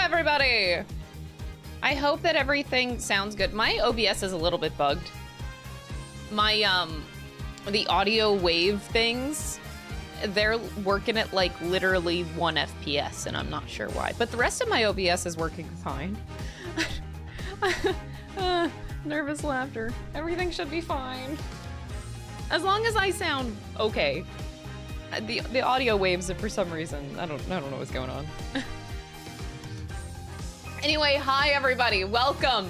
everybody! I hope that everything sounds good. My OBS is a little bit bugged. My, the audio wave things, they're working at like literally 1 FPS, and I'm not sure why. But the rest of my OBS is working fine. Nervous laughter. Everything should be fine. As long as I sound okay. The audio waves, for some reason, I don't know what's going on. Anyway, hi everybody, welcome.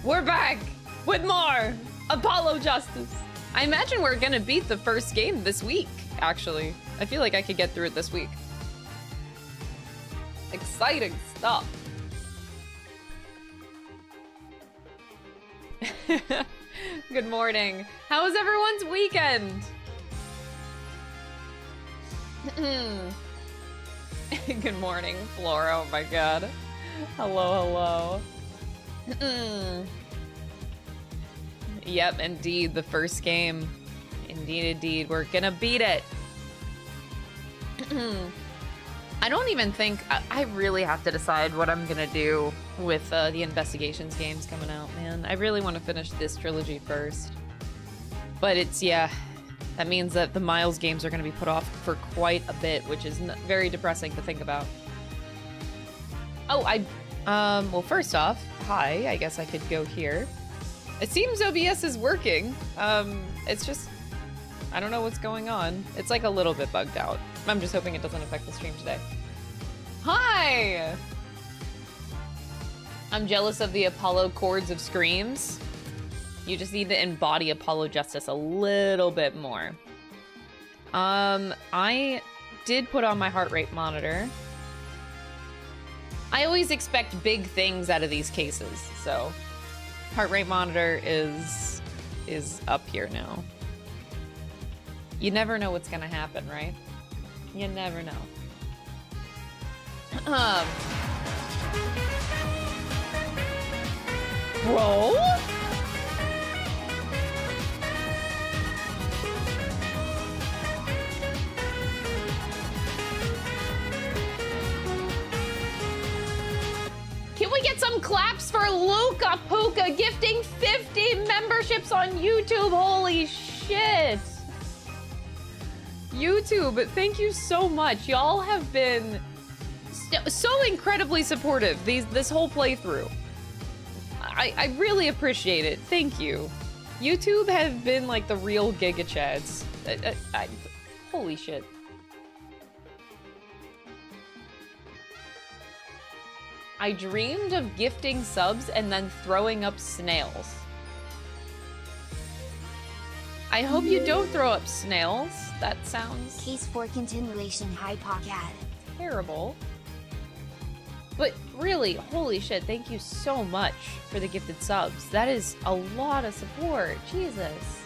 We're back with more Apollo Justice. I imagine we're gonna beat the first game this week, actually. I feel like I could get through it this week. Exciting stuff. Good morning. How was everyone's weekend? Good morning, Flora. Oh my god. Hello, hello. Yep, indeed, the first game. Indeed, we're gonna beat it. I don't even think, I really have to decide what I'm gonna do with the investigations games coming out, man. I really want to finish this trilogy first. But it's, yeah, that means that the Miles games are gonna be put off for quite a bit, which is very depressing to think about. Oh, well, first off, hi, I guess I could go here. It seems OBS is working. It's just, I don't know what's going on. It's like a little bit bugged out. I'm just hoping it doesn't affect the stream today. Hi! I'm jealous of the Apollo chords of screams. You just need to embody Apollo Justice a little bit more. I did put on my heart rate monitor. I always expect big things out of these cases, so heart rate monitor is up here now. You never know what's gonna happen, right? You never know. Roll? Can we get some claps for Luca Puka gifting 50 memberships on YouTube? Holy shit. YouTube, thank you so much. Y'all have been so incredibly supportive this whole playthrough. I really appreciate it. Thank you. YouTube have been like the real Giga Chads. Holy shit. I dreamed of gifting subs and then throwing up snails. I hope you don't throw up snails. That sounds... Case for continuation, hi podcast. Terrible. But really, holy shit, thank you so much for the gifted subs. That is a lot of support. Jesus.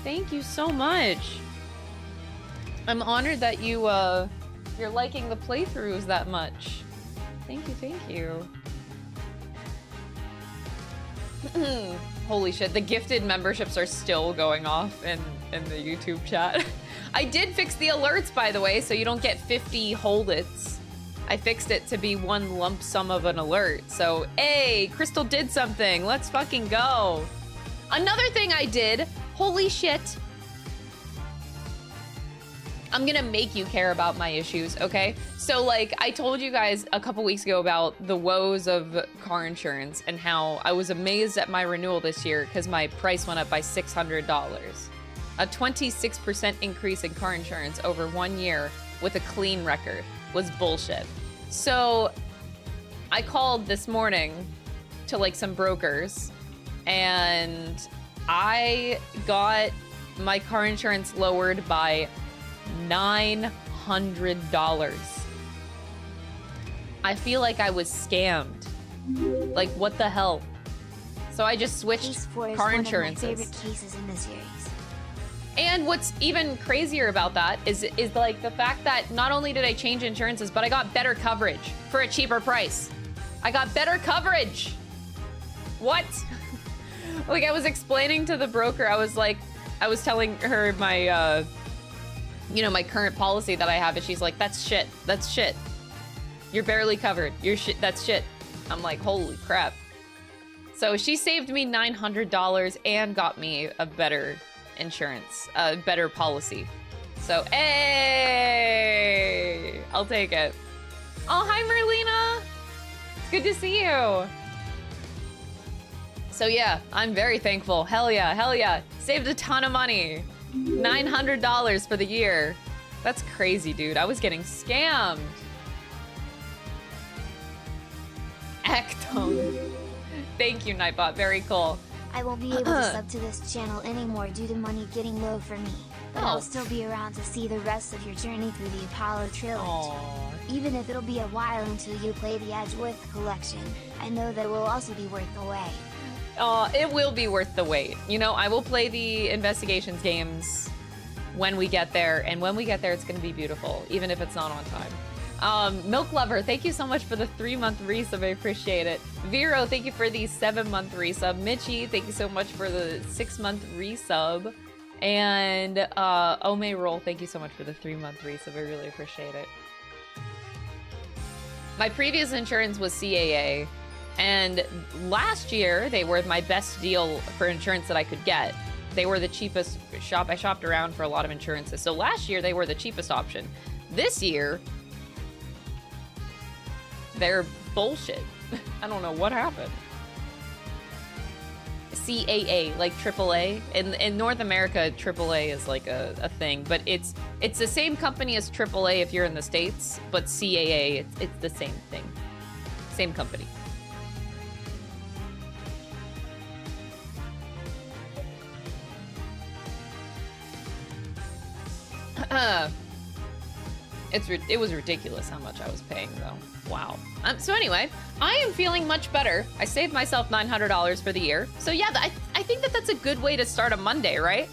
Thank you so much. I'm honored that you're liking the playthroughs that much. Thank you. Holy shit, the gifted memberships are still going off in the YouTube chat. I did fix the alerts, by the way, so you don't get 50 hold-its. I fixed it to be one lump sum of an alert. So, hey, Crystal did something. Let's fucking go. Another thing I did, holy shit. I'm gonna make you care about my issues, okay? So, like, I told you guys a couple weeks ago about the woes of car insurance and how I was amazed at my renewal this year because my price went up by $600. A 26% increase in car insurance over 1 year with a clean record was bullshit. So, I called this morning to, like, some brokers, and I got my car insurance lowered by $900. I feel like I was scammed. Like, what the hell? So I just switched car insurances. One of my favorite cases in the series. And what's even crazier about that is like the fact that not only did I change insurances, but I got better coverage for a cheaper price. I got better coverage. What? Like, I was explaining to the broker, I was telling her my, you know, my current policy that I have, and she's like, that's shit. You're barely covered. You're shit. That's shit. I'm like, holy crap. So she saved me $900 and got me a better insurance, a better policy. So, hey, I'll take it. Oh, hi, Merlina. It's good to see you. So yeah, I'm very thankful. Hell yeah, hell yeah. Saved a ton of money. $900 for the year. That's crazy, dude. I was getting scammed. Ectone. Thank you, Nightbot. Very cool. I won't be able to sub to this channel anymore due to money getting low for me. But I'll still be around to see the rest of your journey through the Apollo Trilogy. Aww. Even if it'll be a while until you play the Edgeworth collection, I know that will also be worth the wait. It will be worth the wait. You know, I will play the investigations games when we get there, and when we get there, it's going to be beautiful, even if it's not on time. Milk Lover, thank you so much for the 3-month resub. I appreciate it. Vero, thank you for the 7-month resub. Mitchie, thank you so much for the 6-month resub. And Ome Roll, thank you so much for the 3-month resub. I really appreciate it. My previous insurance was CAA, and last year they were my best deal for insurance that I could get. They were the cheapest shop. I shopped around for a lot of insurances. So last year they were the cheapest option. This year, they're bullshit. I don't know what happened. CAA, like AAA. In North America, AAA is like a thing, but it's the same company as AAA if you're in the States, but CAA, it's the same thing. Same company. It was ridiculous how much I was paying, though. Wow. So anyway, I am feeling much better. I saved myself $900 for the year. So yeah, I think that's a good way to start a Monday, right?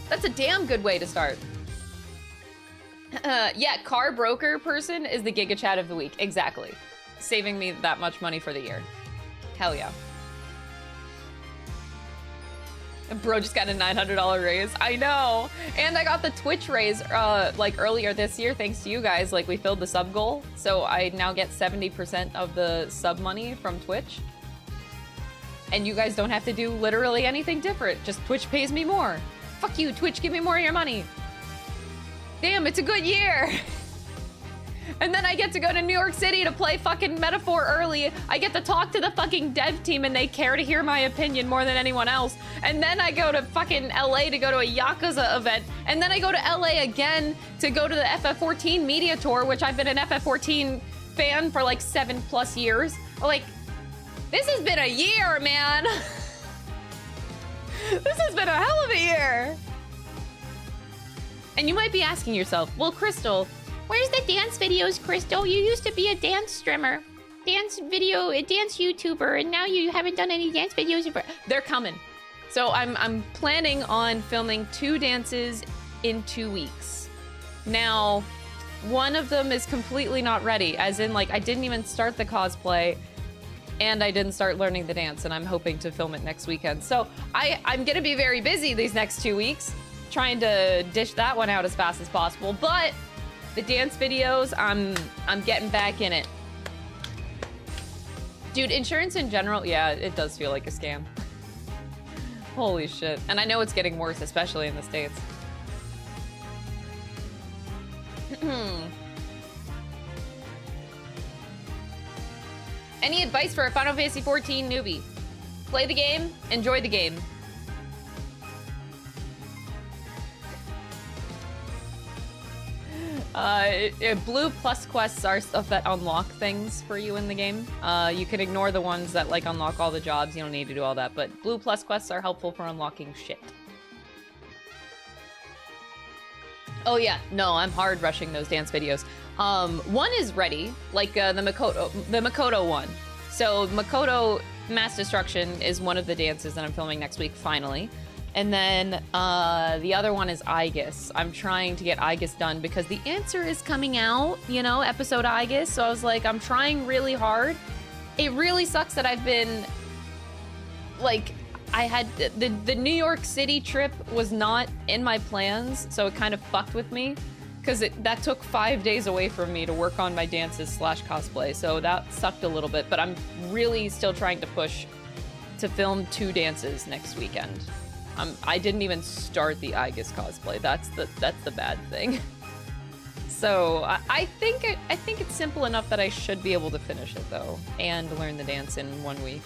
That's a damn good way to start. Yeah, car broker person is the Giga Chat of the week. Exactly. Saving me that much money for the year. Hell yeah. Bro just got a $900 raise. I know. And I got the Twitch raise like earlier this year thanks to you guys. Like we filled the sub goal. So I now get 70% of the sub money from Twitch. And you guys don't have to do literally anything different. Just Twitch pays me more. Fuck you, Twitch, give me more of your money. Damn, it's a good year. And then I get to go to New York City to play fucking Metaphor early. I get to talk to the fucking dev team and they care to hear my opinion more than anyone else. And then I go to fucking LA to go to a Yakuza event. And then I go to LA again to go to the FF14 media tour, which I've been an FF14 fan for like 7+ years. Like, this has been a year, man. This has been a hell of a year. And you might be asking yourself, well, Crystal, where's the dance videos, Crystal? You used to be a dance streamer, dance YouTuber, and now you haven't done any dance videos. They're coming. So I'm planning on filming 2 dances in 2 weeks. Now, one of them is completely not ready, as in like I didn't even start the cosplay and I didn't start learning the dance, and I'm hoping to film it next weekend. So I'm gonna be very busy these next 2 weeks, trying to dish that one out as fast as possible, but the dance videos, I'm getting back in it. Dude, insurance in general, yeah, it does feel like a scam. Holy shit. And I know it's getting worse, especially in the States. Any advice for a Final Fantasy XIV newbie? Play the game, enjoy the game. Blue plus quests are stuff that unlock things for you in the game. You can ignore the ones that like unlock all the jobs. You don't need to do all that, but blue plus quests are helpful for unlocking shit. Oh yeah, no, I'm hard rushing those dance videos. One is ready, like the Makoto one. So Makoto Mass Destruction is one of the dances that I'm filming next week, finally. And then the other one is Aegis. I'm trying to get Aegis done because the answer is coming out, you know, episode Aegis. So I was like, I'm trying really hard. It really sucks that I've been, like, I had, the New York City trip was not in my plans, so it kind of fucked with me. because that took 5 days away from me to work on my dances / cosplay, so that sucked a little bit, but I'm really still trying to push to film 2 dances next weekend. I didn't even start the Aegis cosplay. That's the bad thing. So I think it's simple enough that I should be able to finish it though, and learn the dance in 1 week.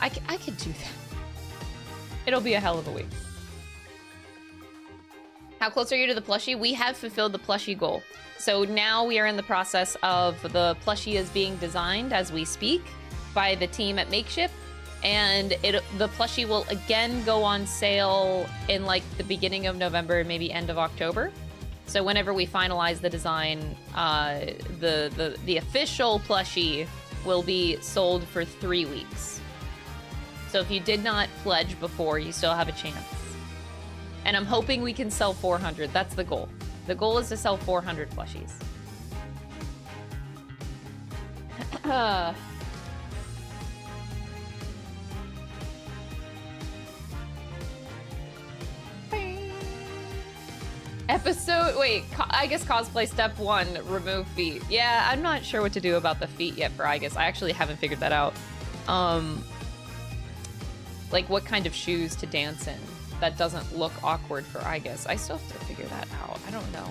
I could do that. It'll be a hell of a week. How close are you to the plushie? We have fulfilled the plushie goal. So now we are in the process of the plushie is being designed as we speak by the team at Makeshift. And the plushie will again go on sale in like the beginning of November, maybe end of October. So whenever we finalize the design, the official plushie will be sold for 3 weeks. So if you did not pledge before, you still have a chance. And I'm hoping we can sell 400. That's the goal. The goal is to sell 400 plushies. I guess cosplay step 1, remove feet. Yeah, I'm not sure what to do about the feet yet for Aegis. I actually haven't figured that out. Like what kind of shoes to dance in that doesn't look awkward for Aegis. I still have to figure that out. I don't know.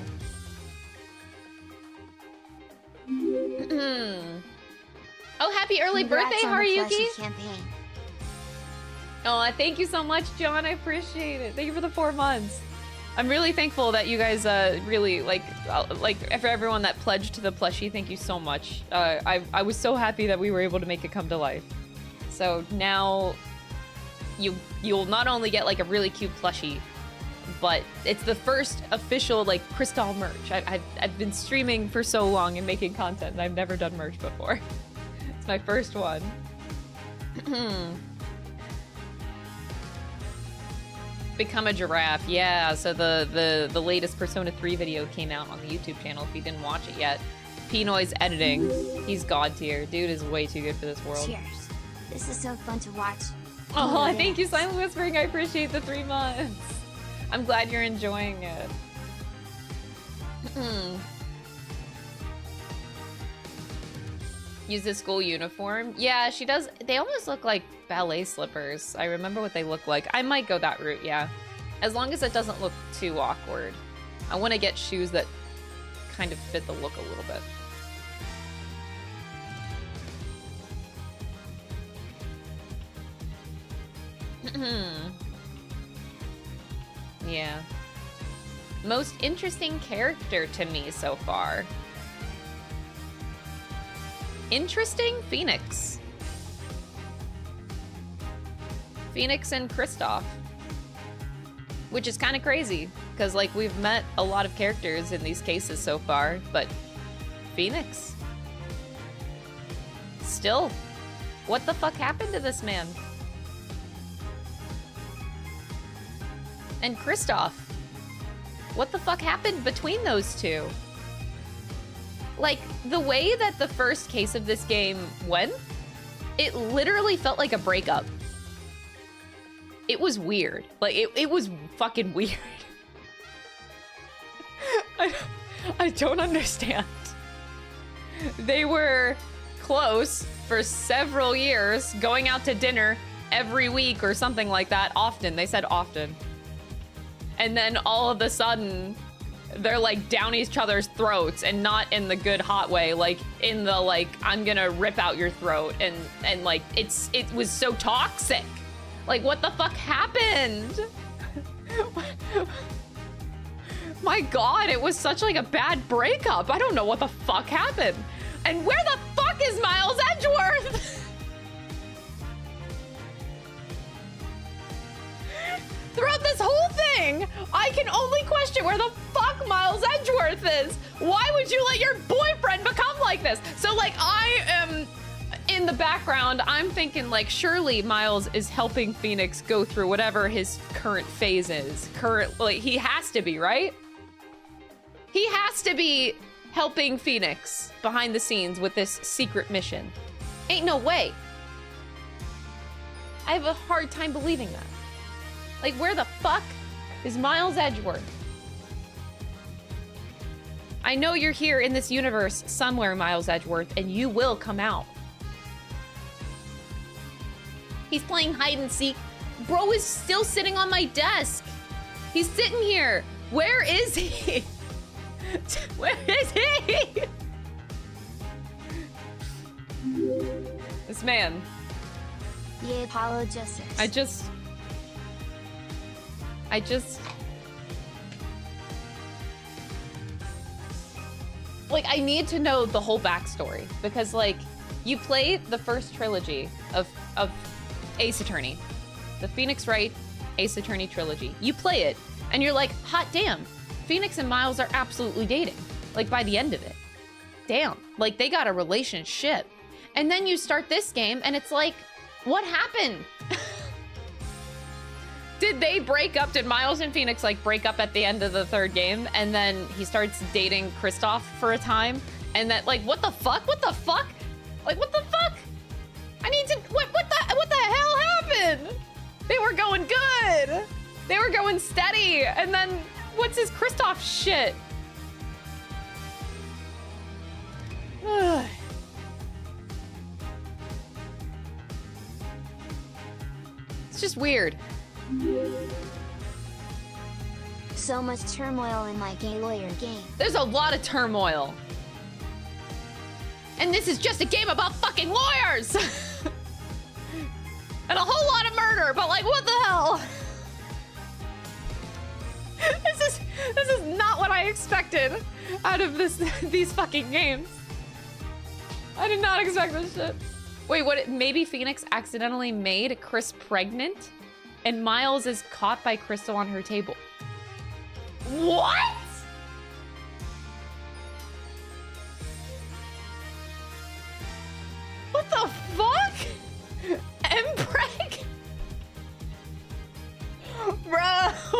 Oh, happy early birthday, Haruyuki! Oh, thank you so much, John. I appreciate it. Thank you for the 4 months. I'm really thankful that you guys really like for everyone that pledged to the plushie. Thank you so much. I was so happy that we were able to make it come to life. So now you'll not only get like a really cute plushie, but it's the first official like Crystal merch. I've been streaming for so long and making content, and I've never done merch before. It's my first one. Become a giraffe. Yeah, so the latest Persona 3 video came out on the YouTube channel if you didn't watch it yet. Pinoy's editing. He's god tier. Dude is way too good for this world. Cheers. This is so fun to watch. Oh, thank you, Silent Whispering. I appreciate the 3 months. I'm glad you're enjoying it. Use the school uniform. Yeah, she does. They almost look like ballet slippers. I remember what they look like. I might go that route, yeah. As long as it doesn't look too awkward. I want to get shoes that kind of fit the look a little bit. Yeah. Most interesting character to me so far. Interesting? Phoenix. Phoenix and Kristoff. Which is kind of crazy, because like we've met a lot of characters in these cases so far, but Phoenix. Still, what the fuck happened to this man? And Kristoff. What the fuck happened between those two? Like, the way that the first case of this game went, it literally felt like a breakup. It was weird. Like, it was fucking weird. I don't understand. They were close for several years, going out to dinner every week or something like that. Often. They said often. And then all of a sudden, they're like down each other's throats, and not in the good hot way, like in the like I'm gonna rip out your throat, and like it was so toxic. Like what the fuck happened? My god, it was such like a bad breakup. I don't know what the fuck happened. And where the fuck is Miles Edgeworth? Throughout this whole thing, I can only question where the fuck Miles Edgeworth is. Why would you let your boyfriend become like this? So like I am in the background, I'm thinking like surely Miles is helping Phoenix go through whatever his current phase is. Like he has to be, right? He has to be helping Phoenix behind the scenes with this secret mission. Ain't no way. I have a hard time believing that. Like, where the fuck is Miles Edgeworth? I know you're here in this universe somewhere, Miles Edgeworth, and you will come out. He's playing hide and seek. Bro is still sitting on my desk. He's sitting here. Where is he? Where is he? This man. The apologist. I just... Like, I need to know the whole backstory. Because, like, you play the first trilogy of Ace Attorney. The Phoenix Wright Ace Attorney trilogy. You play it, and you're like, hot damn. Phoenix and Miles are absolutely dating. Like, by the end of it. Damn. Like, they got a relationship. And then you start this game, and it's like, what happened? Did they break up? Did Miles and Phoenix, like, break up at the end of the third game? And then he starts dating Kristoff for a time? And that, like, what the fuck? What the fuck? Like, what the fuck? I need to, what the hell happened? They were going good. They were going steady. And then, what's his Kristoff shit? It's just weird. So much turmoil in my gay lawyer game. There's a lot of turmoil. And this is just a game about fucking lawyers! And a whole lot of murder, but like, what the hell? This is not what I expected out of these fucking games. I did not expect this shit. Wait, maybe Phoenix accidentally made Chris pregnant? And Miles is caught by Crystal on her table. What? What the fuck? Mpreg? Bro,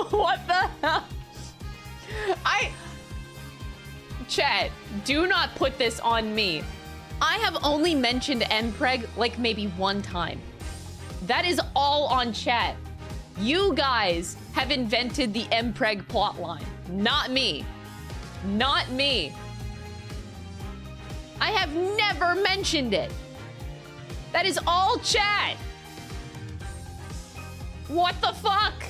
what the hell? Chat, do not put this on me. I have only mentioned Mpreg like maybe one time. That is all on chat. You guys have invented the Mpreg plotline, not me. Not me. I have never mentioned it. That is all chat. What the fuck?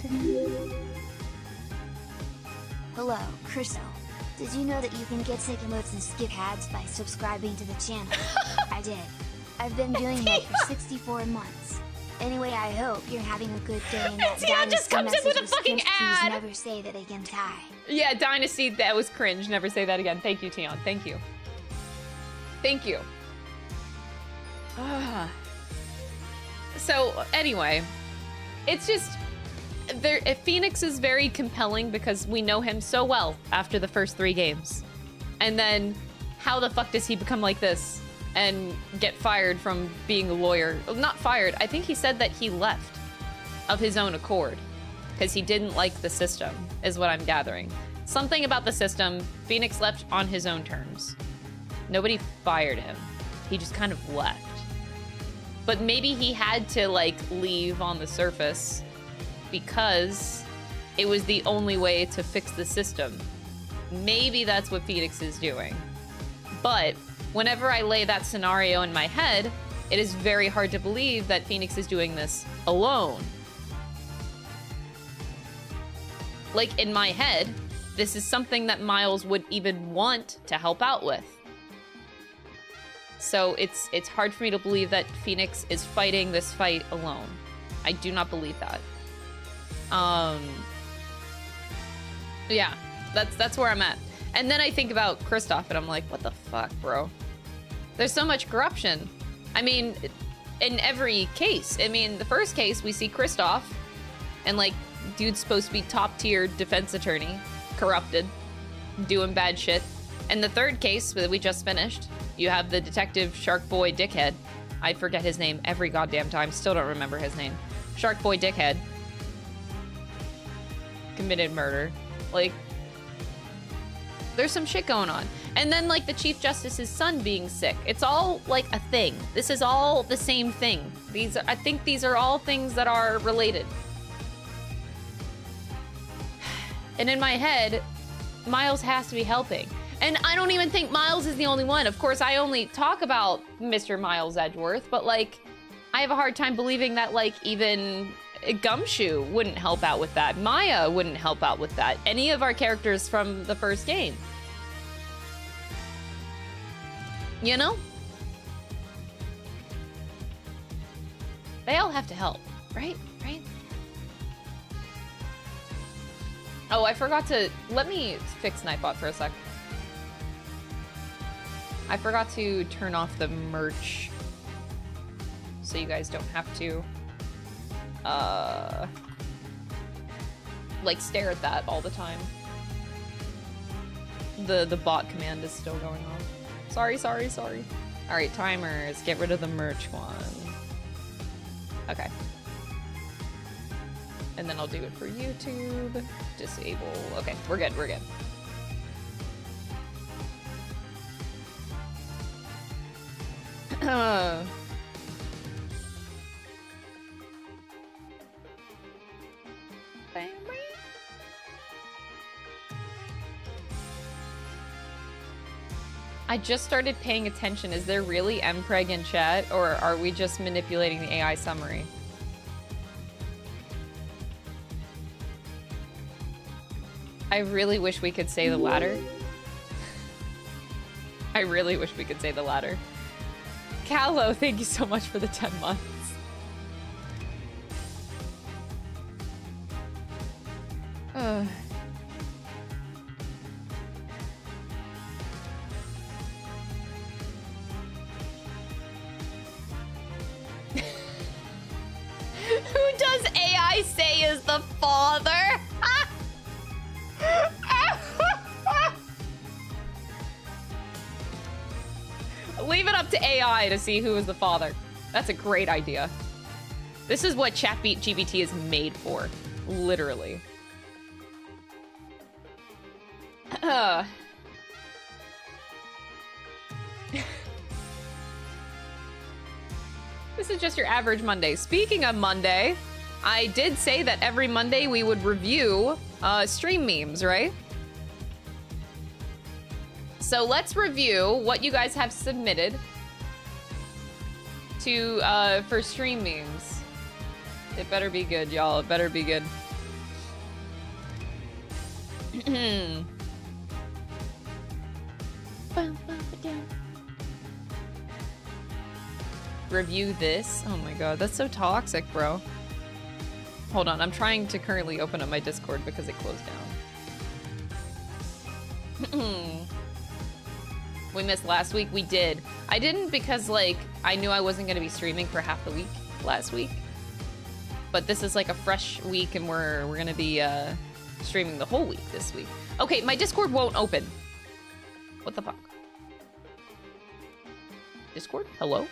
Hello, Crystal. Did you know that you can get sick emotes and skip ads by subscribing to the channel? I did. I've been doing that for 64 months. Anyway, I hope you're having a good day and that Tion just comes in with a fucking ad! Never say that again, Ty. Yeah, Dynasty, that was cringe. Never say that again. Thank you, Tion. Thank you. Thank you. So, anyway, it's just... Phoenix is very compelling because we know him so well after the first 3 games. And then, how the fuck does he become like this and get fired from being a lawyer? Not fired, I think he said that he left of his own accord because he didn't like the system, is what I'm gathering. Something about the system, Phoenix left on his own terms. Nobody fired him. He just kind of left. But maybe he had to, like, leave on the surface because it was the only way to fix the system. Maybe that's what Phoenix is doing. But whenever I lay that scenario in my head, it is very hard to believe that Phoenix is doing this alone. Like, in my head, this is something that Miles would even want to help out with. So it's hard for me to believe that Phoenix is fighting this fight alone. I do not believe that. Yeah, that's where I'm at. And then I think about Kristoff and I'm like, what the fuck, bro? There's so much corruption. I mean, in every case. I mean, the first case, we see Kristoff and, like, dude's supposed to be top tier defense attorney, corrupted, doing bad shit. And the third case that we just finished, you have the detective Shark Boy Dickhead. I forget his name every goddamn time. Still don't remember his name. Shark Boy Dickhead committed murder. Like, there's some shit going on. And then, like, the Chief Justice's son being sick. It's all, like, a thing. This is all the same thing. I think these are all things that are related. And in my head, Miles has to be helping. And I don't even think Miles is the only one. Of course, I only talk about Mr. Miles Edgeworth, but like, I have a hard time believing that like even Gumshoe wouldn't help out with that. Maya wouldn't help out with that. Any of our characters from the first game. You know? They all have to help, right? Right? Oh, I forgot to... Let me fix Nightbot for a sec. I forgot to turn off the merch so you guys don't have to like stare at that all the time. The bot command is still going on. Sorry. All right, timers, get rid of the merch one. Okay. And then I'll do it for YouTube. Disable. Okay, we're good. I just started paying attention. Is there really mpreg in chat, or are we just manipulating the AI summary? I really wish we could say the latter. I really wish we could say the latter. Callow, thank you so much for the 10 months. Who does AI say is the father? Leave it up to AI to see who is the father. That's a great idea. This is what ChatGPT is made for, literally. This is just your average Monday. Speaking of Monday, I did say that every Monday we would review stream memes, right? So let's review what you guys have submitted to for stream memes. It better be good, y'all. It better be good. Review this. Oh my god, that's so toxic, bro. Hold on, I'm trying to currently open up my Discord because it closed down. We missed last week. We did. I didn't because like I knew I wasn't gonna be streaming for half the week last week. But this is like a fresh week and we're gonna be streaming the whole week this week. Okay, my Discord won't open. What the fuck? Discord? Hello?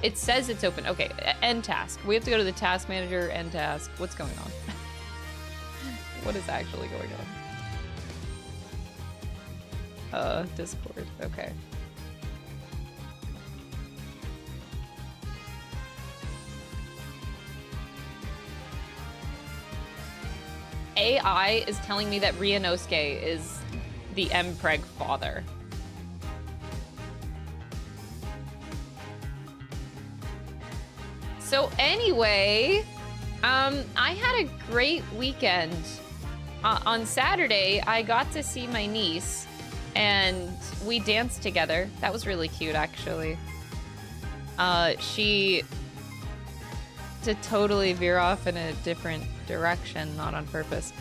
It says it's open. Okay, end task. We have to go to the task manager, end task. What's going on? What is actually going on? Discord. Okay. AI is telling me that Ryunosuke is the mpreg father. So anyway, I had a great weekend. On Saturday, I got to see my niece and we danced together. That was really cute, actually. To totally veer off in a different direction, not on purpose.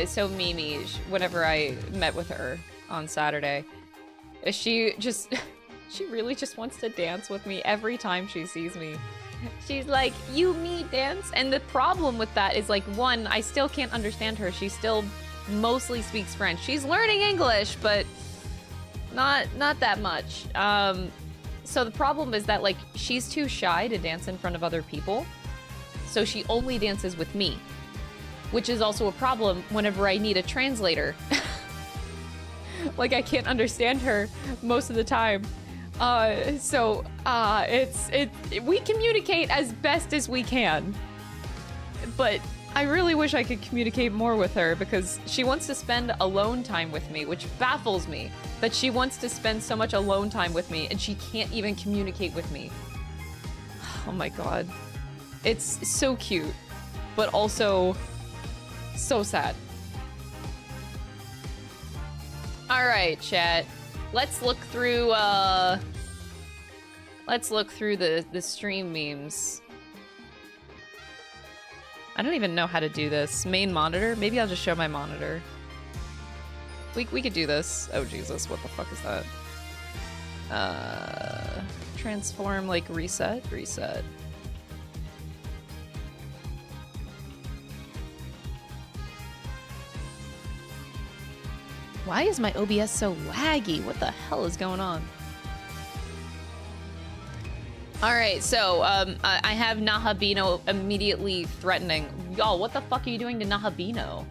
So Mimi, whenever I met with her on Saturday, she really just wants to dance with me every time she sees me. She's like, you, me, dance? And the problem with that is like, one, I still can't understand her. She still mostly speaks French. She's learning English, but not that much. So the problem is that like, she's too shy to dance in front of other people. So she only dances with me, which is also a problem whenever I need a translator. Like I can't understand her most of the time. We communicate as best as we can, but I really wish I could communicate more with her because she wants to spend alone time with me, which baffles me that she wants to spend so much alone time with me and she can't even communicate with me. Oh my god. It's so cute, but also so sad. All right, chat. Let's look through the stream memes. I don't even know how to do this. Main monitor? Maybe I'll just show my monitor. We could do this. Oh Jesus, what the fuck is that? Transform, like reset? Reset. Why is my OBS so laggy? What the hell is going on? All right, so I have Nahabino immediately threatening. Y'all, what the fuck are you doing to Nahabino?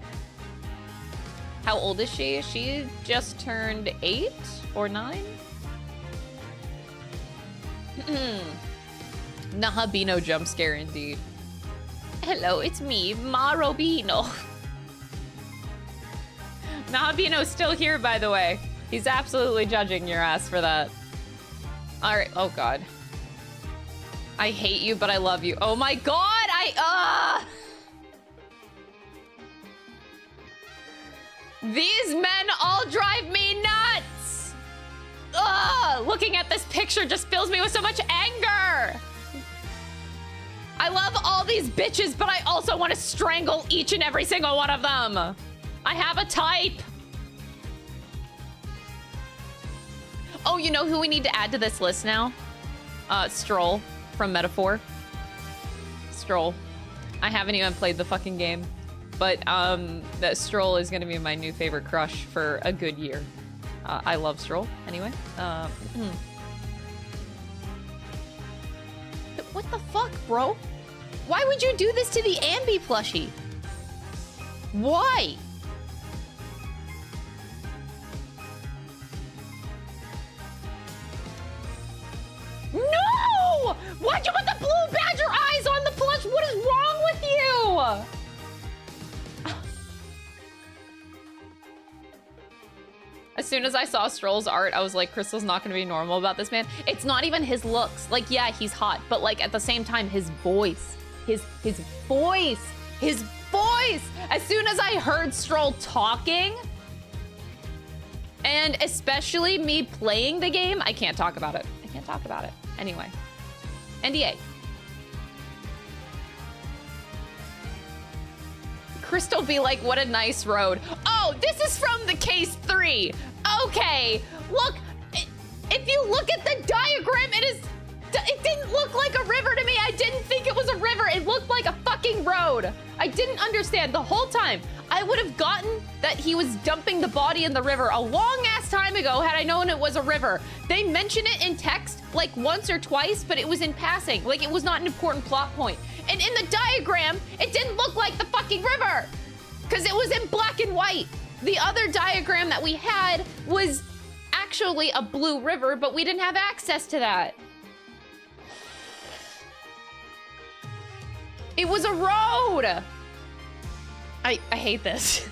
How old is she? She just turned 8 or 9? Nahabino jump scare indeed. Hello, it's me, Marobino. Nahabino's still here, by the way. He's absolutely judging your ass for that. All right, oh god. I hate you, but I love you. Oh my god, These men all drive me nuts! Looking at this picture just fills me with so much anger! I love all these bitches, but I also want to strangle each and every single one of them! I have a type! Oh, you know who we need to add to this list now? Stroll from Metaphor. Stroll. I haven't even played the fucking game, but that Stroll is gonna be my new favorite crush for a good year. I love Stroll, anyway. What the fuck, bro? Why would you do this to the Ambi plushie? Why? No! Why'd you put the blue badger eyes on the plush? What is wrong with you? As soon as I saw Stroll's art, I was like, Crystal's not gonna be normal about this man. It's not even his looks. Like, yeah, he's hot, but like at the same time, his voice. His voice. His voice! As soon as I heard Stroll talking, and especially me playing the game, I can't talk about it. I can't talk about it. Anyway. NDA. Crystal be like, what a nice road. Oh, this is from the case 3. Okay, look, if you look at the diagram, it didn't look like a river to me. I didn't think it was a river. It looked like a fucking road. I didn't understand the whole time. I would have gotten that he was dumping the body in the river a long ass time ago had I known it was a river. They mention it in text like once or twice, but it was in passing. Like it was not an important plot point. And in the diagram, it didn't look like the fucking river because it was in black and white. The other diagram that we had was actually a blue river, but we didn't have access to that. It was a road. I hate this.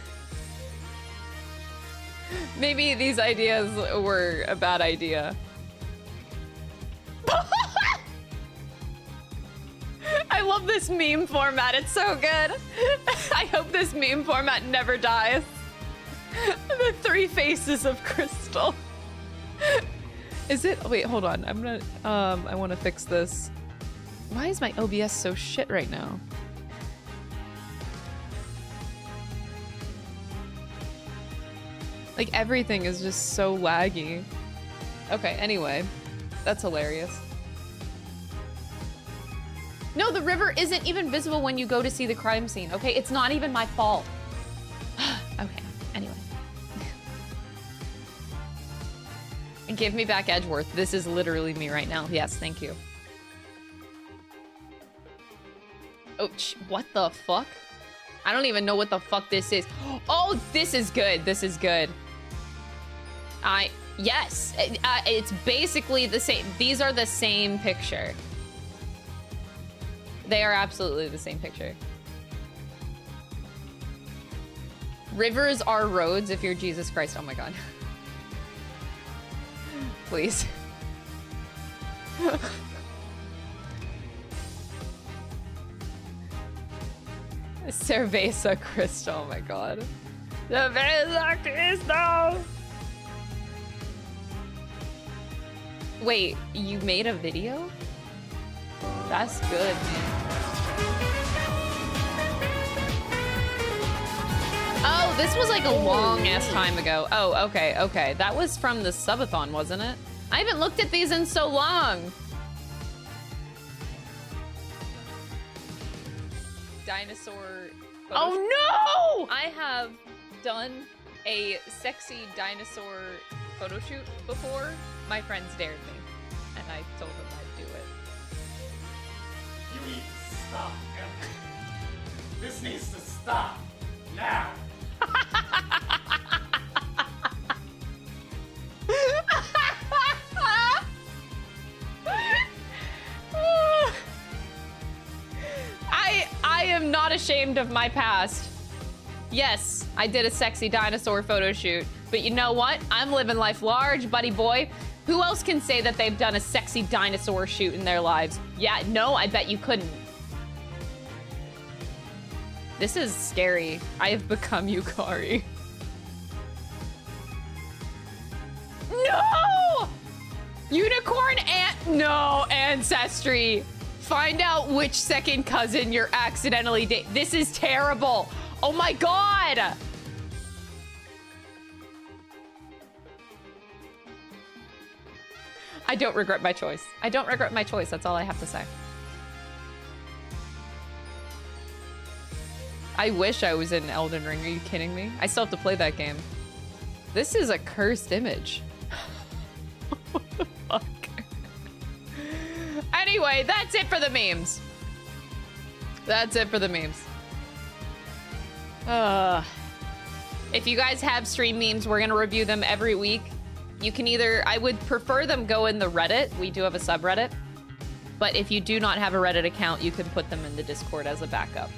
Maybe these ideas were a bad idea. I love this meme format. It's so good. I hope this meme format never dies. The 3 faces of Crystal. Is it? Wait, hold on. I'm gonna, I want to fix this. Why is my OBS so shit right now? Like everything is just so laggy. Okay, anyway. That's hilarious. No, the river isn't even visible when you go to see the crime scene, okay? It's not even my fault. Okay, anyway. And give me back Edgeworth. This is literally me right now. Yes, thank you. Oh, what the fuck? I don't even know what the fuck this is. Oh, this is good. This is good. Yes, it's basically the same. These are the same picture. They are absolutely the same picture. Rivers are roads if you're Jesus Christ. Oh my god. Please. Cerveza Crystal, oh my god. Cerveza Crystal! Wait, you made a video? That's good, man. Oh, this was like a long ass time ago. Oh, okay, okay. That was from the subathon, wasn't it? I haven't looked at these in so long. Dinosaur photo. Oh no! I have done a sexy dinosaur photo shoot before. My friends dared me, and I told them I'd do it. You need to stop, Emily. This needs to stop now. I am not ashamed of my past. Yes, I did a sexy dinosaur photo shoot, but you know what? I'm living life large, buddy boy. Who else can say that they've done a sexy dinosaur shoot in their lives? Yeah, no, I bet you couldn't. This is scary. I have become Yukari. No! Unicorn no ancestry. Find out which second cousin you're accidentally This is terrible. Oh my god. I don't regret my choice. I don't regret my choice. That's all I have to say. I wish I was in Elden Ring. Are you kidding me? I still have to play that game. This is a cursed image. What the fuck? Anyway, that's it for the memes. That's it for the memes. If you guys have stream memes, we're gonna review them every week. You can either, I would prefer them go in the Reddit. We do have a subreddit. But if you do not have a Reddit account, you can put them in the Discord as a backup.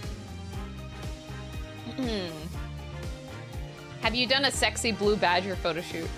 Have you done a sexy blue badger photo shoot?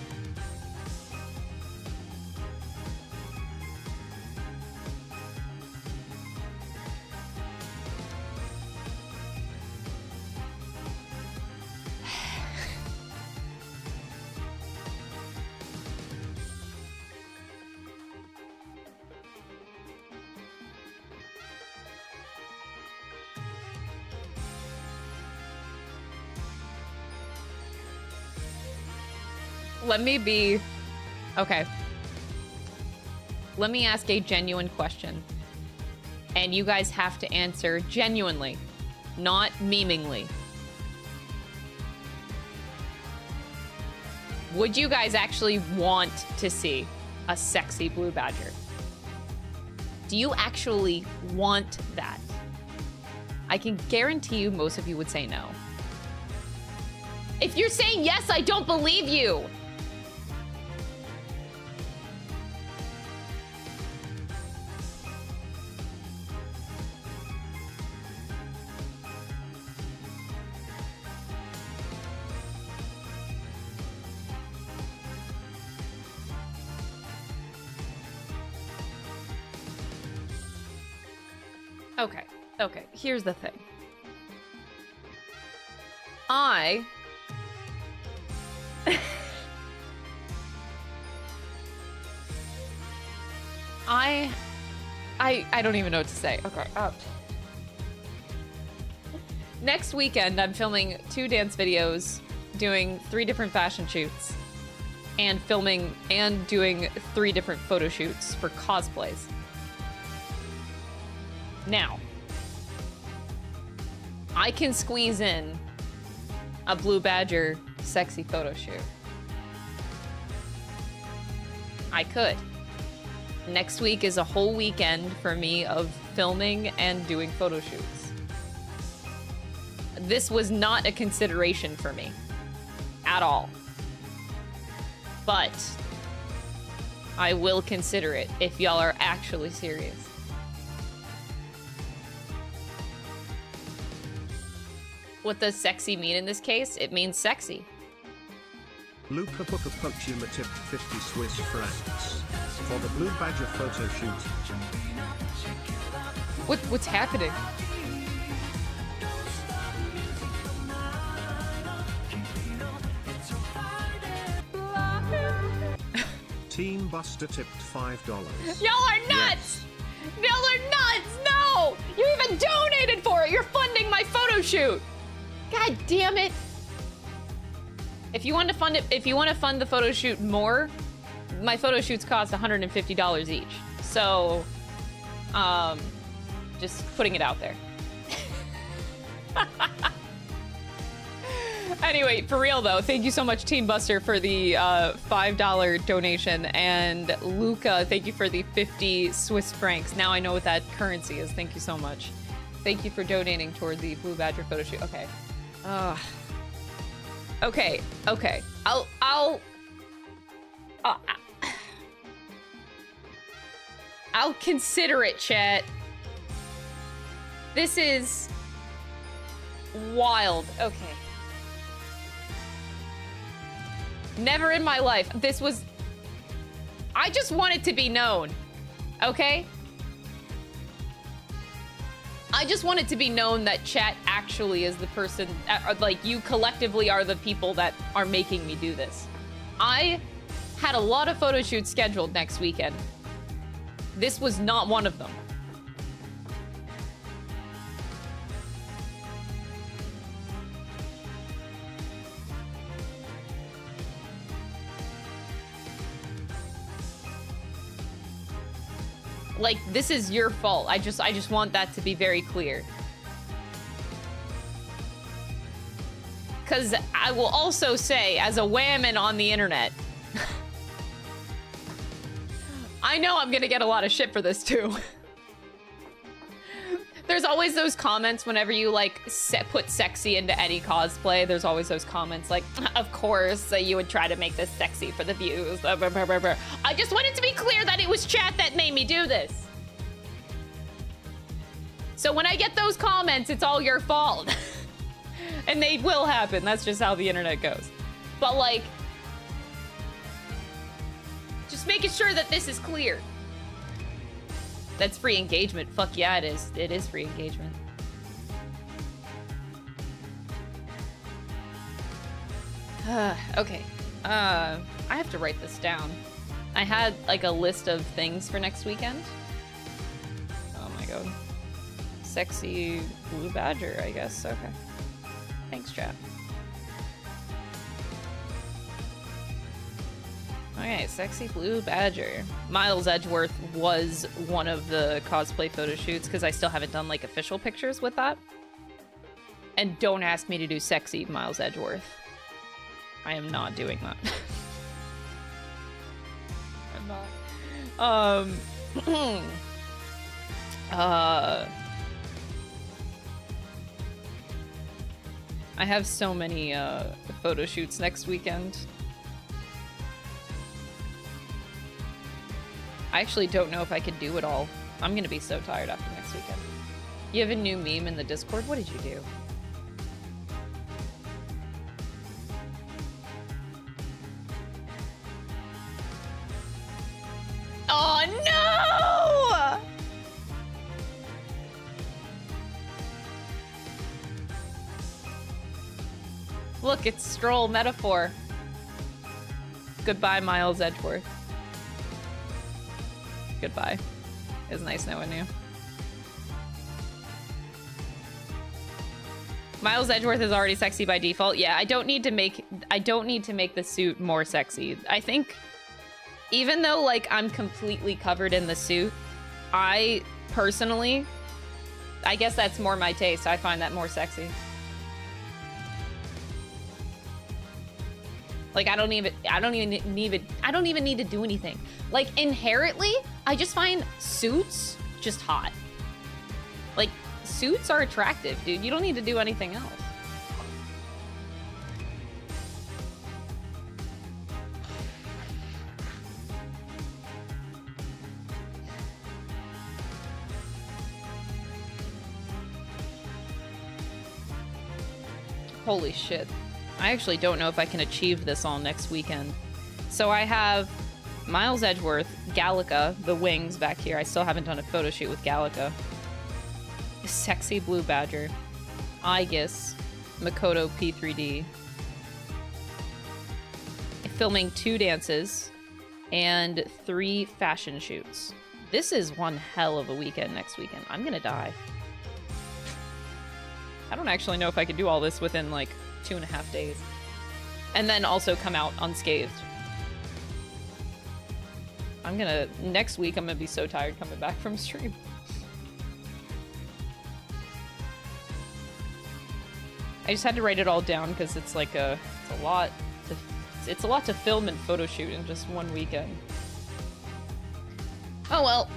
Let me be... Okay. Let me ask a genuine question. And you guys have to answer genuinely, not memingly. Would you guys actually want to see a sexy blue badger? Do you actually want that? I can guarantee you most of you would say no. If you're saying yes, I don't believe you. Okay, okay, here's the thing. I don't even know what to say. Okay. Next weekend, I'm filming 2 dance videos, doing 3 different fashion shoots, and filming and doing 3 different photo shoots for cosplays. Now, I can squeeze in a blue badger sexy photo shoot. I could. Next week is a whole weekend for me of filming and doing photo shoots. This was not a consideration for me at all. But I will consider it if y'all are actually serious. what does sexy mean in this case? It means sexy. Luca Pocapocula tipped 50 Swiss francs for the Blue Badger photo shoot. What's happening? Team Buster tipped $5. Y'all are nuts! Y'all are nuts! No! You even donated for it! You're funding my photo shoot! God damn it! If you want to fund it, if you want to fund the photo shoot more, my photo shoots cost $150 each. So, just putting it out there. Anyway, for real though, thank you so much, Team Buster, for the $5 donation, and Luca, thank you for the 50 Swiss francs. Now I know what that currency is. Thank you so much. Thank you for donating toward the Blue Badger photo shoot. Okay. Okay. I'll consider it, chat. This is wild. Okay. Never in my life. I just want it to be known. Okay? I just want it to be known that chat actually is the person, like, you collectively are the people that are making me do this. I had a lot of photo shoots scheduled next weekend. This was not one of them. Like, this is your fault. I just want that to be very clear. Because I will also say, as a whammon on the internet, I know I'm gonna get a lot of shit for this too. There's always those comments whenever you, like, put sexy into any cosplay. There's always those comments like, of course, you would try to make this sexy for the views. I just wanted to be clear that it was chat that made me do this. So when I get those comments, it's all your fault. And they will happen. That's just how the internet goes. But, like, just making sure that this is clear. That's free engagement. Fuck yeah, it is. It is free engagement. Okay. I have to write this down. I had, like, a list of things for next weekend. Oh my god. Sexy Blue Badger, I guess. Okay. Thanks, chat. Okay, sexy Blue Badger. Miles Edgeworth was one of the cosplay photo shoots because I still haven't done, like, official pictures with that. And don't ask me to do sexy Miles Edgeworth. I am not doing that. I'm not. I have so many photo shoots next weekend. I actually don't know if I could do it all. I'm gonna be so tired after next weekend. You have a new meme in the Discord? What did you do? Oh no! Look, it's Stroll Metaphor. Goodbye, Miles Edgeworth. Goodbye. It was nice knowing you. Miles Edgeworth is already sexy by default. Yeah, I don't need to make the suit more sexy. I think even though, like, I'm completely covered in the suit, I personally, I guess that's more my taste. I find that more sexy. Like, I don't even need to do anything. Like, inherently, I just find suits just hot. Like, suits are attractive, dude. You don't need to do anything else. Holy shit. I actually don't know if I can achieve this all next weekend. So I have Miles Edgeworth, Gallica, the wings back here. I still haven't done a photo shoot with Gallica. Sexy Blue Badger. Aegis. Makoto P3D. Filming 2 dances and 3 fashion shoots. This is one hell of a weekend next weekend. I'm gonna die. I don't actually know if I could do all this within like 2.5 days. And then also come out unscathed. Next week I'm gonna be so tired coming back from stream. I just had to write it all down because it's like it's a lot to film and photo shoot in just one weekend. Oh well.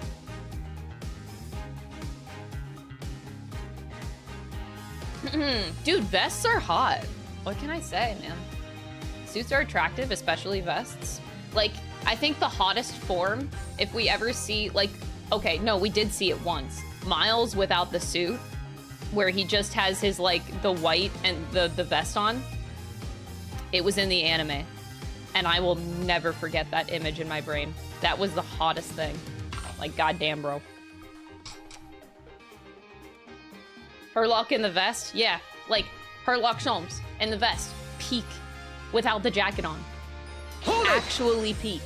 Dude, vests are hot. What can I say, man? Suits are attractive, especially vests. Like, I think the hottest form, if we ever see, like, okay, no, we did see it once. Miles without the suit, where he just has his, like, the white and the vest on. It was in the anime. And I will never forget that image in my brain. That was the hottest thing. Like, goddamn, bro. Herlock in the vest? Yeah. Like, Herlock Sholmes in the vest. Peak. Without the jacket on. Actually peak.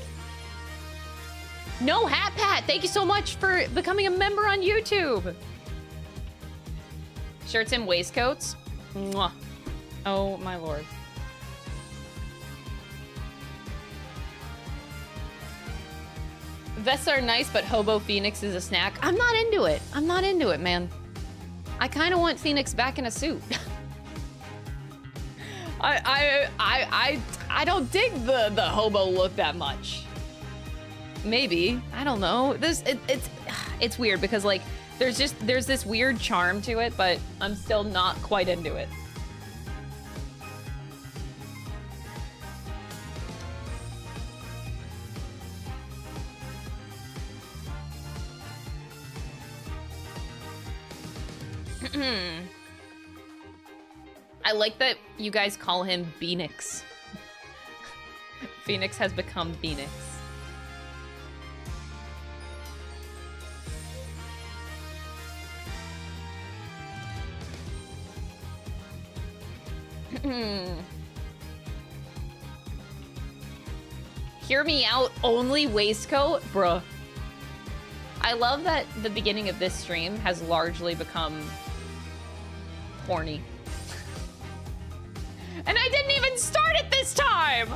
No Hat Pat! Thank you so much for becoming a member on YouTube! Shirts and waistcoats? Mwah. Oh, my lord. Vests are nice, but Hobo Phoenix is a snack. I'm not into it. I'm not into it, man. I kind of want Phoenix back in a suit. I don't dig the hobo look that much. Maybe. I don't know. It's weird because like there's this weird charm to it, but I'm still not quite into it. I like that you guys call him Phoenix. Phoenix has become Phoenix. Hear me out, only waistcoat? Bruh. I love that the beginning of this stream has largely become horny. And I didn't even start it this time!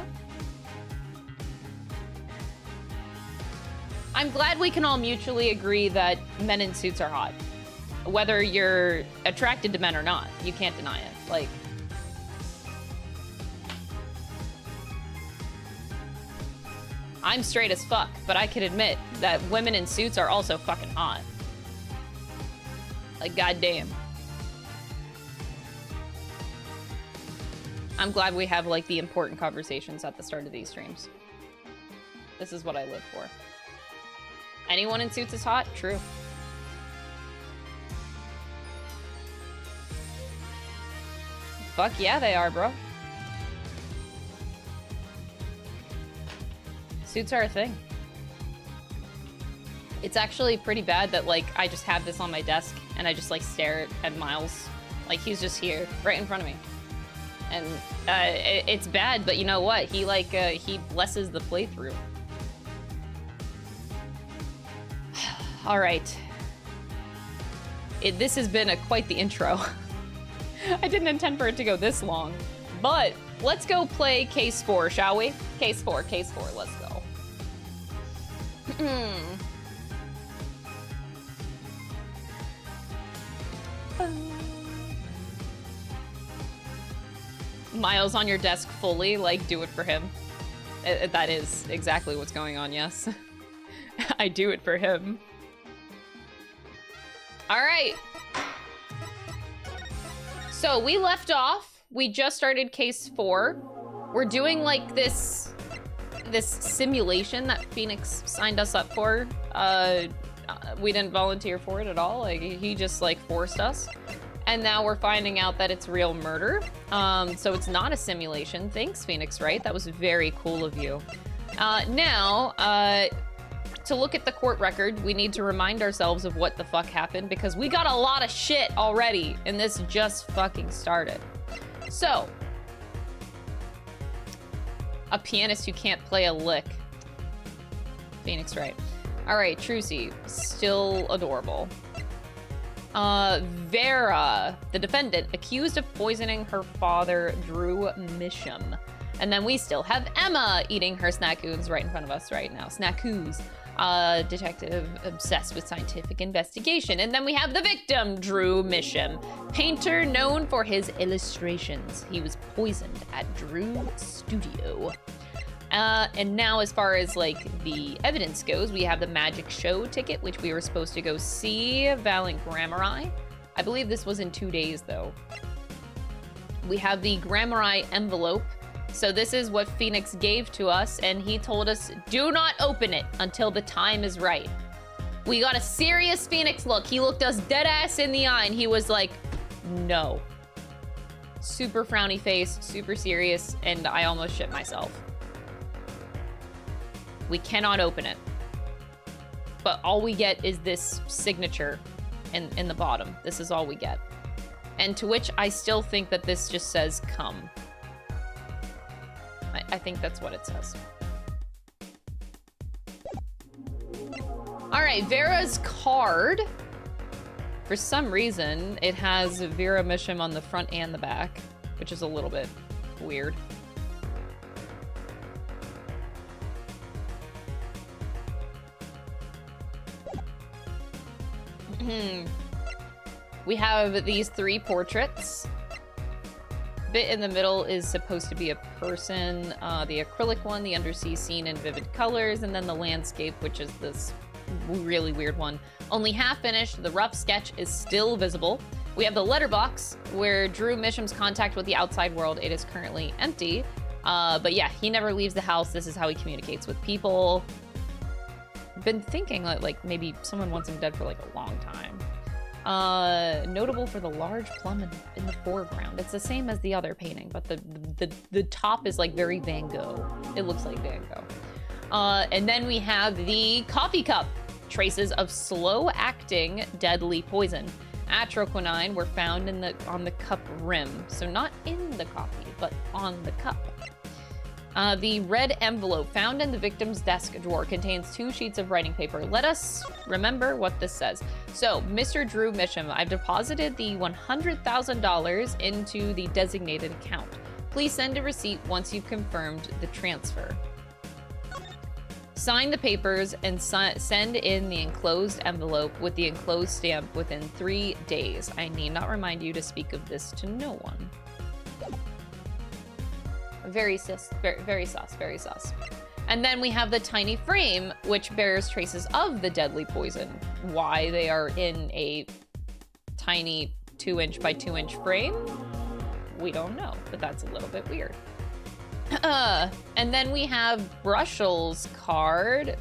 I'm glad we can all mutually agree that men in suits are hot. Whether you're attracted to men or not, you can't deny it. Like, I'm straight as fuck, but I can admit that women in suits are also fucking hot. Like, goddamn. I'm glad we have, like, the important conversations at the start of these streams. This is what I live for. Anyone in suits is hot? True. Fuck yeah, they are, bro. Suits are a thing. It's actually pretty bad that, like, I just have this on my desk and I just, like, stare at Miles. Like, he's just here, right in front of me. And it's bad, but you know what? He, like, he blesses the playthrough. All right. This has been quite the intro. I didn't intend for it to go this long, but let's go play Case 4, shall we? Case 4, let's go. Miles on your desk fully, like, do it for him. That is exactly what's going on, yes. I do it for him. All right. So we left off. We just started Case 4. We're doing, like, this simulation that Phoenix signed us up for. We didn't volunteer for it at all. Like, he just, like, forced us. And now we're finding out that it's real murder. So it's not a simulation. Thanks, Phoenix Wright. That was very cool of you. Now, to look at the court record, we need to remind ourselves of what the fuck happened because we got a lot of shit already and this just fucking started. So, a pianist who can't play a lick. Phoenix Wright. All right, Trucy, still adorable. Vera, the defendant, accused of poisoning her father, Drew Misham. And then we still have Emma eating her snackoos right in front of us right now. Snackoos. Detective obsessed with scientific investigation. And then we have the victim, Drew Misham, painter known for his illustrations. He was poisoned at Drew's studio. And now as far as like the evidence goes, we have the magic show ticket, which we were supposed to go see Valant Gramarye. I believe this was in 2 days though. We have the Gramarye envelope. So this is what Phoenix gave to us, and he told us, do not open it until the time is right. We got a serious Phoenix look. He looked us dead ass in the eye, and he was like, no. Super frowny face, super serious, and I almost shit myself. We cannot open it. But all we get is this signature in the bottom. This is all we get. And to which I still think that this just says come. I think that's what it says. All right, Vera's card. For some reason, it has Vera Misham on the front and the back, which is a little bit weird. We have these 3 portraits. Bit in the middle is supposed to be a person, the acrylic one, the undersea scene in vivid colors, and then the landscape, which is this really weird one. Only half finished, the rough sketch is still visible. We have the letterbox, where Drew Misham's contact with the outside world, it is currently empty. But yeah, he never leaves the house, this is how he communicates with people. Been thinking like maybe someone wants him dead for like a long time. Notable for the large plum in the foreground. It's the same as the other painting, but the top is like very Van Gogh. It looks like Van Gogh. And then we have the coffee cup. Traces of slow-acting deadly poison. Atroquinine were found on the cup rim. So not in the coffee, but on the cup. The red envelope found in the victim's desk drawer contains 2 sheets of writing paper. Let us remember what this says. So, Mr. Drew Misham, I've deposited the $100,000 into the designated account. Please send a receipt once you've confirmed the transfer. Sign the papers and send in the enclosed envelope with the enclosed stamp within 3 days. I need not remind you to speak of this to no one. Very sus, very sus, very sus. And then we have the tiny frame, which bears traces of the deadly poison. Why they are in a tiny 2-inch by 2-inch frame, we don't know, but that's a little bit weird. And then we have Brushel's card,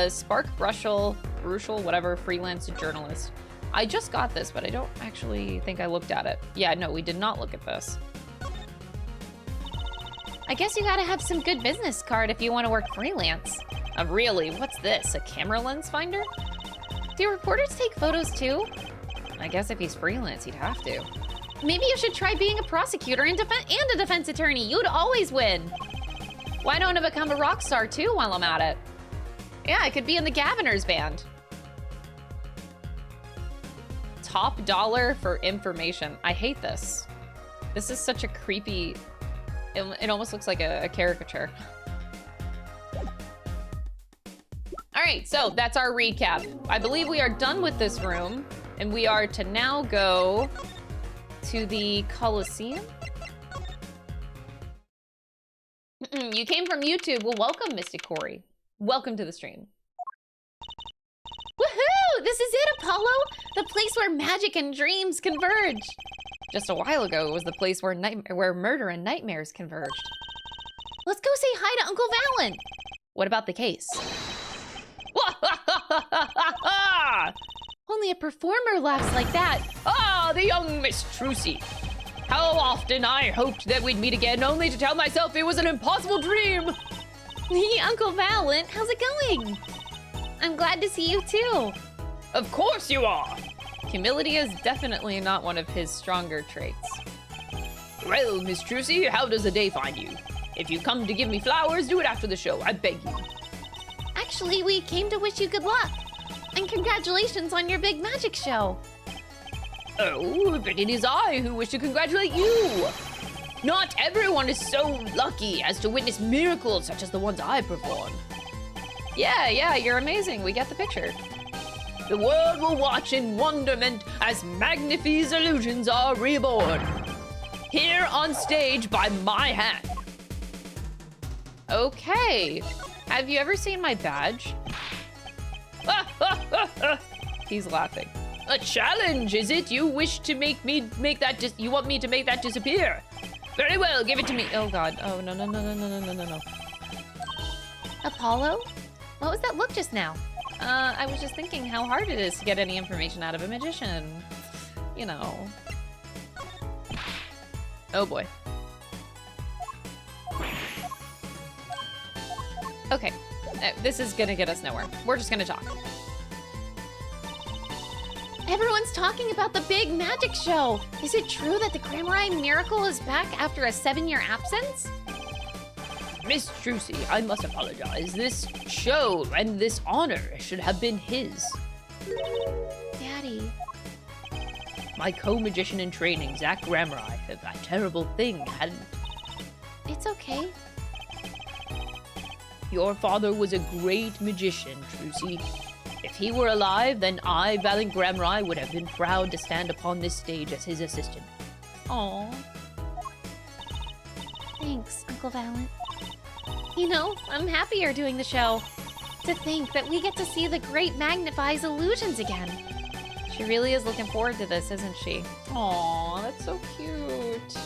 Spark Brushel, whatever, freelance journalist. I just got this, but I don't actually think I looked at it. Yeah, no, we did not look at this. I guess you gotta have some good business card if you want to work freelance. Really? What's this? A camera lens finder? Do reporters take photos too? I guess if he's freelance, he'd have to. Maybe you should try being a prosecutor and a defense attorney. You'd always win. Why don't I become a rock star too while I'm at it? Yeah, I could be in the Gaviner's band. Top dollar for information. I hate this. This is such a creepy... It almost looks like a caricature. All right, so that's our recap. I believe we are done with this room, and we are to now go to the Coliseum. You came from YouTube. Well, welcome, Mystic Corey. Welcome to the stream. Woohoo! This is it, Apollo! The place where magic and dreams converge. Just a while ago, it was the place where murder and nightmares converged. Let's go say hi to Uncle Valant. What about the case? Only a performer laughs like that. Oh, the young Miss Trucy. How often I hoped that we'd meet again, only to tell myself it was an impossible dream. Hey, Uncle Valant, how's it going? I'm glad to see you too. Of course you are. Humility is definitely not one of his stronger traits. Well, Miss Trucy, how does the day find you? If you come to give me flowers, do it after the show, I beg you. Actually, we came to wish you good luck. And congratulations on your big magic show. Oh, but it is I who wish to congratulate you. Not everyone is so lucky as to witness miracles such as the ones I perform. Yeah, you're amazing. We get the picture. The world will watch in wonderment as Magnifi's illusions are reborn. Here on stage by my hand. Okay. Have you ever seen my badge? He's laughing. A challenge, is it? You wish to make that you want me to make that disappear? Very well, give it to me. Oh God. Oh no. Apollo? What was that look just now? I was just thinking how hard it is to get any information out of a magician. You know. Oh boy. Okay. This is gonna get us nowhere. We're just gonna talk. Everyone's talking about the big magic show. Is it true that the Gramarye miracle is back after a 7-year absence? Miss Trucy, I must apologize. This show and this honor should have been his. Daddy. My co-magician in training, Zach Gramarye, that terrible thing hadn't. It's okay. Your father was a great magician, Trucy. If he were alive, then I, Valant Gramarye, would have been proud to stand upon this stage as his assistant. Aww. Thanks, Uncle Valant. You know, I'm happy you're doing the show. To think that we get to see the great Magnify's illusions again. She really is looking forward to this, isn't she? Aww, that's so cute.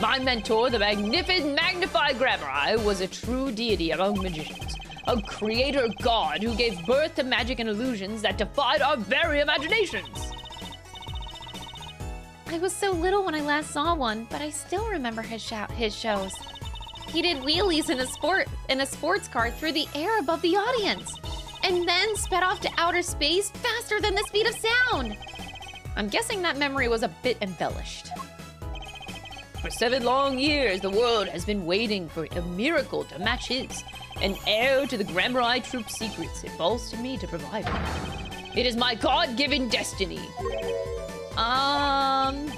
My mentor, the magnificent Magnified Gramarye, was a true deity among magicians. A creator god who gave birth to magic and illusions that defied our very imaginations. I was so little when I last saw one, but I still remember his shows. He did wheelies in a sports car through the air above the audience, and then sped off to outer space faster than the speed of sound. I'm guessing that memory was a bit embellished. For 7 long years, the world has been waiting for a miracle to match his. An heir to the Gramarye troop's secrets. It falls to me to provide it. It is my God-given destiny.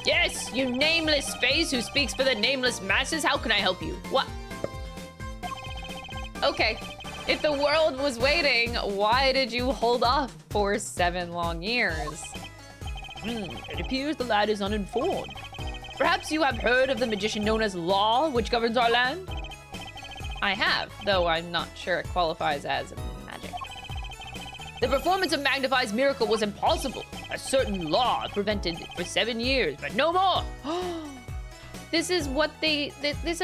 Yes, you nameless face who speaks for the nameless masses, how can I help you? What? Okay, if the world was waiting, why did you hold off for 7 long years? It appears the lad is uninformed. Perhaps you have heard of the magician known as Law, which governs our land? I have, though I'm not sure it qualifies as magic. The performance of Magnify's miracle was impossible. A certain law prevented it for 7 years, but no more. This is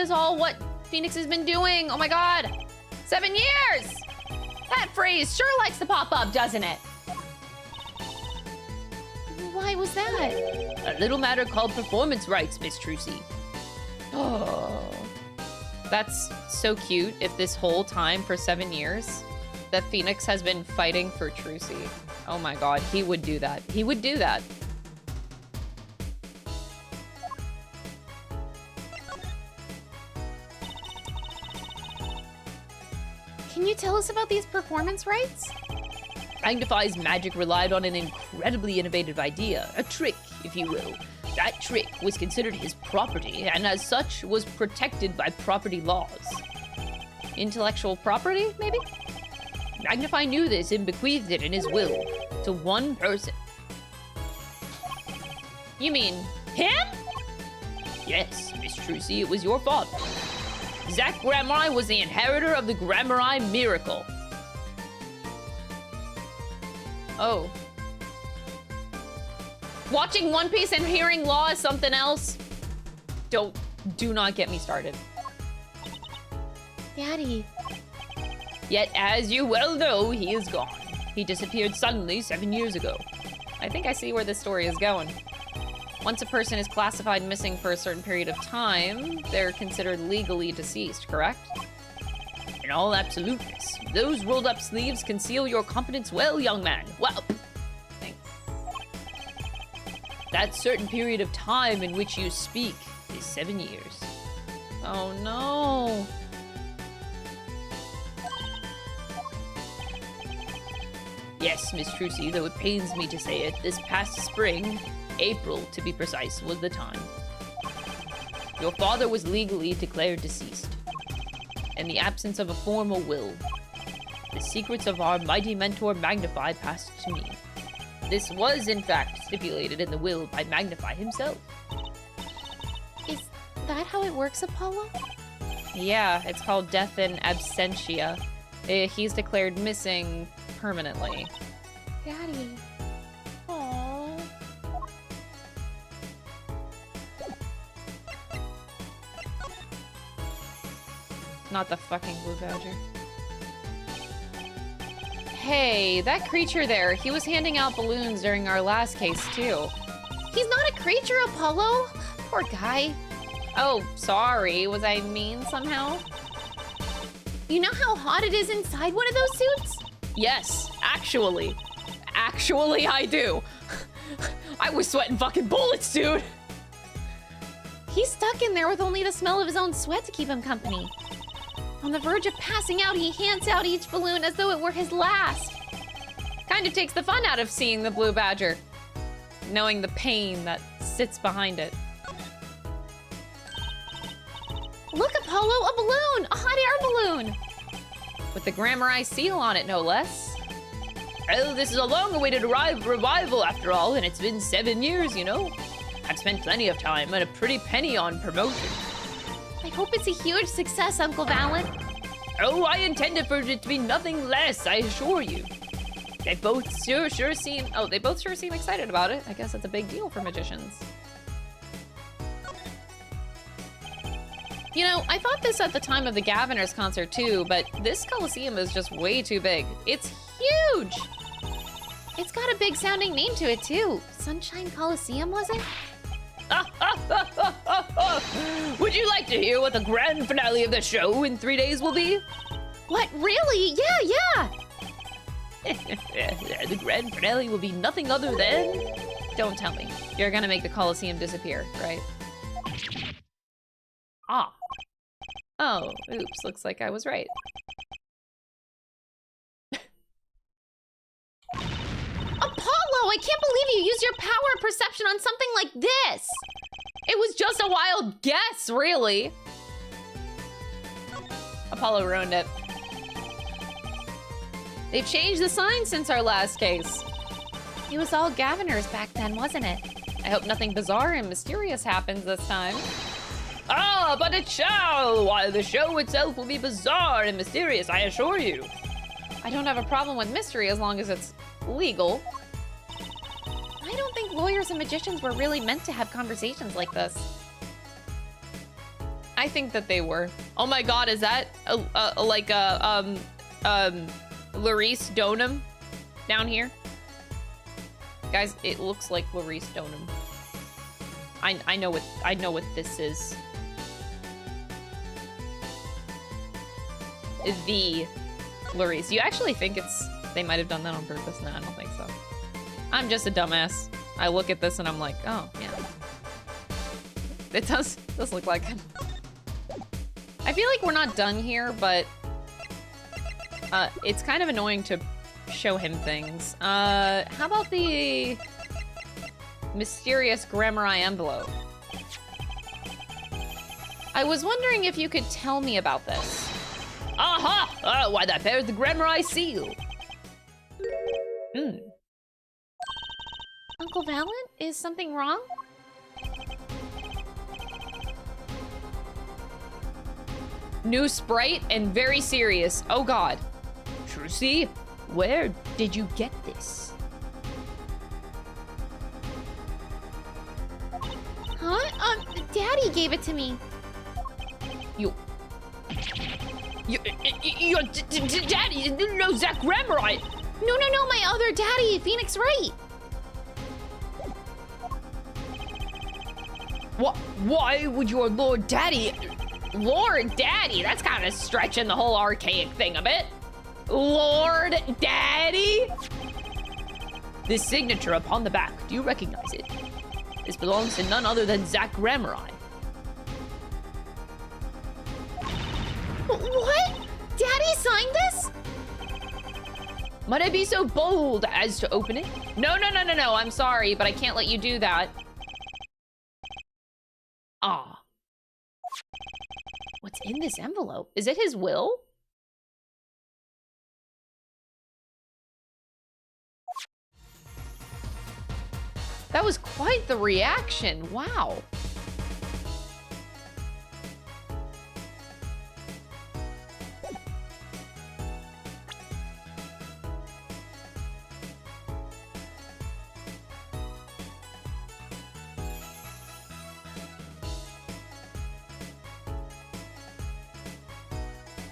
all what Phoenix has been doing. Oh my God. 7 years. That phrase sure likes to pop up, doesn't it? Why was that? A little matter called performance rights, Miss Trucy. Oh. That's so cute if this whole time for 7 years that Phoenix has been fighting for Trucy. Oh my God, he would do that. He would do that. Can you tell us about these performance rights? Magnify's magic relied on an incredibly innovative idea, a trick, if you will. That trick was considered his property, and as such, was protected by property laws. Intellectual property, maybe? Magnify knew this and bequeathed it in his will to one person. You mean him? Yes, Miss Trucy, it was your father. Zach Gramarye was the inheritor of the Gramarye miracle. Oh. Watching One Piece and hearing Law is something else. Do not get me started. Daddy. Yet, as you well know, he is gone. He disappeared suddenly 7 years ago. I think I see where this story is going. Once a person is classified missing for a certain period of time, they're considered legally deceased, correct? In all absoluteness, those rolled-up sleeves conceal your competence well, young man. Well, thanks. That certain period of time in which you speak is 7 years. Oh no. Yes, Miss Trucy, though it pains me to say it, this past spring, April to be precise, was the time. Your father was legally declared deceased. In the absence of a formal will, the secrets of our mighty mentor Magnify passed to me. This was, in fact, stipulated in the will by Magnify himself. Is that how it works, Apollo? Yeah, it's called death in absentia. He's declared missing permanently. Daddy. Aww. Not the fucking blue badger. Hey, that creature there, he was handing out balloons during our last case, too. He's not a creature, Apollo. Poor guy. Oh, sorry. Was I mean somehow? You know how hot it is inside one of those suits? Yes, actually. Actually, I do. I was sweating fucking bullets, dude. He's stuck in there with only the smell of his own sweat to keep him company. On the verge of passing out, he hands out each balloon as though it were his last. Kind of takes the fun out of seeing the blue badger, knowing the pain that sits behind it. Look, Apollo, a balloon! A hot air balloon! With the Gramarye seal on it, no less. Well, this is a long-awaited revival after all, and it's been 7 years, you know. I've spent plenty of time and a pretty penny on promotion. I hope it's a huge success, Uncle Valant. Oh, I intended for it to be nothing less, I assure you. They both sure seem excited about it. I guess it's a big deal for magicians. You know, I thought this at the time of the Gaviners concert too, but this Coliseum is just way too big. It's huge! It's got a big sounding name to it too. Sunshine Coliseum, was it? Would you like to hear what the grand finale of the show in 3 days will be? What, really? Yeah. The grand finale will be nothing other than... Don't tell me. You're gonna make the Coliseum disappear, right? Ah. Oh, oops, looks like I was right. Apollo, I can't believe you used your power of perception on something like this! It was just a wild guess, really. Apollo ruined it. They've changed the sign since our last case. It was all Gaviners back then, wasn't it? I hope nothing bizarre and mysterious happens this time. Ah, but it shall! While the show itself will be bizarre and mysterious, I assure you. I don't have a problem with mystery as long as it's legal. I don't think lawyers and magicians were really meant to have conversations like this. I think that they were. Oh my god, is that Larice Donham down here? Guys, it looks like Larice Donham. I know what this is. The Larice. You actually think they might have done that on purpose? No, I don't think so. I'm just a dumbass. I look at this and I'm like, oh, yeah. It does look like him. I feel like we're not done here, but it's kind of annoying to show him things. How about the mysterious Gramarye envelope? I was wondering if you could tell me about this. Aha! Why, that bears the Gramarye seal. Uncle Valant, is something wrong? New sprite and very serious. Oh god. Trucy, where did you get this? Huh? Daddy gave it to me. Your daddy knows that Gramarye. No, my other daddy, Phoenix Wright. Why would your Lord Daddy... Lord Daddy? That's kind of stretching the whole archaic thing a bit. Lord Daddy? This signature upon the back, do you recognize it? This belongs to none other than Zach Gramarye. What? Daddy signed this? Might I be so bold as to open it? No, I'm sorry, but I can't let you do that. Ah. What's in this envelope? Is it his will? That was quite the reaction. Wow.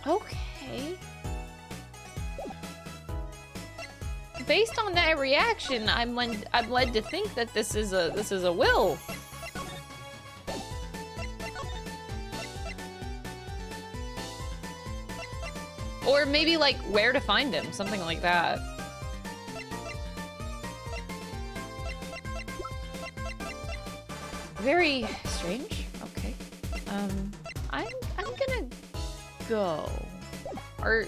Okay. Based on that reaction, I'm led to think that this is a will. Or maybe like where to find him, something like that. Very strange. Okay. I'm gonna go. Or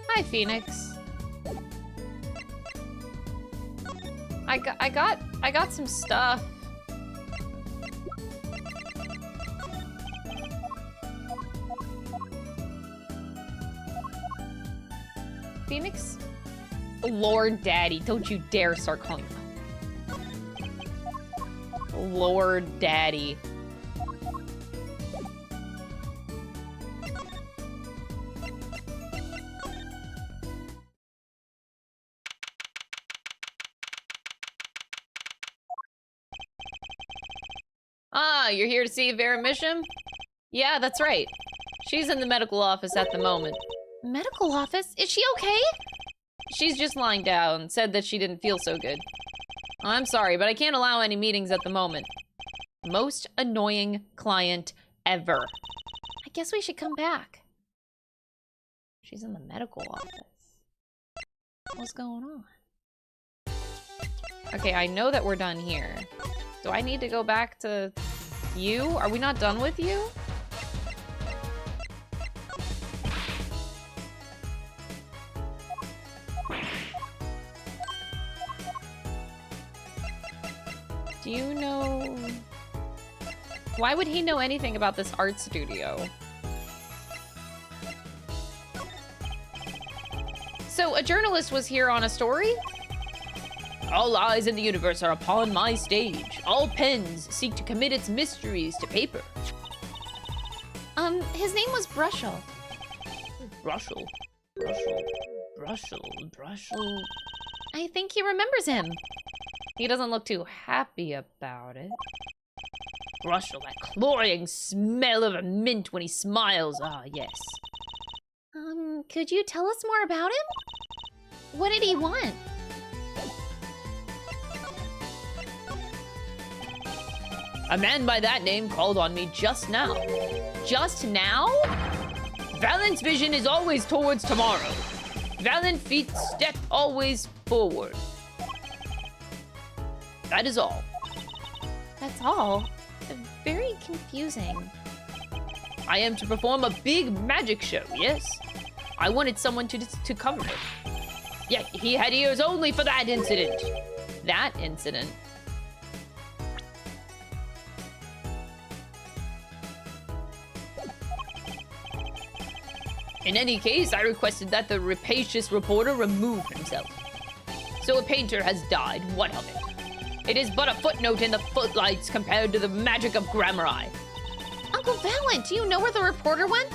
hi, Phoenix. I got some stuff. Phoenix? Lord Daddy, don't you dare start calling him Lord Daddy. Ah, you're here to see Vera Misham? Yeah, that's right. She's in the medical office at the moment. Medical office? Is she okay? She's just lying down, said that she didn't feel so good. I'm sorry, but I can't allow any meetings at the moment. Most annoying client ever. I guess we should come back. She's in the medical office. What's going on? Okay, I know that we're done here. Do I need to go back to you? Are we not done with you? Do you know... Why would he know anything about this art studio? So, a journalist was here on a story? All eyes in the universe are upon my stage. All pens seek to commit its mysteries to paper. His name was Brushel. Brushel. Brushel. I think he remembers him. He doesn't look too happy about it. Brushel, that cloying smell of a mint when he smiles. Ah, yes. Could you tell us more about him? What did he want? A man by that name called on me just now. Just now? Valant's vision is always towards tomorrow. Valant feet step always forward. That is all. That's all? Very confusing. I am to perform a big magic show, yes? I wanted someone to cover it. Yet he had ears only for that incident. That incident. In any case, I requested that the rapacious reporter remove himself. So a painter has died, what of it? It is but a footnote in the footlights compared to the magic of Gramarye. Uncle Valant, do you know where the reporter went?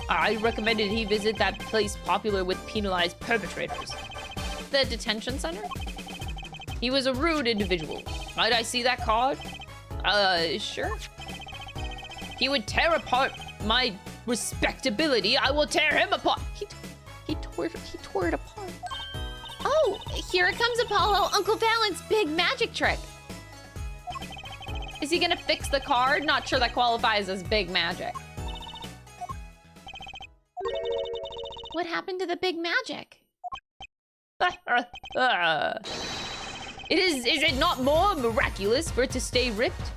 I recommended he visit that place popular with penalized perpetrators. The detention center? He was a rude individual. Might I see that card? Sure. He would tear apart my respectability. I will tear him apart. He tore it apart. Oh, here it comes Apollo, Uncle Valent's big magic trick. Is he gonna fix the card? Not sure that qualifies as big magic. What happened to the big magic? Is it not more miraculous for it to stay ripped?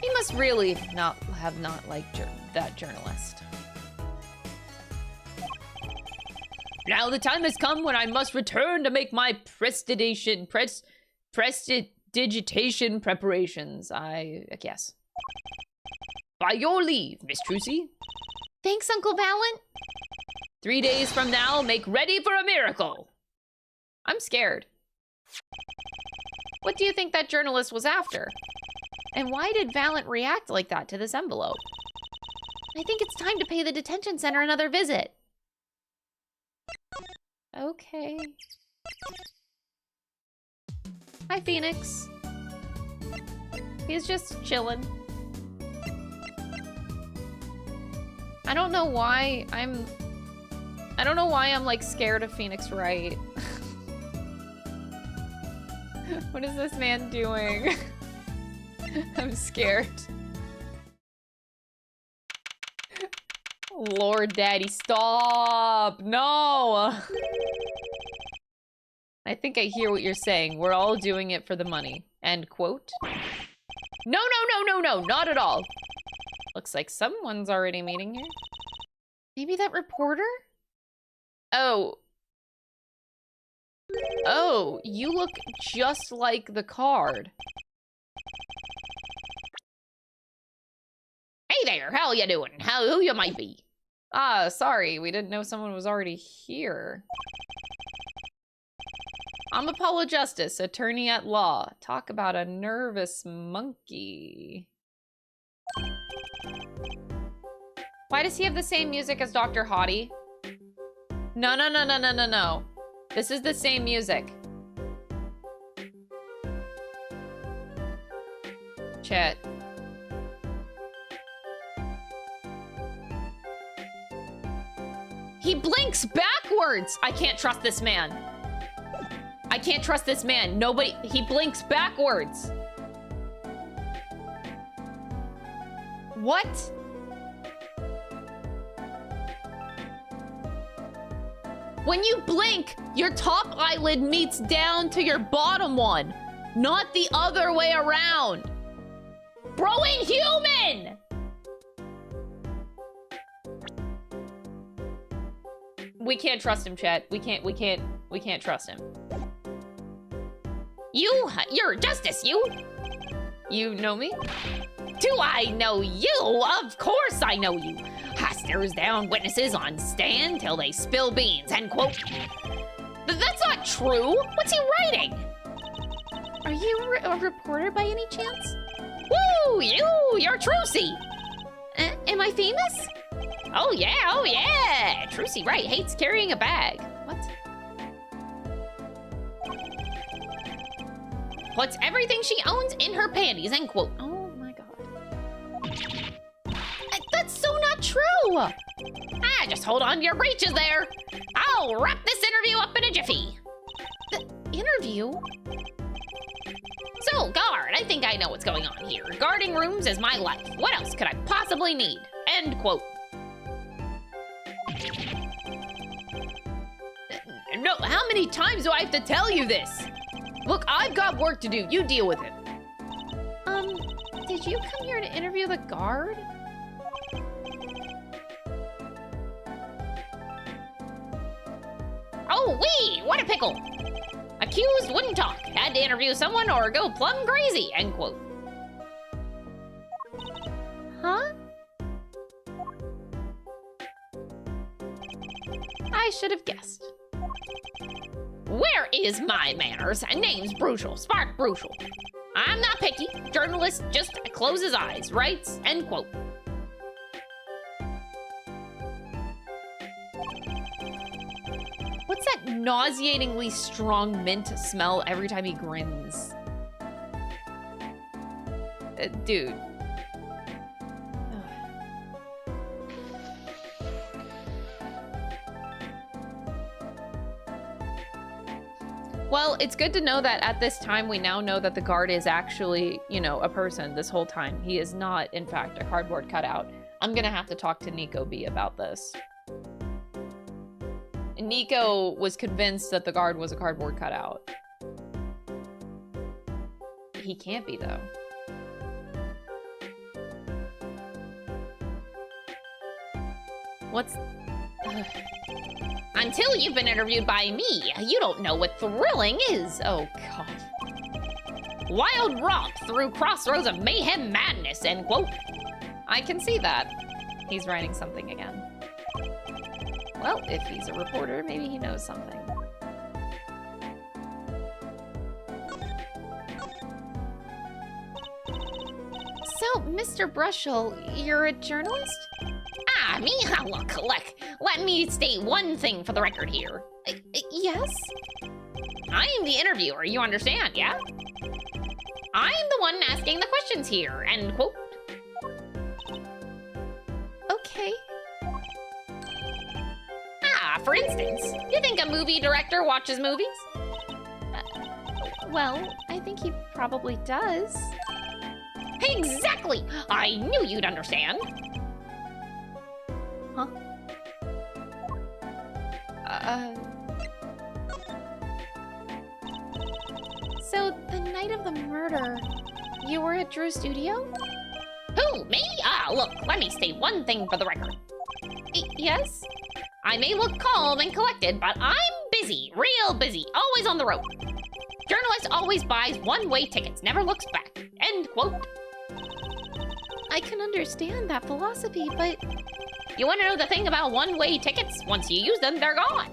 He must really not liked that journalist. Now the time has come when I must return to make my prestidigitation preparations. I guess. By your leave, Miss Trucy. Thanks, Uncle Valant. 3 days from now, make ready for a miracle. I'm scared. What do you think that journalist was after? And why did Valant react like that to this envelope? I think it's time to pay the detention center another visit. Okay. Hi, Phoenix. He's just chilling. I don't know why I'm like scared of Phoenix Wright. What is this man doing? I'm scared. Lord Daddy, stop! No! I think I hear what you're saying. We're all doing it for the money. End quote. No, not at all. Looks like someone's already meeting here. Maybe that reporter? Oh. Oh, you look just like the card. Hey there, how you doing? Who you might be? Ah, sorry, we didn't know someone was already here. I'm Apollo Justice, attorney at law. Talk about a nervous monkey. Why does he have the same music as Dr. Hottie? No. This is the same music. Chat. He blinks backwards! I can't trust this man. I can't trust this man. Nobody... He blinks backwards. What? When you blink, your top eyelid meets down to your bottom one, not the other way around. Bro ain't human! We can't trust him, chat. We can't trust him. You're Justice, you. You know me? Do I know you? Of course I know you. I stares down witnesses on stand till they spill beans, end quote. That's not true. What's he writing? Are you a reporter by any chance? Woo, you're Trucy. Am I famous? Oh yeah. Trucy Wright hates carrying a bag. What? Puts everything she owns in her panties, end quote. Oh my god. That's so not true. Just hold on to your breeches there. I'll wrap this interview up in a jiffy. The interview? So, guard, I think I know what's going on here. Guarding rooms is my life. What else could I possibly need? End quote. No, how many times do I have to tell you this? Look, I've got work to do. You deal with it. Did you come here to interview the guard? Oh, wee! What a pickle! Accused wouldn't talk. Had to interview someone or go plumb crazy, end quote. Huh? I should have guessed. Where is my manners? Name's Brushel, Spark Brushel. I'm not picky. Journalist just closes eyes, writes, end quote. nauseatingly strong mint smell every time he grins. Dude. Well, it's good to know that at this time we now know that the guard is actually, you know, a person this whole time. He is not, in fact, a cardboard cutout. I'm gonna have to talk to Nico B about this. And Nico was convinced that the guard was a cardboard cutout. He can't be, though. What's... Ugh. Until you've been interviewed by me, you don't know what thrilling is. Oh, God. Wild romp through crossroads of mayhem madness, end quote. I can see that. He's writing something again. Well, if he's a reporter, maybe he knows something. So, Mr. Brushel, you're a journalist? Ah, me? Look, let me state one thing for the record here. Yes? I am the interviewer, you understand, yeah? I'm the one asking the questions here, end quote. Okay. Ah, for instance, you think a movie director watches movies? Well, I think he probably does. Exactly! I knew you'd understand. Huh? So, the night of the murder, you were at Drew's studio? Who, me? Ah, look, let me state one thing for the record. Yes? I may look calm and collected, but I'm busy, real busy, always on the road. Journalist always buys one-way tickets, never looks back, end quote. I can understand that philosophy, but... You want to know the thing about one-way tickets? Once you use them, they're gone.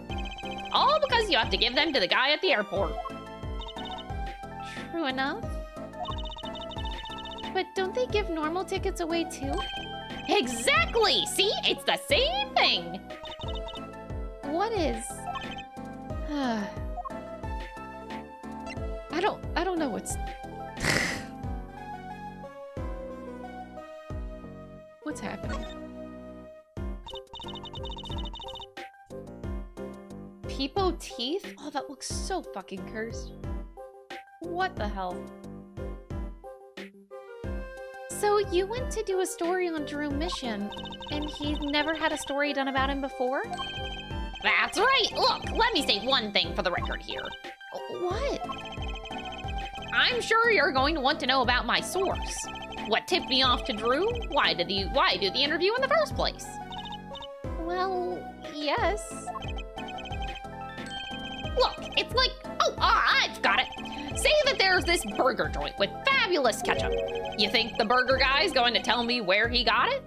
All because you have to give them to the guy at the airport. True enough. But don't they give normal tickets away too? Exactly! See? It's the same thing! What is... I don't know what's... What's happening? Peepo teeth? Oh, that looks so fucking cursed. What the hell? So you went to do a story on Drew Mission, and he never had a story done about him before? That's right! Look, let me say one thing for the record here. What? I'm sure you're going to want to know about my source. What tipped me off to Drew? Why do the interview in the first place? Well, yes. Look, it's like, I've got it. Say that there's this burger joint with fabulous ketchup. You think the burger guy's going to tell me where he got it?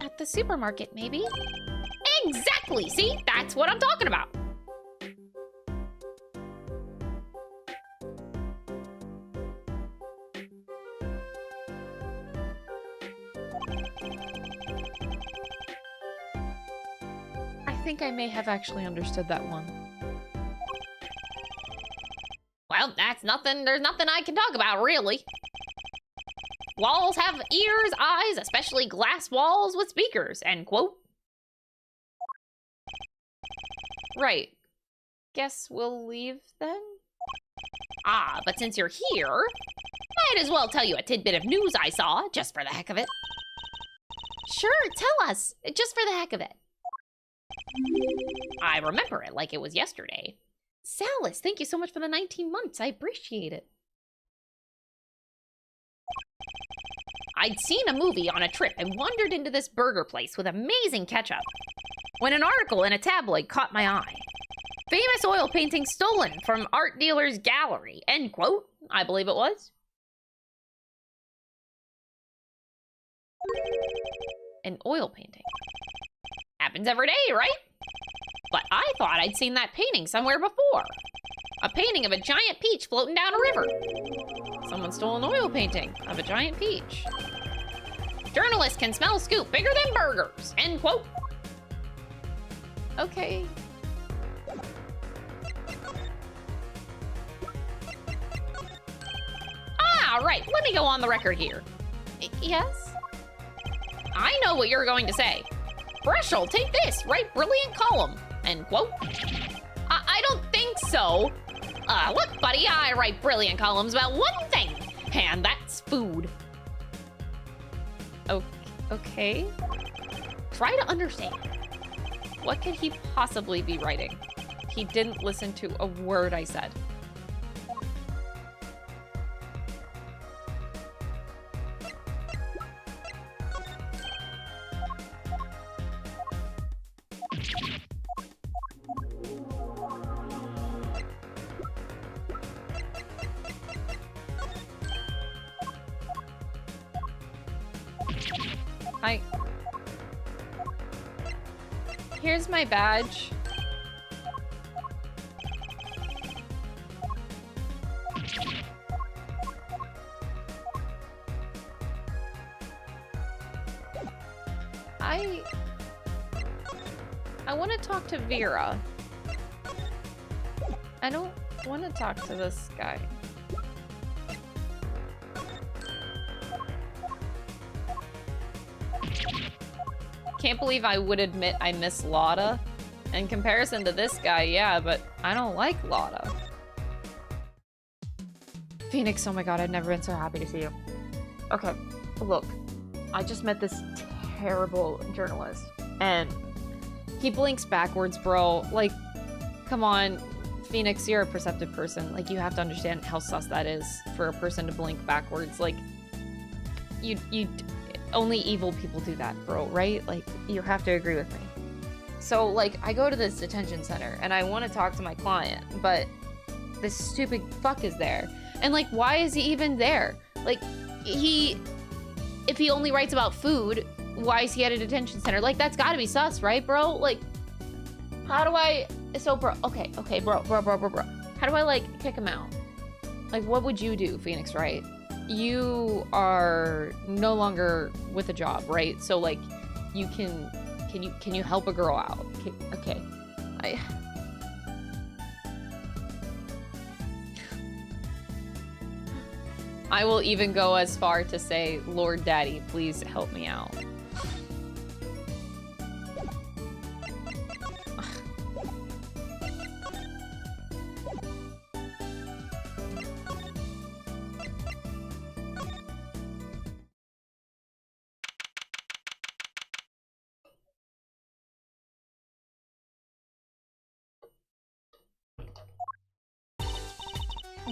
At the supermarket, maybe? Exactly, see? That's what I'm talking about. I think I may have actually understood that one. Well, that's nothing. There's nothing I can talk about, really. Walls have ears, eyes, especially glass walls with speakers, end quote. Right. Guess we'll leave then? Ah, but since you're here, might as well tell you a tidbit of news I saw, just for the heck of it. Sure, tell us, just for the heck of it. I remember it like it was yesterday. Salas, thank you so much for the 19 months. I appreciate it. I'd seen a movie on a trip and wandered into this burger place with amazing ketchup when an article in a tabloid caught my eye. Famous oil painting stolen from art dealer's gallery, end quote, I believe it was. An oil painting. Happens every day, right? But I thought I'd seen that painting somewhere before. A painting of a giant peach floating down a river. Someone stole an oil painting of a giant peach. Journalists can smell scoop bigger than burgers, end quote. Okay. right, let me go on the record here. Yes? I know what you're going to say. Brushel, take this, write brilliant column, end quote. I don't think so. Look, buddy, I write brilliant columns about one thing, and that's food. Okay. Try to understand. What could he possibly be writing? He didn't listen to a word I said. Here's my badge. I want to talk to Vera. I don't want to talk to this guy. Can't believe I would admit I miss Lotta. In comparison to this guy, yeah, but I don't like Lotta. Phoenix, oh my god, I've never been so happy to see you. Okay, look. I just met this terrible journalist, and he blinks backwards, bro. Like, come on, Phoenix, you're a perceptive person. Like, you have to understand how sus that is for a person to blink backwards. Like, only evil people do that, bro, right? Like, you have to agree with me. So, like, I go to this detention center, and I want to talk to my client, but this stupid fuck is there. And, like, why is he even there? Like, if he only writes about food, why is he at a detention center? Like, that's gotta be sus, right, bro? Like, how do I... So, bro, okay, bro. How do I, like, kick him out? Like, what would you do, Phoenix Wright? You are no longer with a job, right? So, like, you can you help a girl out? Okay. I will even go as far to say, Lord Daddy, please help me out.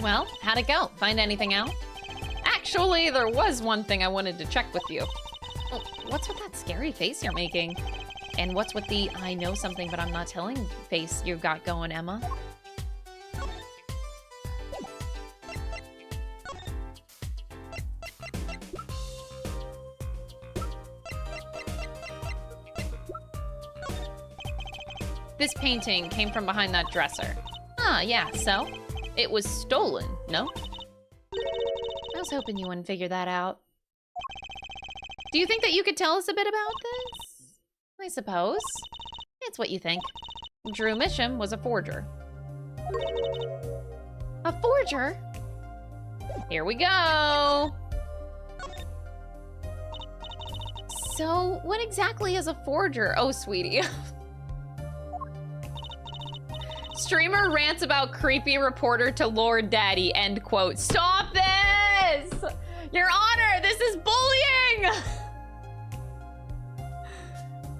Well, how'd it go? Find anything out? Actually, there was one thing I wanted to check with you. Well, what's with that scary face you're making? And what's with the I know something but I'm not telling face you've got going, Emma? This painting came from behind that dresser. Ah, yeah, so? It was stolen, no? I was hoping you wouldn't figure that out. Do you think that you could tell us a bit about this? I suppose. It's what you think. Drew Misham was a forger. A forger? Here we go! So, what exactly is a forger? Oh, sweetie. Streamer rants about creepy reporter to Lord Daddy, end quote. Stop this! Your Honor, this is bullying!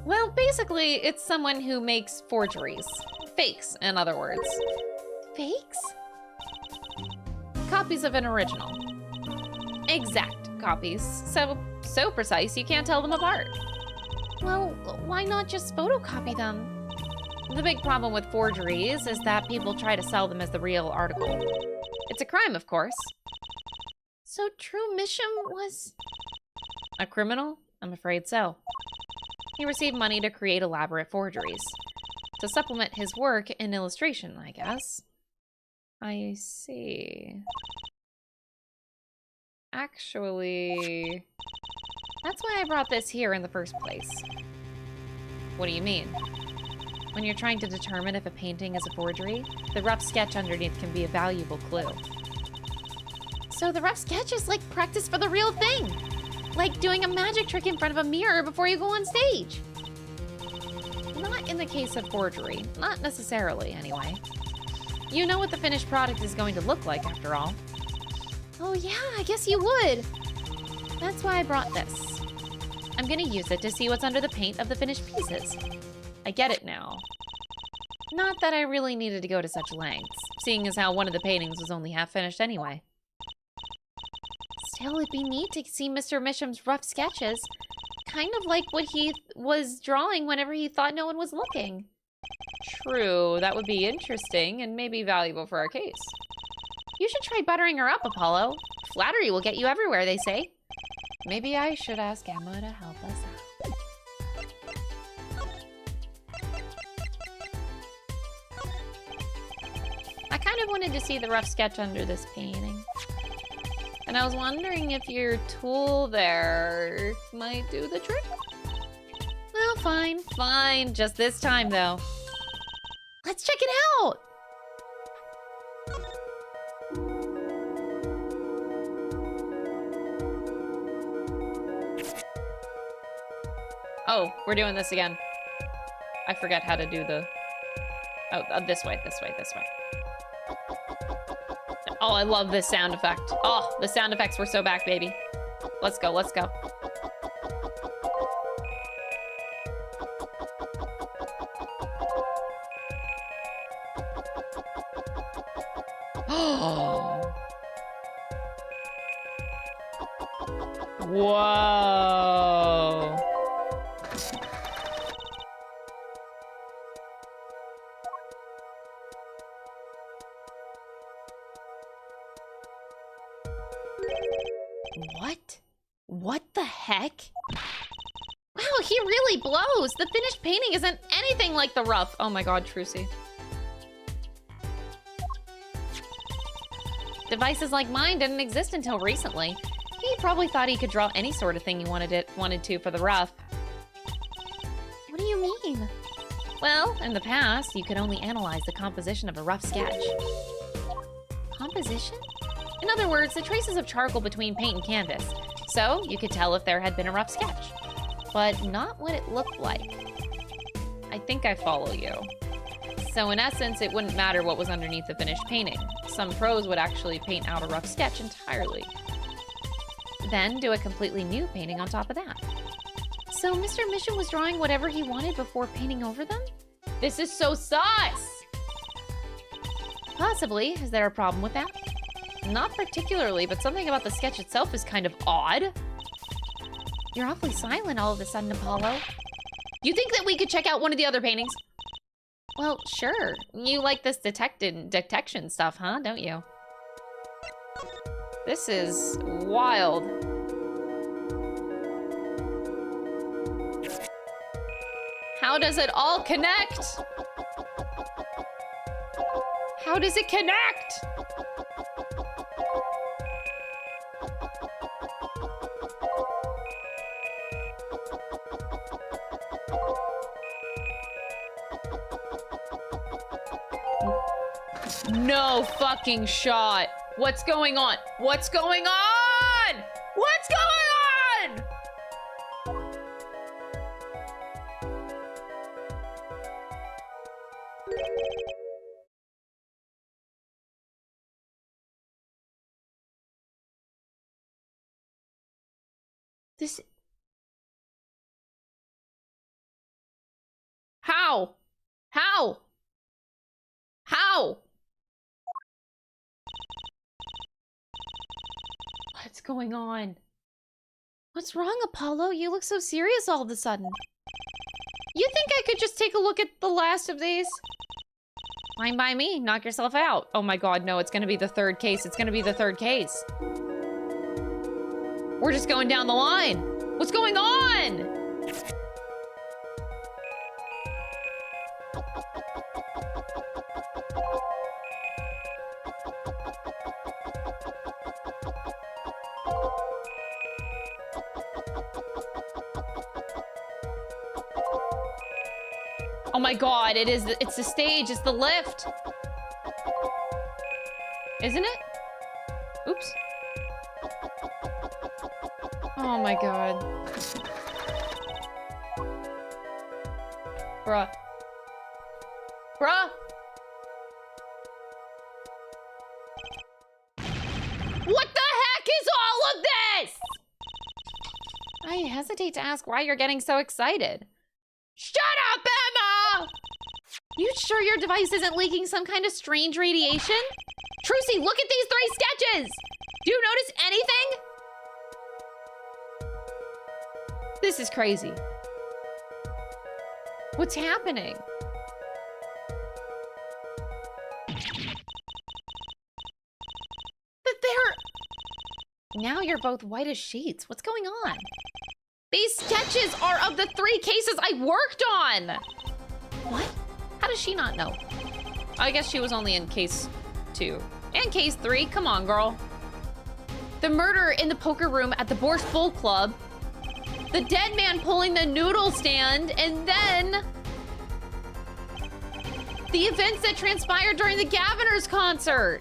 Well, basically, it's someone who makes forgeries. Fakes, in other words. Fakes? Copies of an original. Exact copies. So precise you can't tell them apart. Well, why not just photocopy them? The big problem with forgeries is that people try to sell them as the real article. It's a crime, of course. So Drew Misham was... A criminal? I'm afraid so. He received money to create elaborate forgeries. To supplement his work in illustration, I guess. I see. Actually... That's why I brought this here in the first place. What do you mean? When you're trying to determine if a painting is a forgery, the rough sketch underneath can be a valuable clue. So the rough sketch is like practice for the real thing. Like doing a magic trick in front of a mirror before you go on stage. Not in the case of forgery. Not necessarily, anyway. You know what the finished product is going to look like, after all. Oh yeah, I guess you would. That's why I brought this. I'm gonna use it to see what's under the paint of the finished pieces. I get it now. Not that I really needed to go to such lengths, seeing as how one of the paintings was only half finished anyway. Still, it'd be neat to see Mr. Misham's rough sketches. Kind of like what he was drawing whenever he thought no one was looking. True, that would be interesting and maybe valuable for our case. You should try buttering her up, Apollo. Flattery will get you everywhere, they say. Maybe I should ask Emma to help us out. I kind of wanted to see the rough sketch under this painting. And I was wondering if your tool there might do the trick? Well, fine, fine. Just this time, though. Let's check it out! Oh, we're doing this again. I forget how to do the... Oh, this way, this way, this way. Oh, I love this sound effect. Oh, the sound effects were so back, baby. Let's go, let's go. Oh. Whoa. What? What the heck? Wow, he really blows! The finished painting isn't anything like the rough. Oh my god, Trucy. Devices like mine didn't exist until recently. He probably thought he could draw any sort of thing he wanted to for the rough. What do you mean? Well, in the past, you could only analyze the composition of a rough sketch. Composition? In other words, the traces of charcoal between paint and canvas. So, you could tell if there had been a rough sketch. But not what it looked like. I think I follow you. So in essence, it wouldn't matter what was underneath the finished painting. Some pros would actually paint out a rough sketch entirely. Then do a completely new painting on top of that. So Mr. Mission was drawing whatever he wanted before painting over them? This is so sus! Possibly. Is there a problem with that? Not particularly, but something about the sketch itself is kind of odd. You're awfully silent all of a sudden, Apollo. You think that we could check out one of the other paintings? Well, sure. You like this detection stuff, huh? Don't you? This is wild. How does it all connect? How does it connect? No fucking shot. What's going on? What's going on? What's going on? This... How? How? How? What's going on? What's wrong, Apollo? You look so serious all of a sudden. You think I could just take a look at the last of these? Fine by me. Knock yourself out. Oh my god, no. It's gonna be the third case. It's gonna be the third case. We're just going down the line. What's going on? Oh my god, it's the stage, it's the lift. Isn't it? Oops. Oh my god. Bruh. Bruh! What the heck is all of this? I hesitate to ask why you're getting so excited. Shut up, Emma! You sure your device isn't leaking some kind of strange radiation? Trucy, look at these 3 sketches! Do you notice anything? This is crazy. What's happening? But they're... Now you're both white as sheets. What's going on? These sketches are of the 3 cases I worked on! What? How does she not know? I guess she was only in case 2. And case 3, come on, girl. The murder in the poker room at the Borscht Bull Club, The dead man pulling the noodle stand, and then... the events that transpired during the Gaviners concert.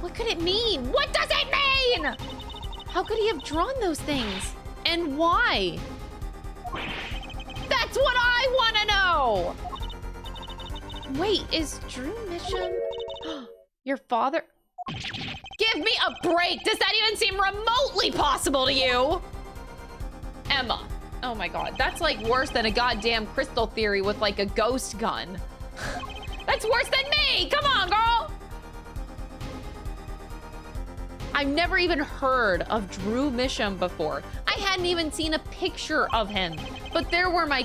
what could it mean? What does it mean? How could he have drawn those things? And why? That's what I want to know! Wait, is Drew Mission your father? Give me a break! Does that even seem remotely possible to you? Emma. Oh my god, that's like worse than a goddamn crystal theory with like a ghost gun. That's worse than me! Come on, girl! I've never even heard of Drew Misham before. I hadn't even seen a picture of him. But there were my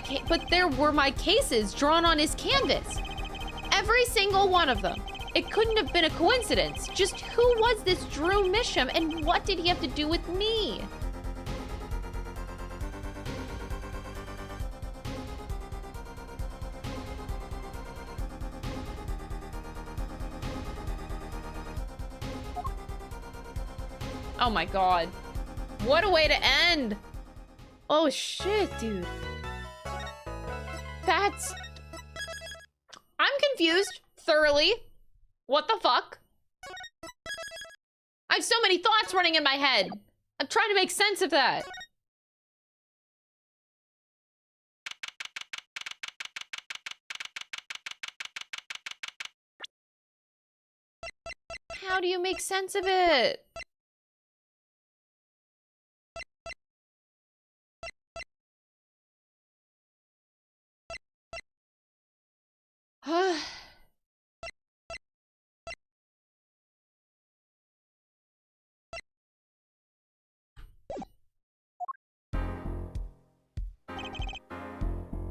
cases drawn on his canvas. Every single one of them. It couldn't have been a coincidence. Just who was this Drew Misham and what did he have to do with me? Oh my god. What a way to end. Oh shit, dude. That's... I'm confused. Thoroughly. What the fuck? I have so many thoughts running in my head. I'm trying to make sense of that. How do you make sense of it?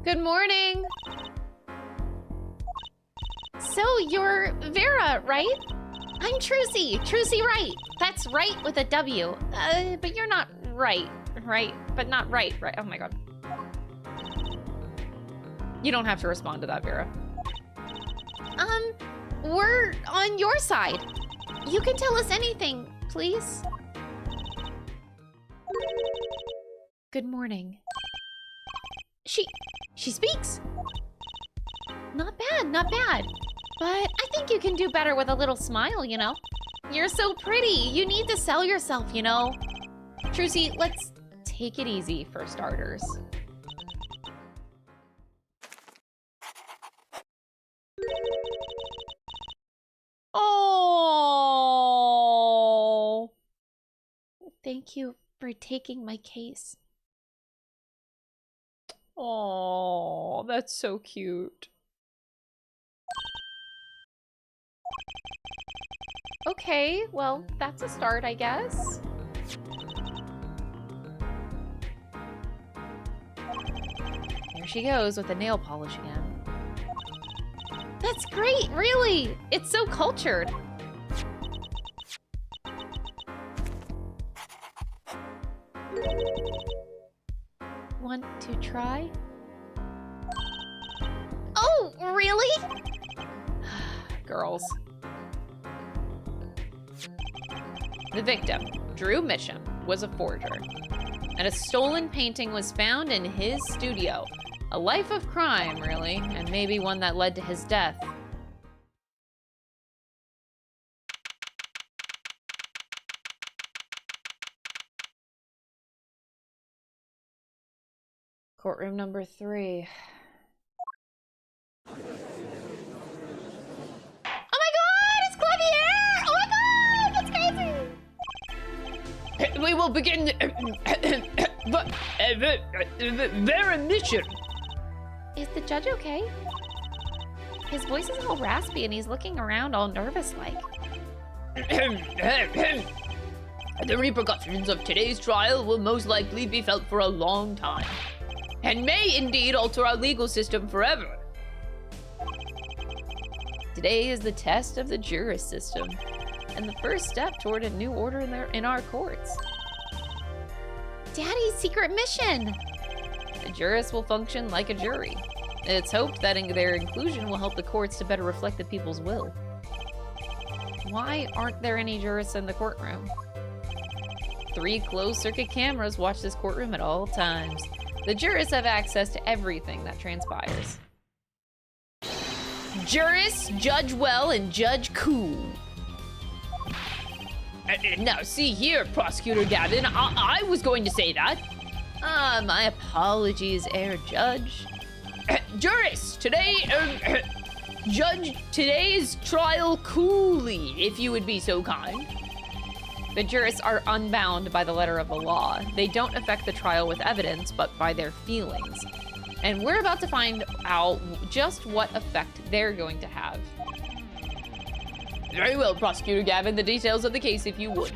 Good morning. So you're Vera, right? I'm Trucy Wright. That's right with a W. But you're not right, but not right. Oh my god. You don't have to respond to that, Vera. We're on your side. You can tell us anything, please. Good morning. She speaks. Not bad. But I think you can do better with a little smile, you know? You're so pretty. You need to sell yourself, you know? Trucy, let's take it easy for starters. Oh. Thank you for taking my case. Oh, that's so cute. Okay, well, that's a start, I guess. There she goes with the nail polish again. That's great, really. It's so cultured. Want to try? Oh, really? Girls. The victim, Drew Misham, was a forger, and a stolen painting was found in his studio. A life of crime, really, and maybe one that led to his death. courtroom number 3. Oh my god, it's Clavier! Oh my god, that's crazy! We will begin Vera mission. Is the judge okay? His voice is all raspy and he's looking around all nervous like. The repercussions of today's trial will most likely be felt for a long time, and may indeed alter our legal system forever. Today is the test of the jurist system, and the first step toward a new order in our courts. Daddy's secret mission! The jurists will function like a jury. It's hoped that their inclusion will help the courts to better reflect the people's will. Why aren't there any jurists in the courtroom? 3 closed-circuit cameras watch this courtroom at all times. The jurists have access to everything that transpires. Jurists judge well and judge cool. Now, see here, Prosecutor Gavin, I was going to say that. My apologies, Air Judge. Jurists, today, judge today's trial coolly, if you would be so kind. The jurists are unbound by the letter of the law. They don't affect the trial with evidence, but by their feelings. And we're about to find out just what effect they're going to have. Very well, Prosecutor Gavin, the details of the case, if you would.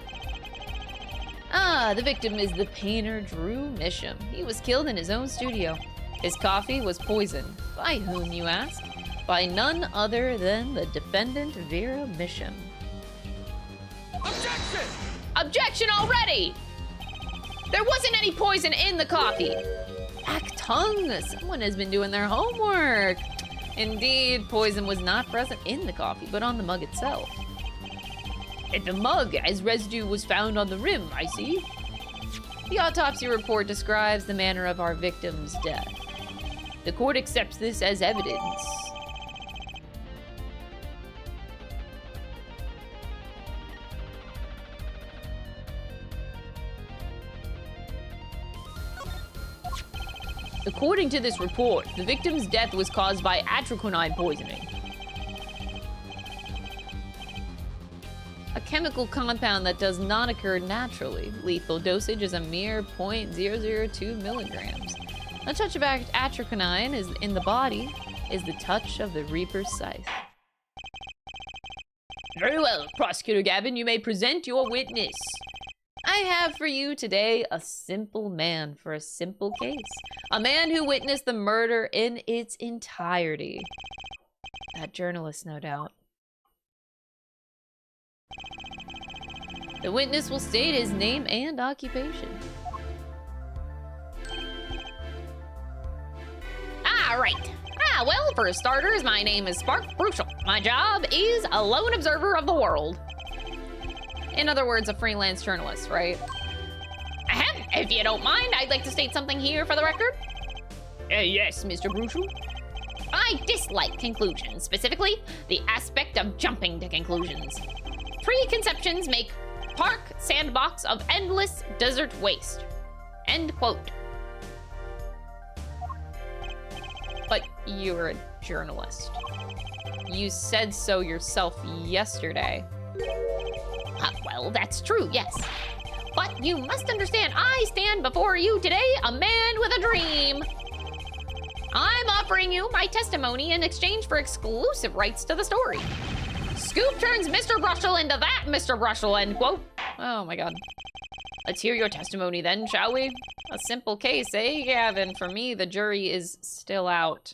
The victim is the painter Drew Misham. He was killed in his own studio. His coffee was poisoned. By whom, you ask? By none other than the defendant, Vera Misham. Objection! Objection already! There wasn't any poison in the coffee. Black tongue! Someone has been doing their homework. Indeed, poison was not present in the coffee, but on the mug itself. And the mug, as residue was found on the rim, I see. The autopsy report describes the manner of our victim's death. The court accepts this as evidence. According to this report, the victim's death was caused by atroquinine poisoning. A chemical compound that does not occur naturally. Lethal dosage is a mere 0.002 milligrams. A touch of atroquinine is in the body is the touch of the Reaper's scythe. Very well, Prosecutor Gavin, you may present your witness. I have for you today a simple man for a simple case. A man who witnessed the murder in its entirety. That journalist, no doubt. The witness will state his name and occupation. Right. Well, for starters, my name is Spark Brushel. My job is a lone observer of the world. In other words, a freelance journalist, right? If you don't mind, I'd like to state something here for the record. Yes, Mr. Brushel. I dislike conclusions, specifically the aspect of jumping to conclusions. Preconceptions make park sandbox of endless desert waste. End quote. But you're a journalist. You said so yourself yesterday. Well, that's true, yes. But you must understand, I stand before you today, a man with a dream. I'm offering you my testimony in exchange for exclusive rights to the story. Scoop turns Mr. Brushel into that Mr. Brushel, end quote. Oh my god. Let's hear your testimony then, shall we? A simple case, eh, Gavin? For me, the jury is still out.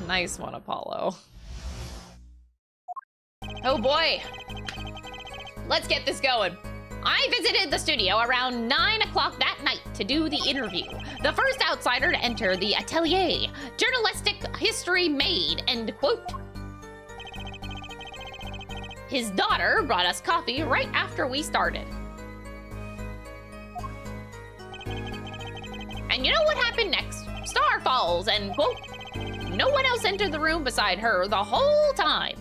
Nice one, Apollo. Oh boy. Let's get this going. I visited the studio around 9 o'clock that night to do the interview. The first outsider to enter the atelier. Journalistic history made, end quote. His daughter brought us coffee right after we started. And you know what happened next? Star falls, end quote. No one else entered the room beside her the whole time.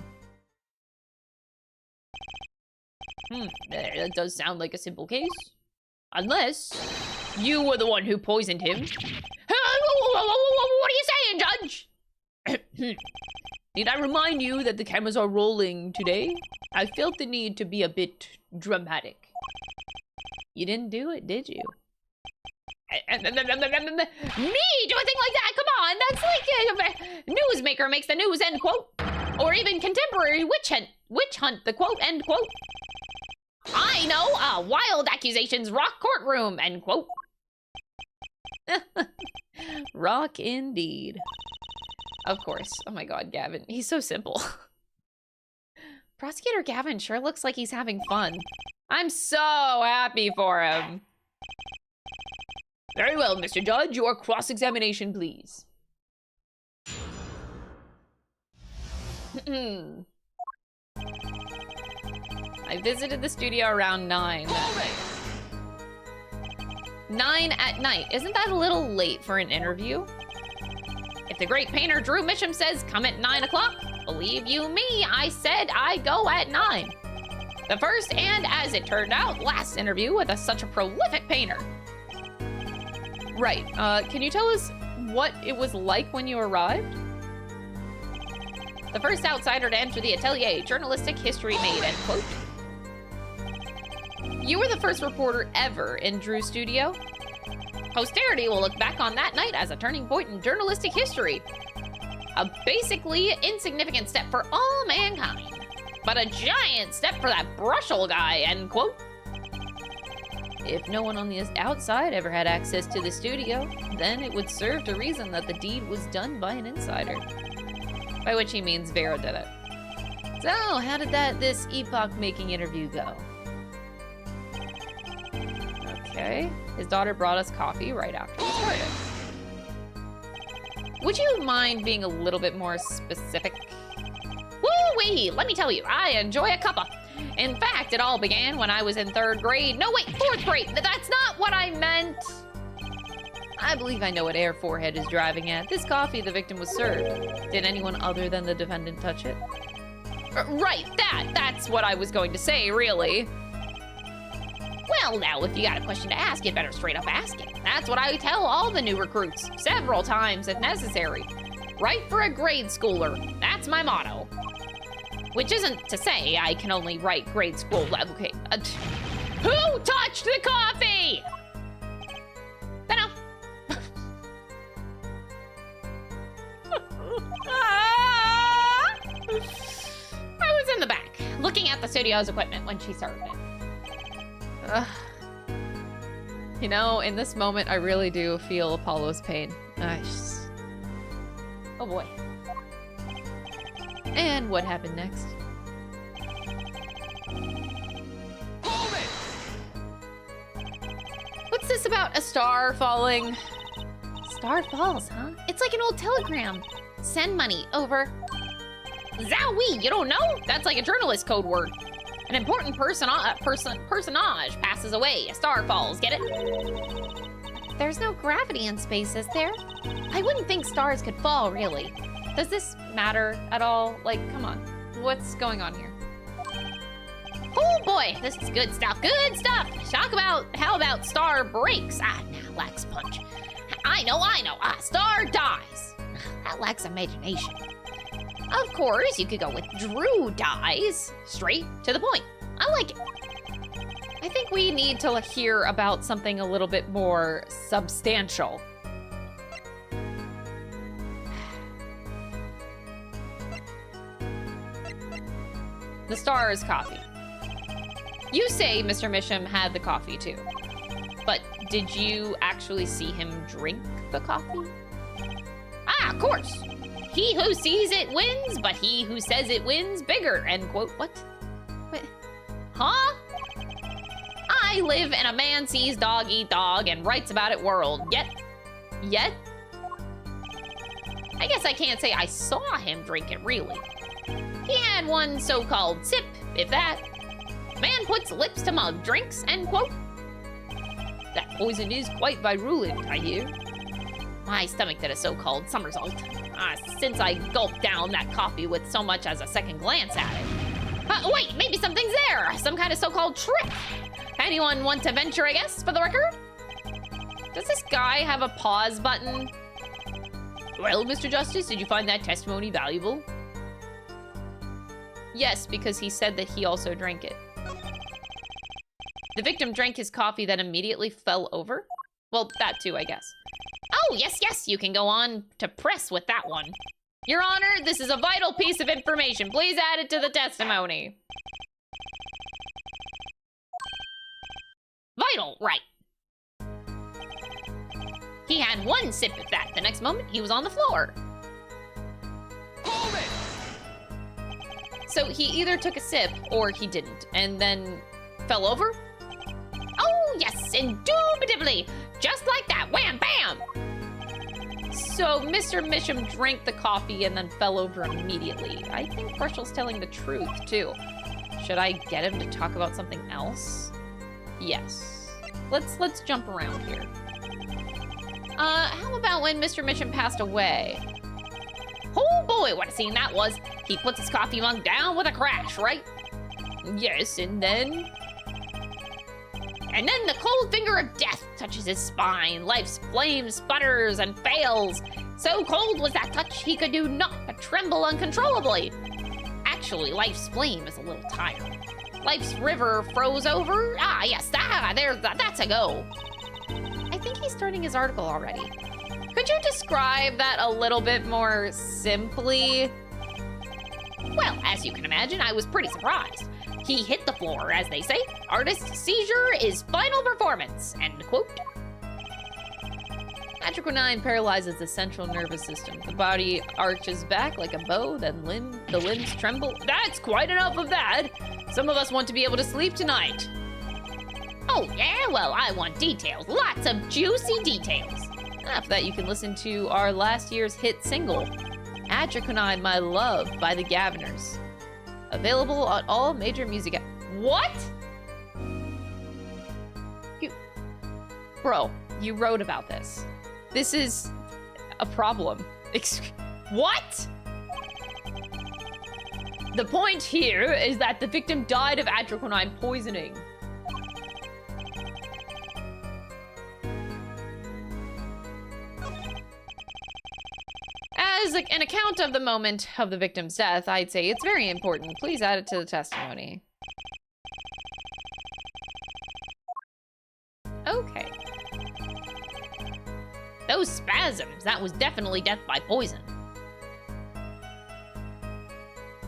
That does sound like a simple case. Unless You were the one who poisoned him. What are you saying, Judge? Need I remind you that the cameras are rolling today? I felt the need to be a bit dramatic. You didn't do it, did you? Me do a thing like that? Come on, that's like a newsmaker makes the news, end quote. Or even contemporary witch hunt, the quote, end quote. I know, wild accusations rock courtroom, end quote. Rock indeed. Of course. Oh my god, Gavin. He's so simple. Prosecutor Gavin sure looks like he's having fun. I'm so happy for him. Very well, Mr. Judge. Your cross-examination, please. I visited the studio around 9 that night. 9 at night. Isn't that a little late for an interview? If the great painter Drew Misham says come at 9 o'clock, believe you me, I said I go at 9. The first and, as it turned out, last interview with such a prolific painter. Right. Can you tell us what it was like when you arrived? The first outsider to enter the atelier, journalistic history made, end quote. You were the first reporter ever in Drew's studio? Posterity will look back on that night as a turning point in journalistic history. A basically insignificant step for all mankind, but a giant step for that Brushel guy, end quote. If no one on the outside ever had access to the studio, then it would serve to reason that the deed was done by an insider. By which he means Vera did it. So, how did this epoch-making interview go? Okay, his daughter brought us coffee right after we started. Would you mind being a little bit more specific? Woo-wee! Let me tell you, I enjoy a cuppa. In fact, it all began when I was in 3rd grade. No, wait, 4th grade. That's not what I meant. I believe I know what Air Forehead is driving at. This coffee the victim was served. Did anyone other than the defendant touch it? Right, that's what I was going to say, really. Well, now, if you got a question to ask, you better straight up ask it. That's what I tell all the new recruits, several times if necessary. Write for a grade schooler. That's my motto. Which isn't to say I can only write grade school level. Okay. Who touched the coffee? No. I was in the back, looking at the studio's equipment when she served it. You know, in this moment, I really do feel Apollo's pain. Oh boy. And what happened next? What's this about a star falling? Star falls, huh? It's like an old telegram. Send money, over. Zowie, you don't know? That's like a journalist code word. An important personage passes away, a star falls, get it? There's no gravity in space, is there? I wouldn't think stars could fall, really. Does this matter at all? Like, come on. What's going on here? Oh boy, this is good stuff, good stuff. How about star breaks? Nah, lacks punch. I know. Star dies. That lacks imagination. Of course, you could go with Drew dies. Straight to the point. I like it. I think we need to hear about something a little bit more substantial. The star's coffee. You say Mr. Misham had the coffee too, but did you actually see him drink the coffee? Of course. He who sees it wins, but he who says it wins bigger, end quote. What? Huh? I live in a man sees dog eat dog and writes about it world. Yet? I guess I can't say I saw him drink it, really. He had one so-called sip, if that. Man puts lips to mug, drinks, end quote. That poison is quite virulent, I hear. My stomach did a so-called somersault, since I gulped down that coffee with so much as a second glance at it. Wait, maybe something's there, some kind of so-called trick. Anyone want to venture a guess, for the record? Does this guy have a pause button? Well, Mr. Justice, did you find that testimony valuable? Yes, because he said that he also drank it. The victim drank his coffee, then immediately fell over? Well, that too, I guess. Oh, yes, you can go on to press with that one. Your Honor, this is a vital piece of information. Please add it to the testimony. Vital, right. He had one sip of that. The next moment, he was on the floor. Hold it! So he either took a sip or he didn't, and then fell over? Oh, yes, indubitably. Just like that. Wham, bam. So Mr. Misham drank the coffee and then fell over immediately. I think Brushel's telling the truth, too. Should I get him to talk about something else? Yes. Let's jump around here. How about when Mr. Misham passed away? Oh boy, what a scene that was. He puts his coffee mug down with a crash, right? Yes, and then? And then the cold finger of death touches his spine. Life's flame sputters and fails. So cold was that touch, he could do naught but tremble uncontrollably. Actually, life's flame is a little tired. Life's river froze over. Ah, yes, that's a go. I think he's starting his article already. Could you describe that a little bit more simply? Well, as you can imagine, I was pretty surprised. He hit the floor, as they say. Artist's seizure is final performance, end quote. Atroquinine paralyzes the central nervous system. The body arches back like a bow, then the limbs tremble. That's quite enough of that. Some of us want to be able to sleep tonight. Oh, yeah? Well, I want details. Lots of juicy details. After that, you can listen to our last year's hit single, Atroquinine, My Love, by the Gaviners. Available on all major music What? Bro, you wrote about this. This is a problem. What? The point here is that the victim died of atroquinine poisoning. As an account of the moment of the victim's death, I'd say it's very important. Please add it to the testimony. Okay. Those spasms, that was definitely death by poison.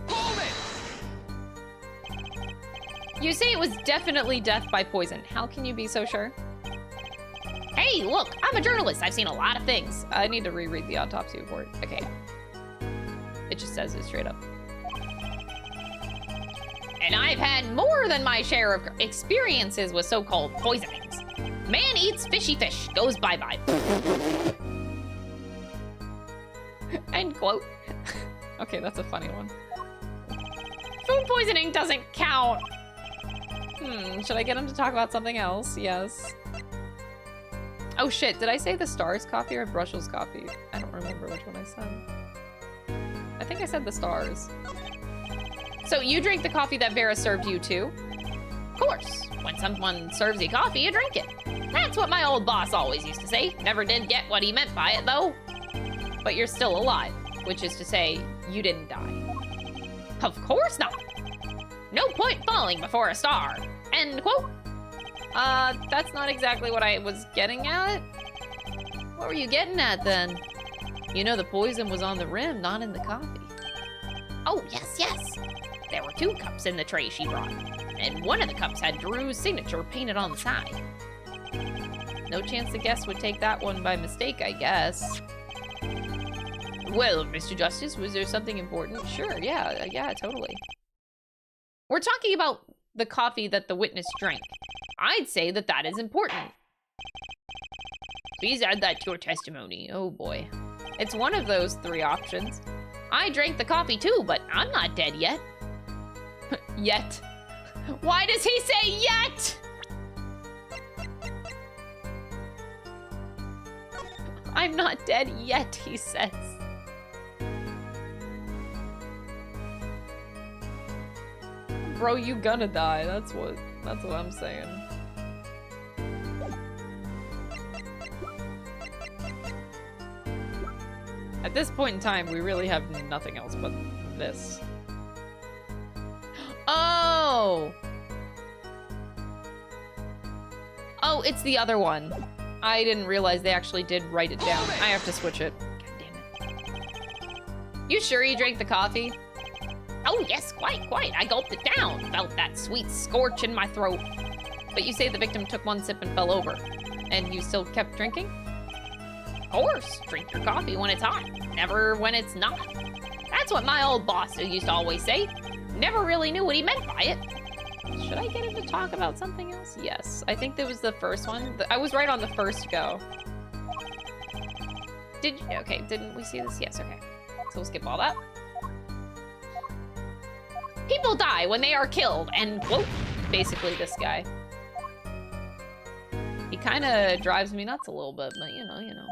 Hold it! You say it was definitely death by poison. How can you be so sure? Hey, look, I'm a journalist. I've seen a lot of things. I need to reread the autopsy report. Okay. It just says it straight up. And I've had more than my share of experiences with so-called poisonings. Man eats fishy fish, goes bye-bye. End quote. Okay, that's a funny one. Food poisoning doesn't count. Should I get him to talk about something else? Yes. Oh shit, did I say the Stars coffee or Brushel's coffee? I don't remember which one I said. I think I said the Stars. So you drink the coffee that Vera served you too? Of course. When someone serves you coffee, you drink it. That's what my old boss always used to say. Never did get what he meant by it, though. But you're still alive, which is to say, you didn't die. Of course not. No point falling before a star. End quote. That's not exactly what I was getting at. What were you getting at then? You know the poison was on the rim, not in the coffee. Oh, yes, yes. There were 2 cups in the tray she brought, and one of the cups had Drew's signature painted on the side. No chance the guest would take that one by mistake, I guess. Well, Mr. Justice, was there something important? Sure, yeah, totally. We're talking about the coffee that the witness drank. I'd say that that is important. Please add that to your testimony. Oh boy. It's one of those 3 options. I drank the coffee too, but I'm not dead yet. Yet? Why does he say yet? I'm not dead yet, he says. Bro, you gonna die. That's what I'm saying. At this point in time, we really have nothing else but this. Oh! Oh, it's the other one. I didn't realize they actually did write it down. I have to switch it. God damn it. You sure you drank the coffee? Oh, yes, quite. I gulped it down. Felt that sweet scorch in my throat. But you say the victim took one sip and fell over. And you still kept drinking? Of course, drink your coffee when it's hot, never when it's not. That's what my old boss used to always say. Never really knew what he meant by it. Should I get him to talk about something else? Yes. I think that was the first one. I was right on the first go. Okay, didn't we see this? Yes, okay. So we'll skip all that. People die when they are killed, and quote, basically this guy. He kind of drives me nuts a little bit, but you know.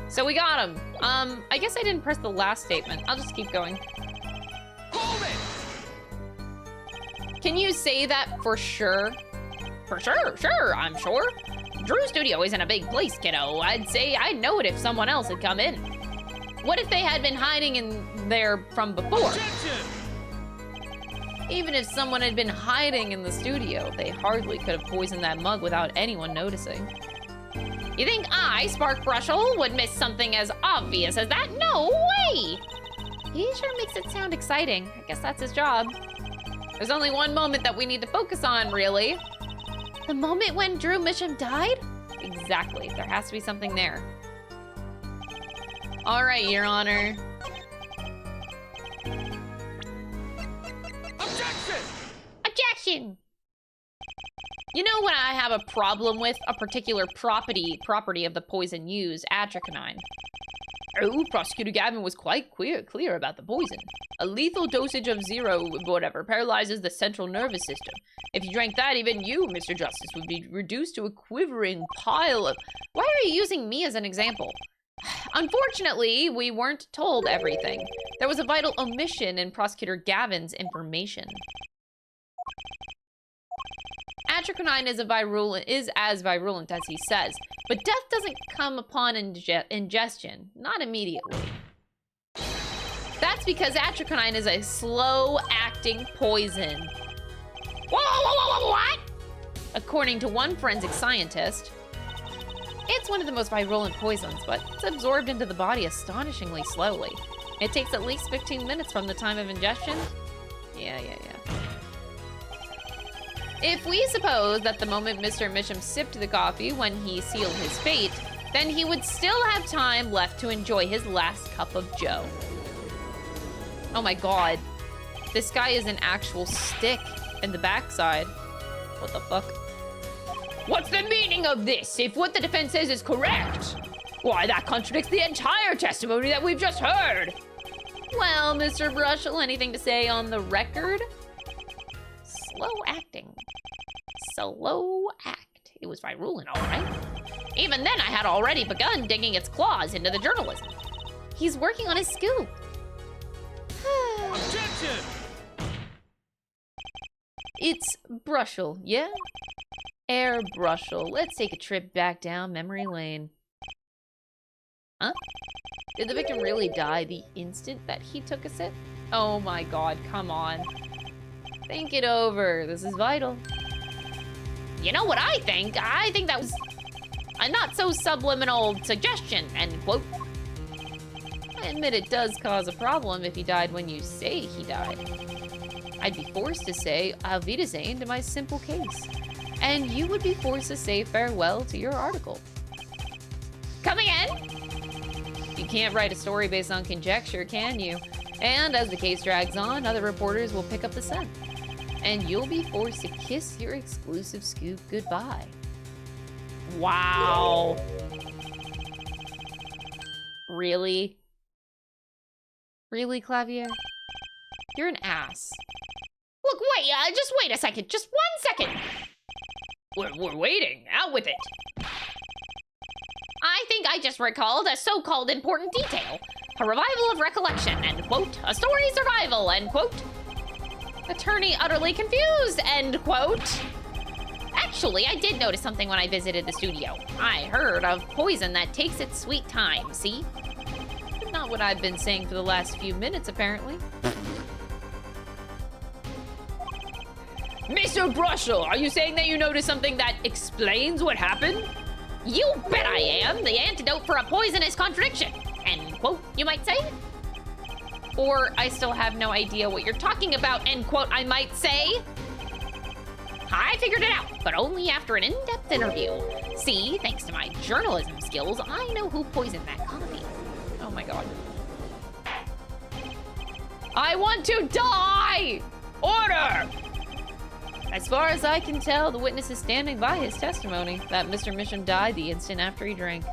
So we got him. I guess I didn't press the last statement. I'll just keep going. Can you say that for sure? For sure, I'm sure. Drew Studio isn't a big place, kiddo. I'd say I'd know it if someone else had come in. What if they had been hiding in there from before? Even if someone had been hiding in the studio, they hardly could have poisoned that mug without anyone noticing. You think I, Spark Brushel, would miss something as obvious as that? No way! He sure makes it sound exciting. I guess that's his job. There's only one moment that we need to focus on, really. The moment when Drew Misham died? Exactly. There has to be something there. All right, Your Honor. Objection! You know what I have a problem with? A particular property of the poison used, atropine. Oh, Prosecutor Gavin was quite clear about the poison. A lethal dosage of 0 whatever paralyzes the central nervous system. If you drank that, even you, Mr. Justice, would be reduced to a quivering pile of... Why are you using me as an example? Unfortunately, we weren't told everything. There was a vital omission in Prosecutor Gavin's information. Atropine is as virulent as he says, but death doesn't come upon ingestion, not immediately. That's because atropine is a slow-acting poison. What? According to one forensic scientist, it's one of the most virulent poisons, but it's absorbed into the body astonishingly slowly. It takes at least 15 minutes from the time of ingestion. Yeah. If we suppose that the moment Mr. Misham sipped the coffee when he sealed his fate, then he would still have time left to enjoy his last cup of joe. Oh my god. This guy is an actual stick in the backside. What the fuck? What's the meaning of this, if what the defense says is correct? Why, that contradicts the entire testimony that we've just heard. Well, Mr. Brushel, anything to say on the record? Slow acting. Slow act. It was virulent, all right. Even then, I had already begun digging its claws into the journalism. He's working on his scoop. Objection! It's Brushel, yeah? Air Brushel. Let's take a trip back down memory lane. Huh? Did the victim really die the instant that he took a sip? Oh my god, come on. Think it over. This is vital. You know what I think? I think that was a not-so-subliminal suggestion, end quote. I admit it does cause a problem if he died when you say he died. I'd be forced to say Auf Wiedersehen to my simple case. And you would be forced to say farewell to your article. Come again? You can't write a story based on conjecture, can you? And as the case drags on, other reporters will pick up the scent. And you'll be forced to kiss your exclusive scoop goodbye. Wow. Really? Really, Clavier? You're an ass. Look, wait, just wait a second. Just 1 second. We're waiting. Out with it. I think I just recalled a so-called important detail. A revival of recollection, end quote. A story survival, end quote. Attorney utterly confused, end quote. Actually, I did notice something when I visited the studio. I heard of poison that takes its sweet time, see? Not what I've been saying for the last few minutes, apparently. Mr. Brushel, are you saying that you noticed something that explains what happened? You bet I am! The antidote for a poisonous contradiction! End quote, you might say? Or I still have no idea what you're talking about, end quote, I might say? I figured it out, but only after an in-depth interview. See, thanks to my journalism skills, I know who poisoned that coffee. Oh my god. I want to die! Order! As far as I can tell, the witness is standing by his testimony that Mr. Misham died the instant after he drank.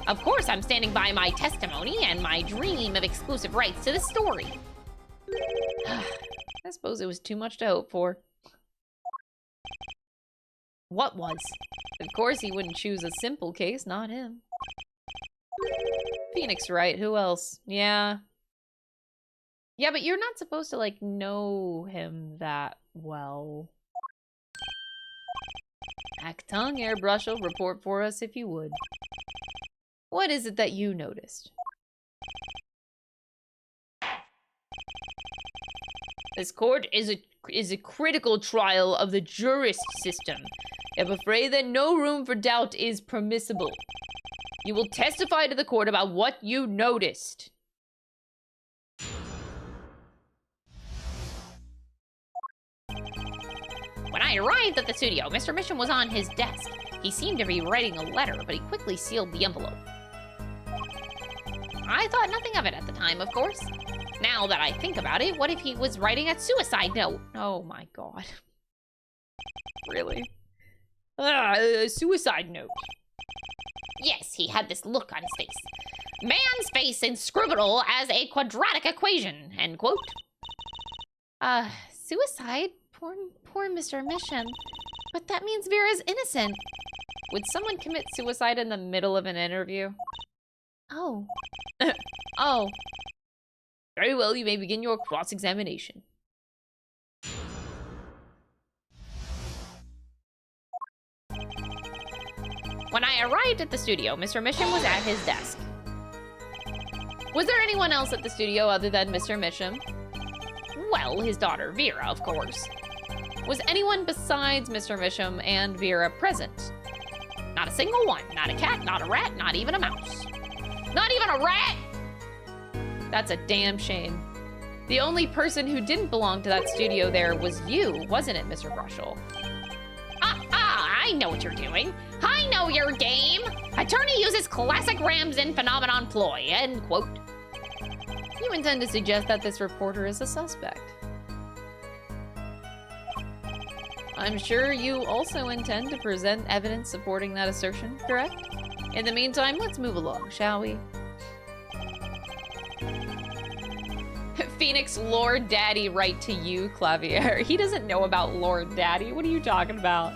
Of course I'm standing by my testimony and my dream of exclusive rights to the story. I suppose it was too much to hope for. What was? Of course he wouldn't choose a simple case, not him. Phoenix Wright, who else? Yeah. Yeah, but you're not supposed to, like, know him that well. Actung, Air Brushel, report for us if you would. What is it that you noticed? This court is a critical trial of the jurist system. I'm afraid that no room for doubt is permissible. You will testify to the court about what you noticed. When I arrived at the studio, Mr. Misham was on his desk. He seemed to be writing a letter, but he quickly sealed the envelope. I thought nothing of it at the time, of course. Now that I think about it, what if he was writing a suicide note? Oh my god. Really? A suicide note. Yes, he had this look on his face. Man's face inscrutable as a quadratic equation, end quote. Suicide? Poor Mr. Misham. But that means Vera's innocent. Would someone commit suicide in the middle of an interview? Oh. Oh. Very well, you may begin your cross-examination. When I arrived at the studio, Mr. Misham was at his desk. Was there anyone else at the studio other than Mr. Misham? Well, his daughter, Vera, of course. Was anyone besides Mr. Misham and Vera present? Not a single one. Not a cat, not a rat, not even a mouse. Not even a rat! That's a damn shame. The only person who didn't belong to that studio there was you, wasn't it, Mr. Brushel? I know what you're doing. I know your game. Attorney uses classic Ramsden phenomenon ploy, end quote. You intend to suggest that this reporter is a suspect. I'm sure you also intend to present evidence supporting that assertion, correct? In the meantime, let's move along, shall we? Phoenix Lord Daddy Wright to you, Clavier. He doesn't know about Lord Daddy. What are you talking about?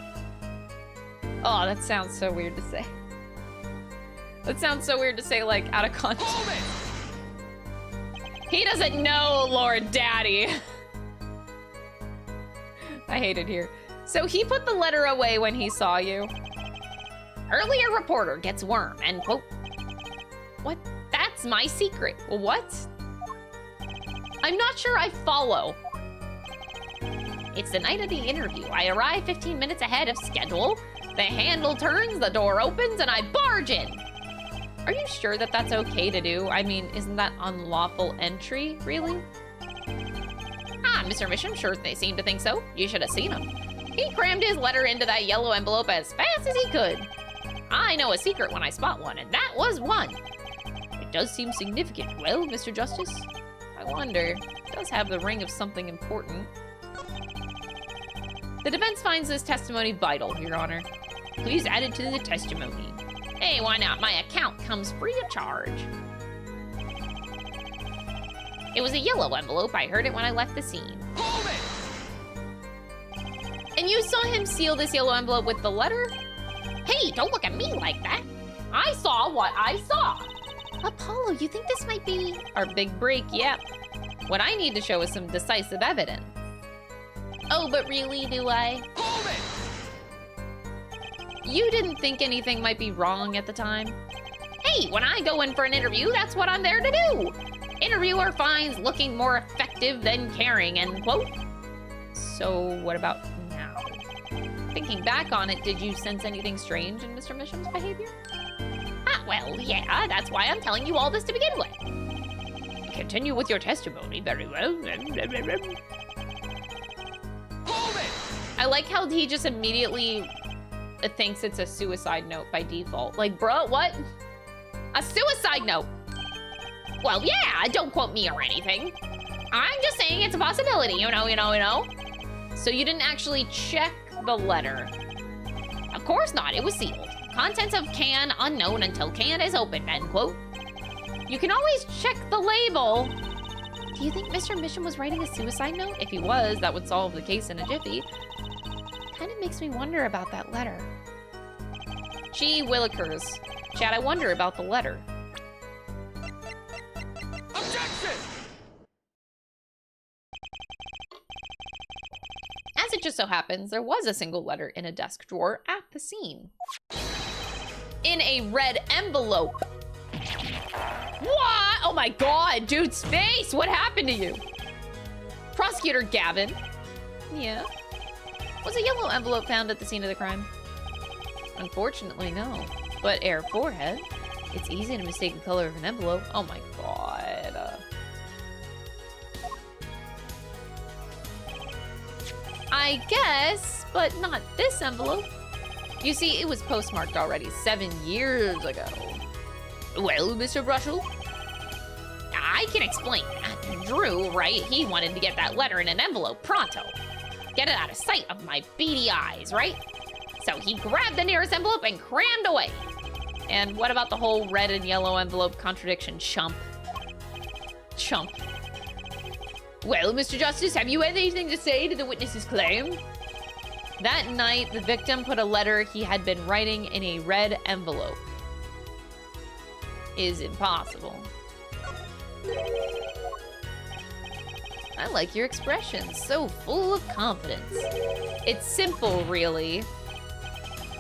Oh, that sounds so weird to say. That sounds so weird to say, like, out of context. He doesn't know Lord Daddy. I hate it here. So he put the letter away when he saw you. Earlier reporter gets worm, end quote. What? That's my secret. What? I'm not sure I follow. It's the night of the interview. I arrive 15 minutes ahead of schedule. The handle turns, the door opens, and I barge in. Are you sure that that's okay to do? I mean, isn't that unlawful entry, really? Mr. Misham sure they seem to think so. You should have seen him. He crammed his letter into that yellow envelope as fast as he could. I know a secret when I spot one, and that was one. It does seem significant. Well, Mr. Justice, I wonder. It does have the ring of something important. The defense finds this testimony vital, Your Honor. Please add it to the testimony. Hey, why not? My account comes free of charge. It was a yellow envelope. I heard it when I left the scene. Hold it! And you saw him seal this yellow envelope with the letter? Hey, don't look at me like that. I saw what I saw. Apollo, you think this might be... Our big break, yep. What I need to show is some decisive evidence. Oh, but really, do I? Hold it! You didn't think anything might be wrong at the time? Hey, when I go in for an interview, that's what I'm there to do. Interviewer finds looking more effective than caring, end quote. So what about now? Thinking back on it, did you sense anything strange in Mr. Misham's behavior? Ah, well, yeah, that's why I'm telling you all this to begin with. Continue with your testimony, very well. I like how he just immediately thinks it's a suicide note by default. Like, bro, what? A suicide note? Well, yeah, don't quote me or anything. I'm just saying it's a possibility, you know. So you didn't actually check the letter? Of course not, it was sealed. Contents of can unknown until can is open, end quote. You can always check the label. Do you think Mr. Misham was writing a suicide note? If he was, that would solve the case in a jiffy. Kind of makes me wonder about that letter. Gee willikers. Chad, I wonder about the letter. Objection! As it just so happens, there was a single letter in a desk drawer at the scene. In a red envelope. What? Oh my god, dude, space! What happened to you? Prosecutor Gavin. Yeah. Was a yellow envelope found at the scene of the crime? Unfortunately, no. But air forehead. It's easy to mistake the color of an envelope. Oh my god. I guess, but not this envelope. You see, it was postmarked already 7 years ago. Well, Mr. Brushel, I can explain. Drew, right? He wanted to get that letter in an envelope pronto. Get it out of sight of my beady eyes, right? So he grabbed the nearest envelope and crammed away. And what about the whole red and yellow envelope contradiction, chump? Chump. Well, Mr. Justice, have you anything to say to the witness's claim? That night, the victim put a letter he had been writing in a red envelope. Is impossible. I like your expression, so full of confidence. It's simple, really.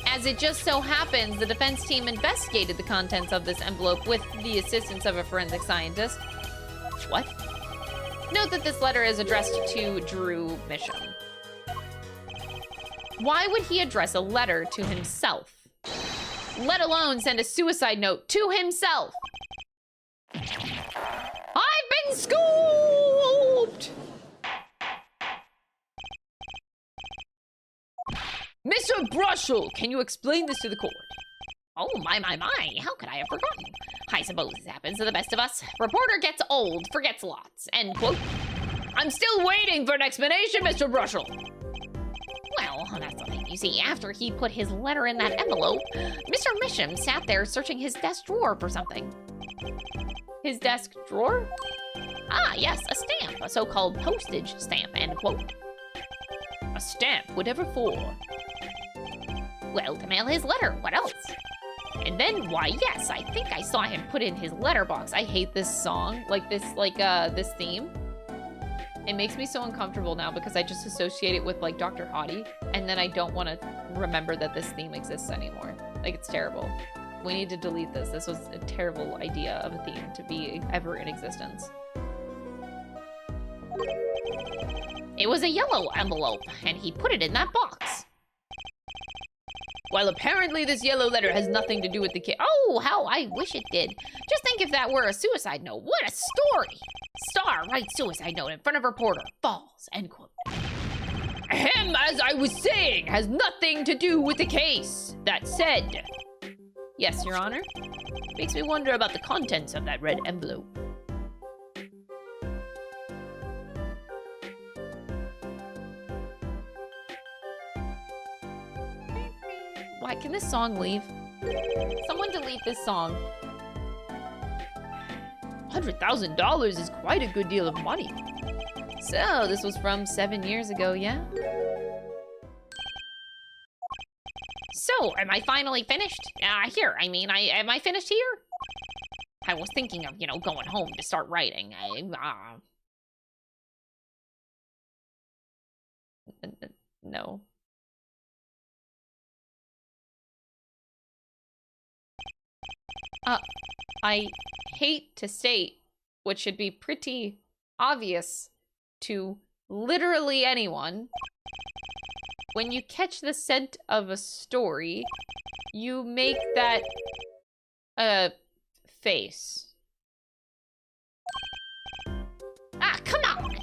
As it just so happens, the defense team investigated the contents of this envelope with the assistance of a forensic scientist. What? Note that this letter is addressed to Drew Misham. Why would he address a letter to himself? Let alone send a suicide note to himself? I've been scooped! Mr. Brushel, can you explain this to the court? Oh, my. How could I have forgotten? I suppose this happens to the best of us. Reporter gets old, forgets lots, end quote. I'm still waiting for an explanation, Mr. Brushel. Well, that's the thing. You see, after he put his letter in that envelope, Mr. Misham sat there searching his desk drawer for something. His desk drawer? Ah, yes, a stamp, a so-called postage stamp, end quote. A stamp, whatever for? Well, to mail his letter, what else? And then, why, yes, I think I saw him put in his letterbox. I hate this song, this theme. It makes me so uncomfortable now because I just associate it with, like, Dr. Hottie, and then I don't want to remember that this theme exists anymore. Like, it's terrible. We need to delete this. This was a terrible idea of a theme to be ever in existence. It was a yellow envelope, and he put it in that box. Well, apparently this yellow letter has nothing to do with the case. Oh, how I wish it did. Just think if that were a suicide note. What a story! Star writes suicide note in front of reporter. Falls, end quote. Ahem, as I was saying, has nothing to do with the case. That said. Yes, Your Honor. Makes me wonder about the contents of that red envelope. Why, can this song leave? Someone delete this song. $100,000 is quite a good deal of money. So, this was from 7 years ago, yeah? So, am I finally finished? Am I finished here? I was thinking of, going home to start writing. No. I hate to state, which should be pretty obvious to literally anyone, when you catch the scent of a story, you make that face. Ah, come on!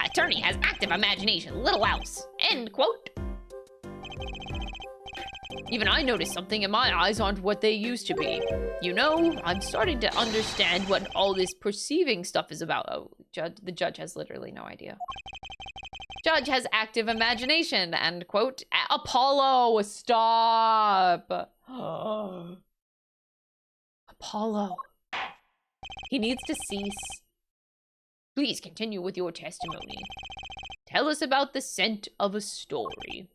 Attorney has active imagination, little else. End quote. Even I noticed something and my eyes aren't what they used to be. You know, I'm starting to understand what all this perceiving stuff is about. Oh, the judge has literally no idea. Judge has active imagination, end quote. Apollo, stop. Apollo. He needs to cease. Please continue with your testimony. Tell us about the scent of a story.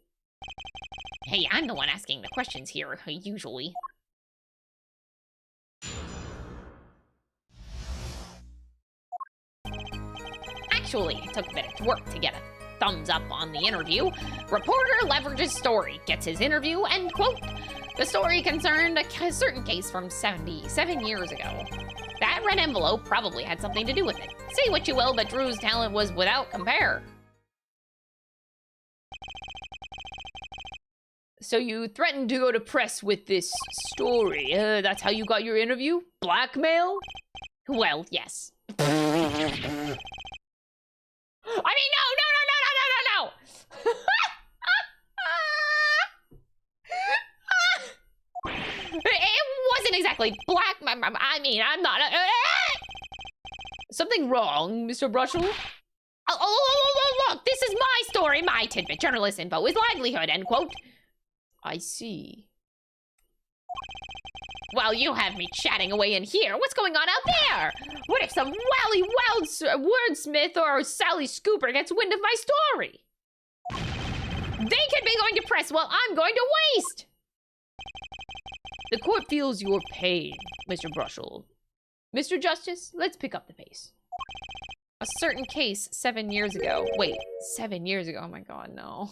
Hey, I'm the one asking the questions here, usually. Actually, it took a bit of work to get a thumbs up on the interview. Reporter leverages story, gets his interview, end quote. The story concerned a certain case from 77 years ago. That red envelope probably had something to do with it. Say what you will, but Drew's talent was without compare. So you threatened to go to press with this story. That's how you got your interview? Blackmail? Well, yes. I mean, no! It wasn't exactly black. I mean, I'm not. Something wrong, Mr. Brushel? Oh, look, this is my story, my tidbit. Journalist info is livelihood, end quote. I see. Well, you have me chatting away in here. What's going on out there? What if some wily wordsmith or Sally Scooper gets wind of my story? They could be going to press while I'm going to waste. The court feels your pain, Mr. Brushel. Mr. Justice, let's pick up the pace. A certain case 7 years ago. Wait, 7 years ago? Oh my god, no.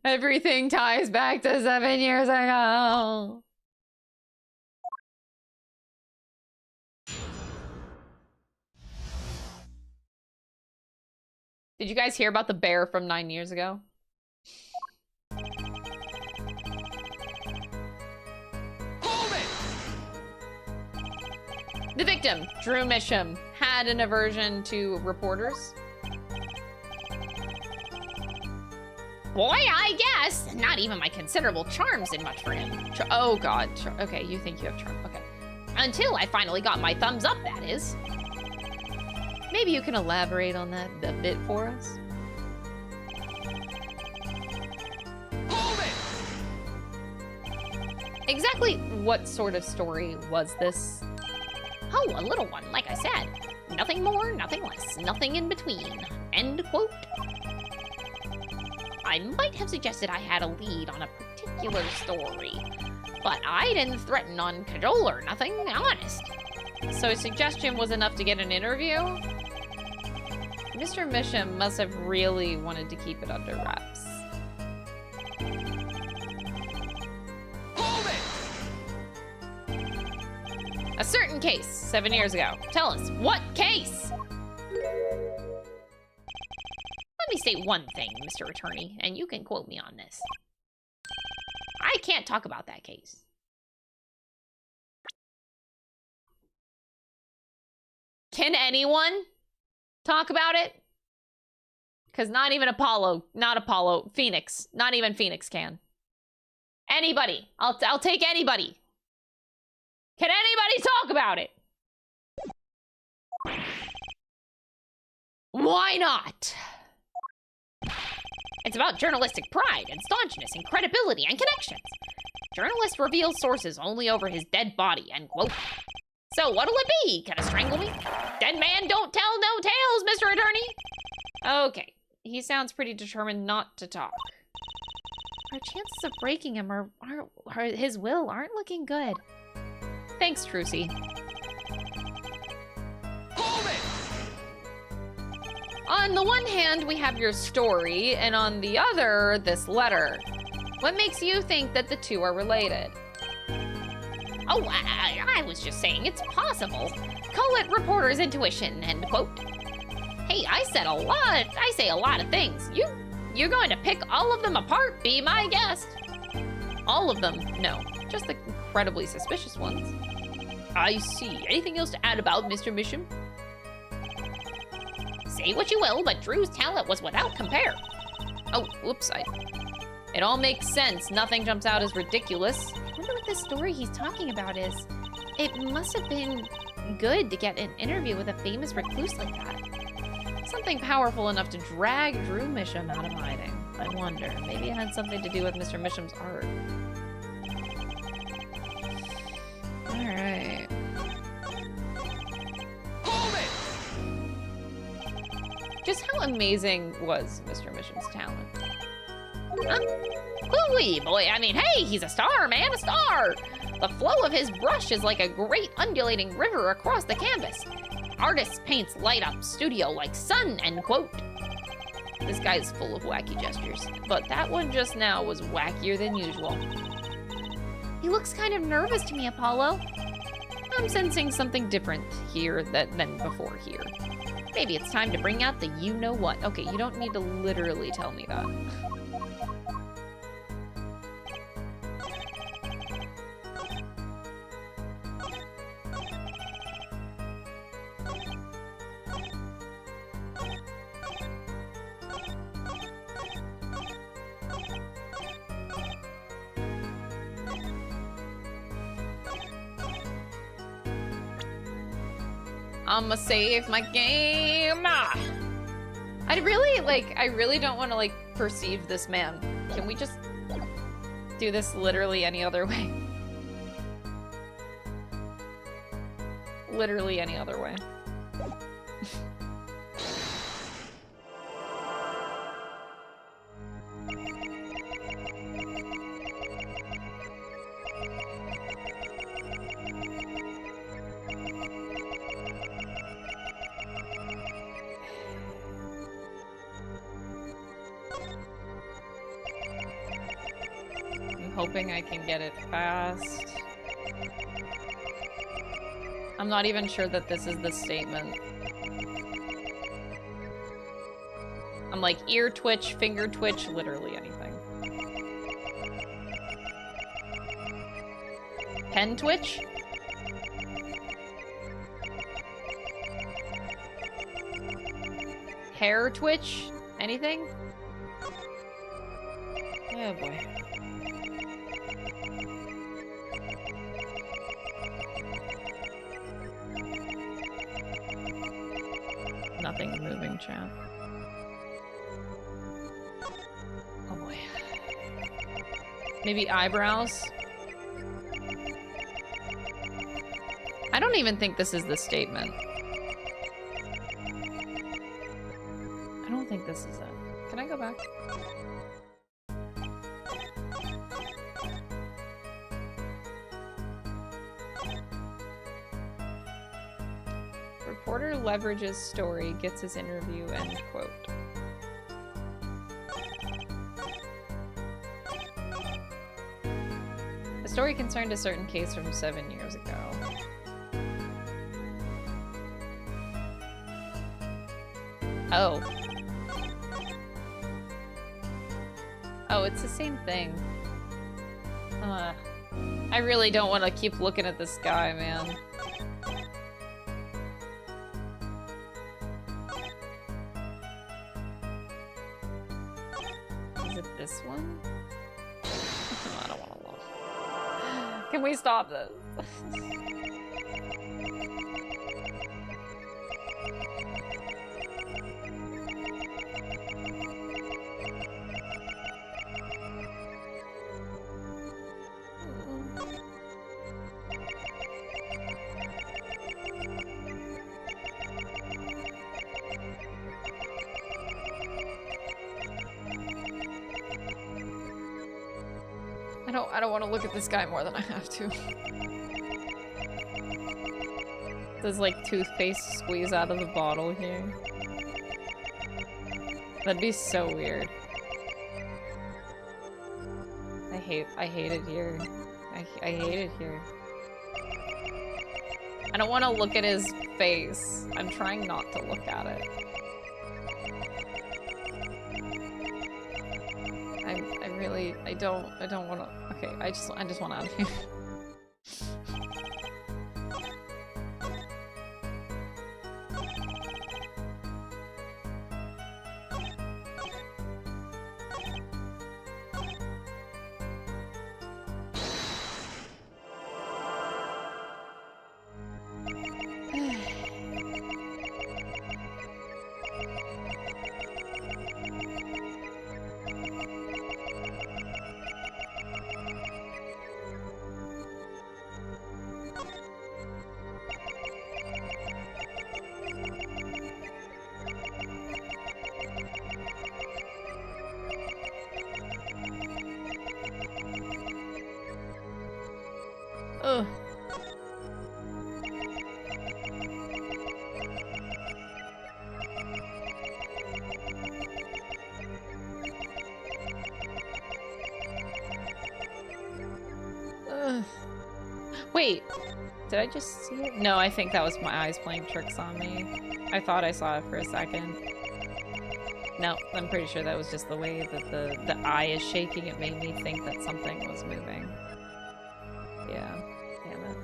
Everything ties back to 7 years ago. Did you guys hear about the bear from 9 years ago? The victim, Drew Misham, had an aversion to reporters. Boy, I guess. Not even my considerable charms did much for him. Oh god, okay, you think you have charm, okay. Until I finally got my thumbs up, that is. Maybe you can elaborate on that a bit for us? Exactly what sort of story was this? Oh, a little one, like I said. Nothing more, nothing less, nothing in between. End quote. I might have suggested I had a lead on a particular story, but I didn't threaten on cajole or nothing, honest. So a suggestion was enough to get an interview? Mr. Misham must have really wanted to keep it under wraps. A certain case 7 years ago. Tell us, what case? Let me state one thing, Mr. Attorney, and you can quote me on this. I can't talk about that case. Can anyone talk about it? Because not even Phoenix, not even Phoenix can. Anybody, I'll take anybody. Can anybody talk about it? Why not? It's about journalistic pride and staunchness and credibility and connections. Journalist reveals sources only over his dead body, end quote. So what'll it be? Gonna strangle me? Dead man don't tell no tales, Mr. Attorney. Okay, he sounds pretty determined not to talk. Our chances of breaking him or his will aren't looking good. Thanks, Trucy. On the one hand, we have your story, and on the other, this letter. What makes you think that the two are related? Oh, I was just saying it's possible. Call it reporter's intuition, end quote. Hey, I say a lot of things. You're going to pick all of them apart, be my guest. All of them? No. Just the incredibly suspicious ones. I see. Anything else to add about Mr. Misham? Say what you will, but Drew's talent was without compare. Oh, whoops, it all makes sense. Nothing jumps out as ridiculous. I wonder what the story he's talking about is. It must have been good to get an interview with a famous recluse like that. Something powerful enough to drag Drew Misham out of hiding. I wonder. Maybe it had something to do with Mr. Misham's art. Alright. Just how amazing was Mr. Misham's talent? Huh? Hoo-wee, boy. I mean, hey, he's a star, man, a star. The flow of his brush is like a great undulating river across the canvas. Artist paints light up studio like sun, end quote. This guy's full of wacky gestures, but that one just now was wackier than usual. He looks kind of nervous to me, Apollo. I'm sensing something different here than before here. Maybe it's time to bring out the you-know-what. Okay, you don't need to literally tell me that. I'ma save my game. I really don't want to perceive this man. Can we just do this literally any other way? Literally any other way. Hoping I can get it fast. I'm not even sure that this is the statement. I'm like ear twitch, finger twitch, literally anything. Pen twitch? Hair twitch? Anything? Oh boy. Nothing moving, chat. Oh boy. Maybe eyebrows? I don't even think this is the statement. I don't think this is it. Can I go back? Reporter leverages story, gets his interview, end quote. The story concerned a certain case from 7 years ago. Oh. Oh, it's the same thing. I really don't want to keep looking at this guy, man. Is it this one? I don't want to look. Can we stop this? I don't want to look at this guy more than I have to. Does like toothpaste squeeze out of the bottle here? That'd be so weird. I hate it here. I hate it here. I don't want to look at his face. I'm trying not to look at it. I don't want to. Okay, I just want out of here. Ugh. Ugh. Wait, did I just see it? No, I think that was my eyes playing tricks on me. I thought I saw it for a second. No, I'm pretty sure that was just the way that the eye is shaking. It made me think that something was moving. Yeah, damn it.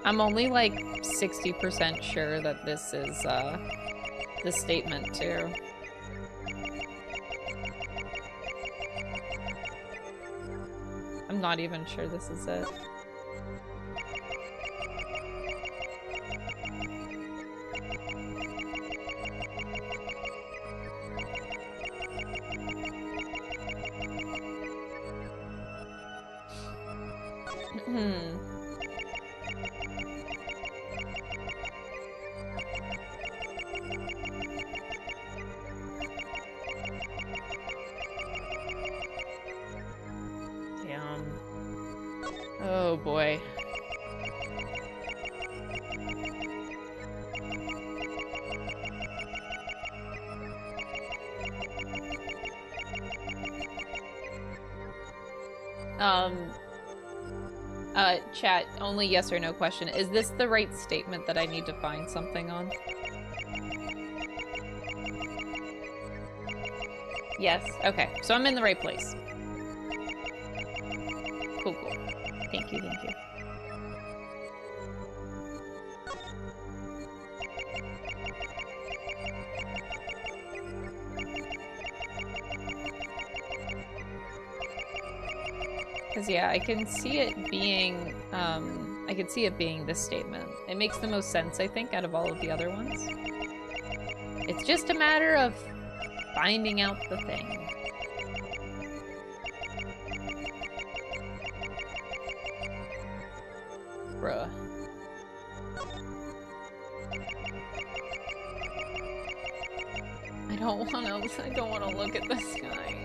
I'm only like 60% sure that this is the statement too. I'm not even sure this is it. Oh boy. Chat, only yes or no question. Is this the right statement that I need to find something on? Yes, okay. So I'm in the right place. Cool, cool. Thank you, thank you. Because yeah, I can see it being, I can see it being this statement. It makes the most sense, I think, out of all of the other ones. It's just a matter of finding out the thing. Bruh. I don't wanna look at this guy.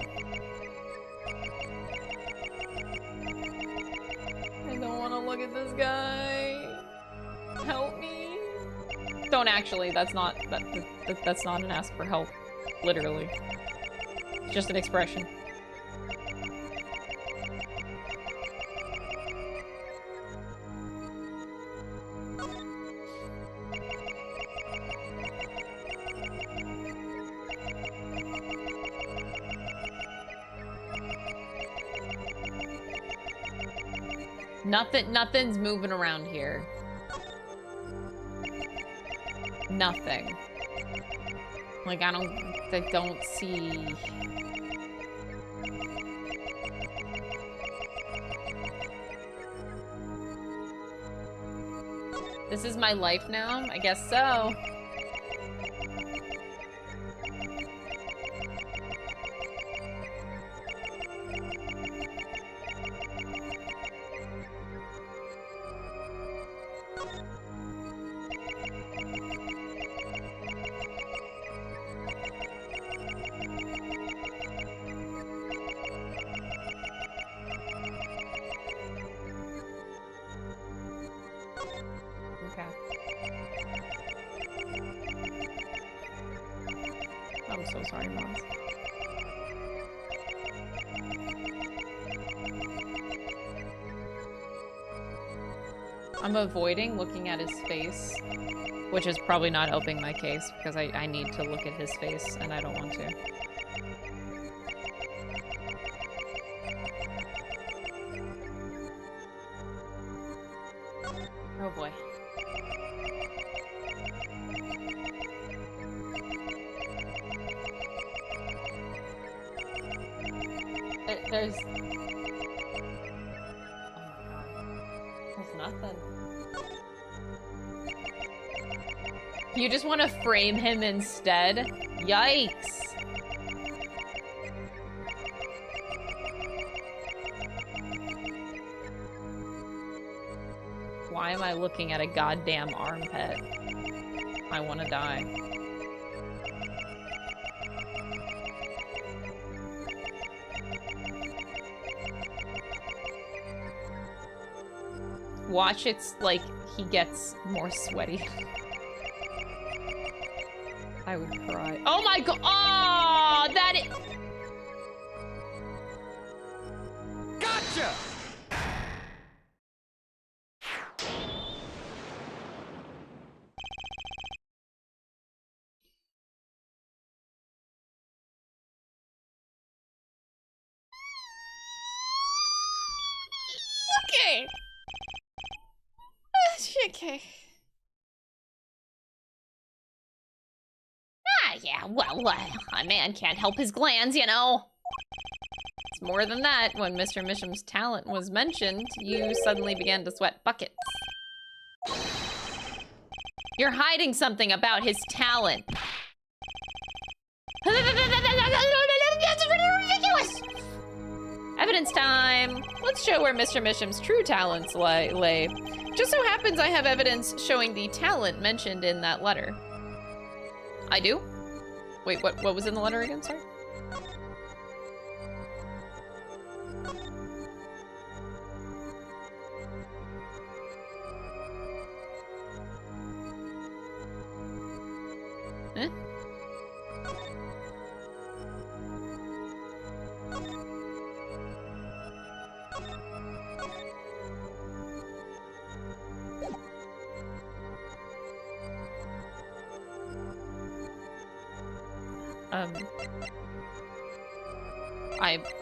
I don't wanna look at this guy. Help me. Don't actually, that's not an ask for help. Literally. It's just an expression. Nothing's moving around here. Nothing. Like, I don't see... This is my life now? I guess so. so sorry, Mons. I'm avoiding looking at his face, which is probably not helping my case because I need to look at his face and I don't want to. Oh boy. There's... Oh my god. There's nothing. You just want to frame him instead? Yikes. Why am I looking at a goddamn armpit? I want to die. Watch it's like he gets more sweaty. I would cry. Oh my god! Oh, that is... Gotcha! Okay. Okay. Ah, yeah, well, a man can't help his glands, you know. It's more than that. When Mr. Misham's talent was mentioned, you suddenly began to sweat buckets. You're hiding something about his talent. That's ridiculous! Evidence time! Let's show where Mr. Misham's true talents lay. Just so happens I have evidence showing the talent mentioned in that letter. I do? Wait, what was in the letter again? Sorry? Eh?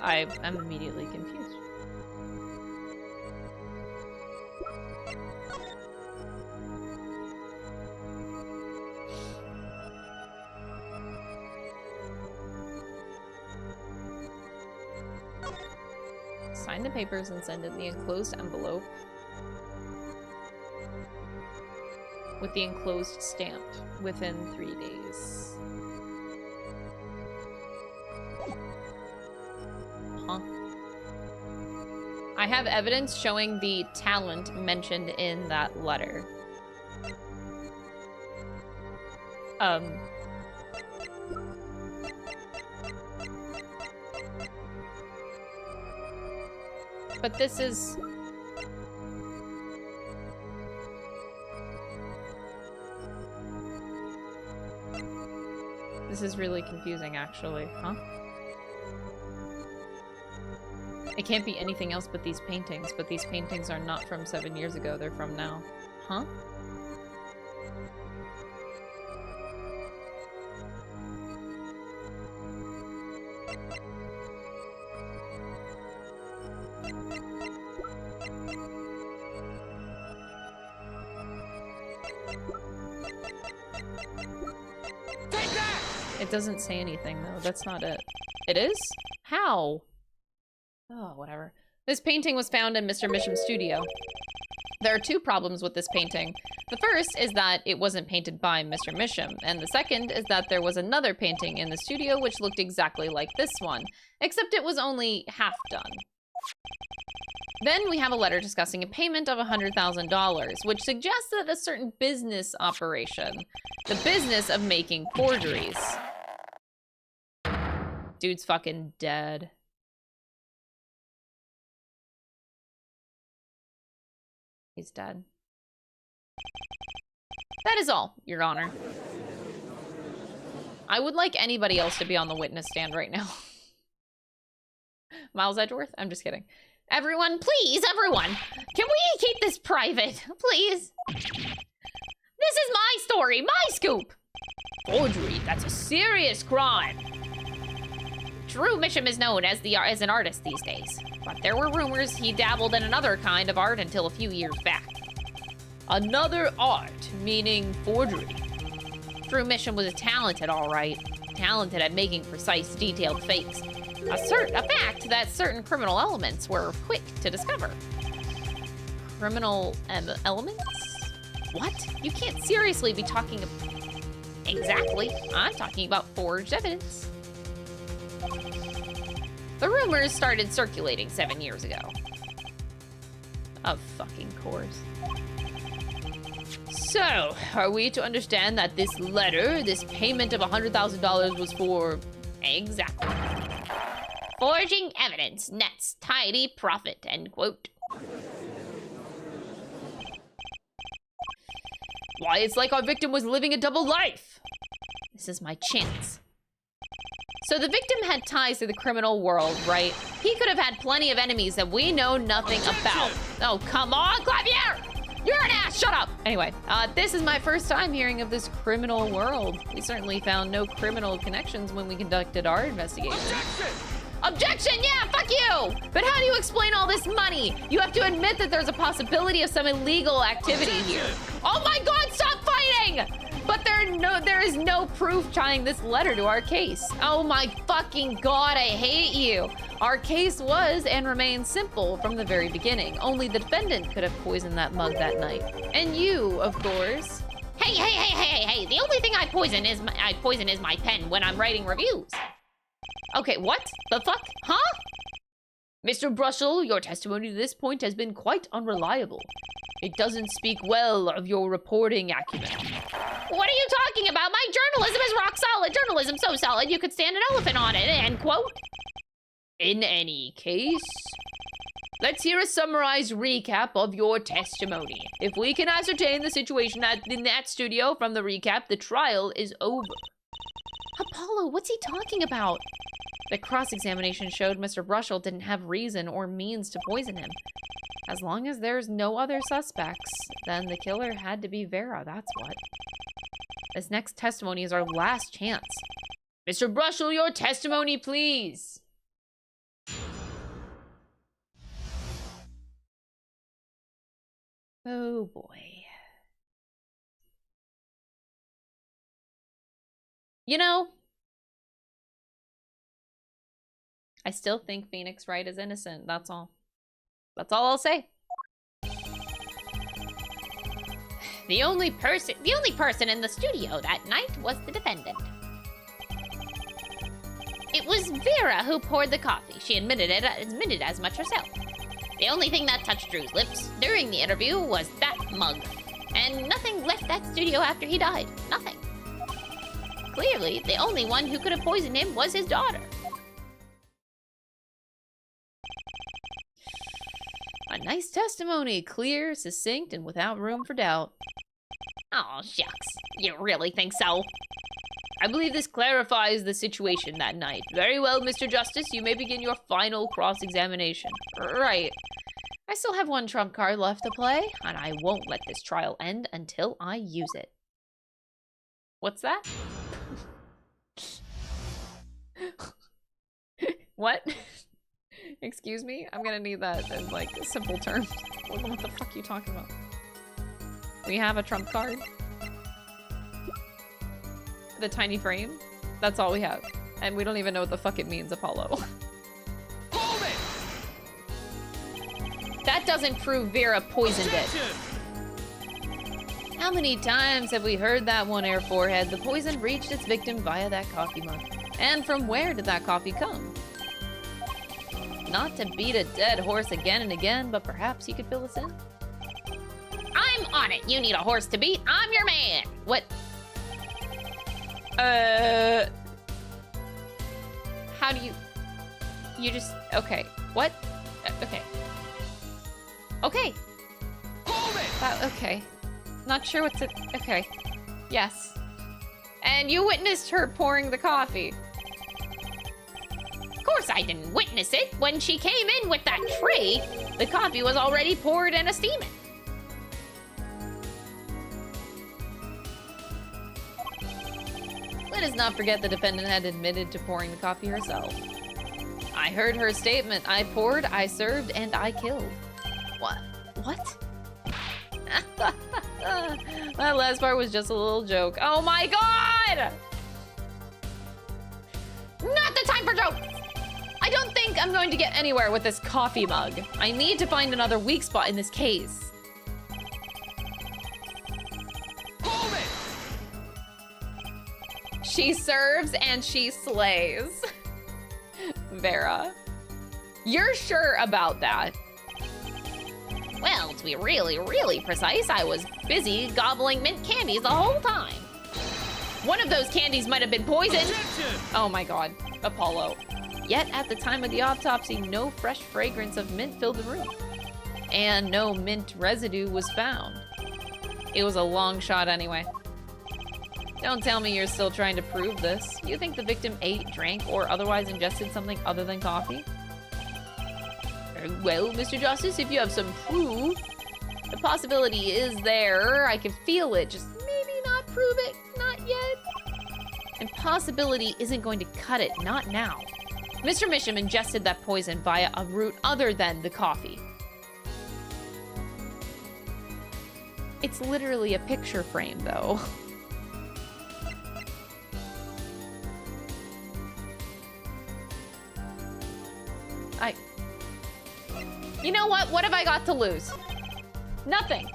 I am immediately confused. Sign the papers and send in the enclosed envelope with the enclosed stamp within 3 days. Huh? I have evidence showing the talent mentioned in that letter. But this is... This is really confusing, actually, huh? It can't be anything else but these paintings, but these paintings are not from 7 years ago, they're from now. Huh? It doesn't say anything, though. That's not it. It is? How? Oh, whatever. This painting was found in Mr. Misham's studio. There are two problems with this painting. The first is that it wasn't painted by Mr. Misham, and the second is that there was another painting in the studio which looked exactly like this one, except it was only half done. Then we have a letter discussing a payment of $100,000, which suggests that a certain business operation, the business of making forgeries. Dude's fucking dead. He's dead. That is all, Your Honor. I would like anybody else to be on the witness stand right now. Miles Edgeworth? I'm just kidding. Everyone, please, everyone. Can we keep this private, please? This is my story, my scoop. Forgery, that's a serious crime. Drew Misham is known as an artist these days, but there were rumors he dabbled in another kind of art until a few years back. Another art, meaning forgery. Drew Misham was talented, all right. Talented at making precise, detailed fakes. A fact that certain criminal elements were quick to discover. Criminal elements? What? You can't seriously be talking about... Exactly. I'm talking about forged evidence. The rumors started circulating 7 years ago. Of fucking course. So, are we to understand that this letter, this payment of $100,000 was for... Exactly. Forging evidence nets tidy profit, end quote. Why, it's like our victim was living a double life. This is my chance. So the victim had ties to the criminal world, right? He could have had plenty of enemies that we know nothing about. Oh, come on, Clavier! You're an ass, shut up! Anyway, this is my first time hearing of this criminal world. We certainly found no criminal connections when we conducted our investigation. Objection, yeah, fuck you! But how do you explain all this money? You have to admit that there's a possibility of some illegal activity here. Oh my God, stop fighting! But there is no proof tying this letter to our case. Oh my fucking God, I hate you. Our case was and remains simple from the very beginning. Only the defendant could have poisoned that mug that night. And you, of course. Hey, the only thing I poison is my pen when I'm writing reviews. Okay, what the fuck? Huh? Mr. Brushel, your testimony to this point has been quite unreliable. It doesn't speak well of your reporting acumen. What are you talking about? My journalism is rock solid. Journalism so solid you could stand an elephant on it, end quote. In any case, let's hear a summarized recap of your testimony. If we can ascertain the situation in that studio from the recap, the trial is over. Apollo, what's he talking about? The cross-examination showed Mr. Brushel didn't have reason or means to poison him. As long as there's no other suspects, then the killer had to be Vera, that's what. This next testimony is our last chance. Mr. Brushel, your testimony, please. Oh boy. You know, I still think Phoenix Wright is innocent, that's all. That's all I'll say. The only person in the studio that night was the defendant. It was Vera who poured the coffee. She admitted as much herself. The only thing that touched Drew's lips during the interview was that mug. And nothing left that studio after he died. Nothing. Clearly, the only one who could have poisoned him was his daughter. A nice testimony, clear, succinct, and without room for doubt. Oh, shucks. You really think so? I believe this clarifies the situation that night. Very well, Mr. Justice, you may begin your final cross-examination. Right. I still have one trump card left to play, and I won't let this trial end until I use it. What's that? What? Excuse me? I'm gonna need that in, like, simple terms. What the fuck are you talking about? We have a trump card? The tiny frame? That's all we have. And we don't even know what the fuck it means, Apollo. Hold it! That doesn't prove Vera poisoned it. How many times have we heard that one, Air Forehead? The poison reached its victim via that coffee mug. And from where did that coffee come? Not to beat a dead horse again and again, but perhaps you could fill us in? I'm on it. You need a horse to beat. I'm your man. What? How do you... You just... Okay. What? Okay. Okay. Hold it! Okay. Not sure what to... Okay. Yes. And you witnessed her pouring the coffee. Of course I didn't witness it. When she came in with that tray, the coffee was already poured and steaming. Let us not forget the defendant had admitted to pouring the coffee herself. I heard her statement. I poured, I served, and I killed. What? That last part was just a little joke. Oh my god! Not the time for jokes! I don't think I'm going to get anywhere with this coffee mug. I need to find another weak spot in this case. Hold it! She serves and she slays. Vera. You're sure about that? Well, to be really, really precise, I was busy gobbling mint candies the whole time. One of those candies might have been poisoned. Objection! Oh my god, Apollo. Yet at the time of the autopsy, no fresh fragrance of mint filled the room. And no mint residue was found. It was a long shot anyway. Don't tell me you're still trying to prove this. You think the victim ate, drank, or otherwise ingested something other than coffee? Well, Mr. Justice, if you have some proof, the possibility is there. I can feel it, just maybe not prove it, not yet. And possibility isn't going to cut it, not now. Mr. Misham ingested that poison via a route other than the coffee. It's literally a picture frame, though. You know what? What have I got to lose? Nothing.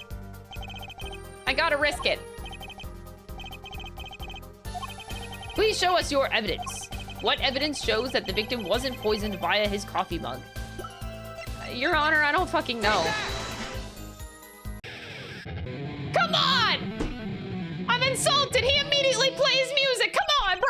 I gotta risk it. Please show us your evidence. What evidence shows that the victim wasn't poisoned via his coffee mug? Your Honor, I don't fucking know. Come on! I'm insulted! He immediately plays music! Come on, bro!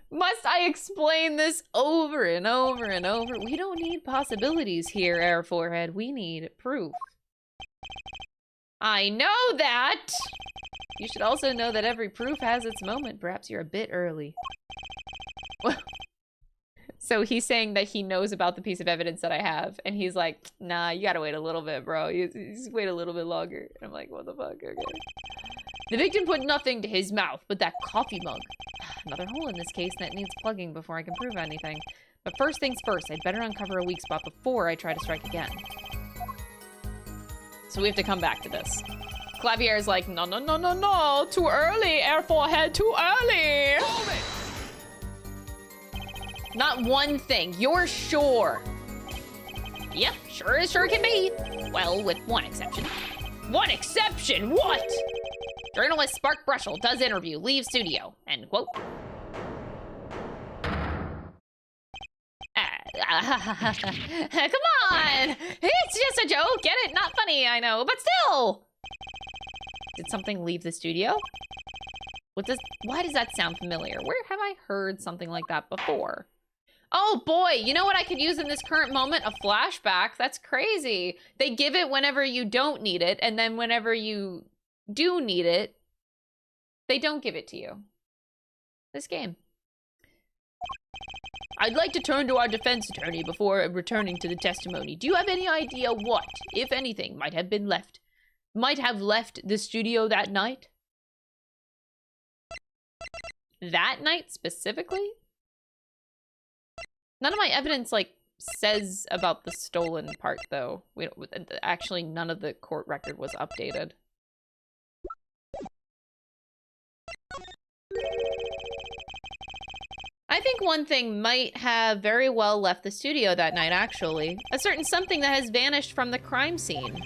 Must I explain this over and over and over? We don't need possibilities here, Air Forehead. We need proof. I know that! You should also know that every proof has its moment. Perhaps you're a bit early. So he's saying that he knows about the piece of evidence that I have. And he's like, nah, you gotta wait a little bit, bro. You just wait a little bit longer. And I'm like, what the fuck? Okay. The victim put nothing to his mouth but that coffee mug. Another hole in this case that needs plugging before I can prove anything. But first things first, I'd better uncover a weak spot before I try to strike again. So we have to come back to this. Clavier's like, no, no, no, no, no. Too early, Air Forehead, too early. Hold it! Not one thing. You're sure. Yep, sure as sure can be. Well, with one exception. One exception? What? Journalist Spark Brushel does interview, leave studio. End quote. Come on! It's just a joke, get it? Not funny, I know, but still! Did something leave the studio? Why does that sound familiar? Where have I heard something like that before? Oh boy, you know what I could use in this current moment? A flashback. That's crazy. They give it whenever you don't need it, and then whenever you do need it, they don't give it to you. This game. I'd like to turn to our defense attorney before returning to the testimony. Do you have any idea what, if anything, might have left the studio that night? That night specifically? None of my evidence, like, says about the stolen part, though. Actually, none of the court record was updated. I think one thing might have very well left the studio that night, actually. A certain something that has vanished from the crime scene.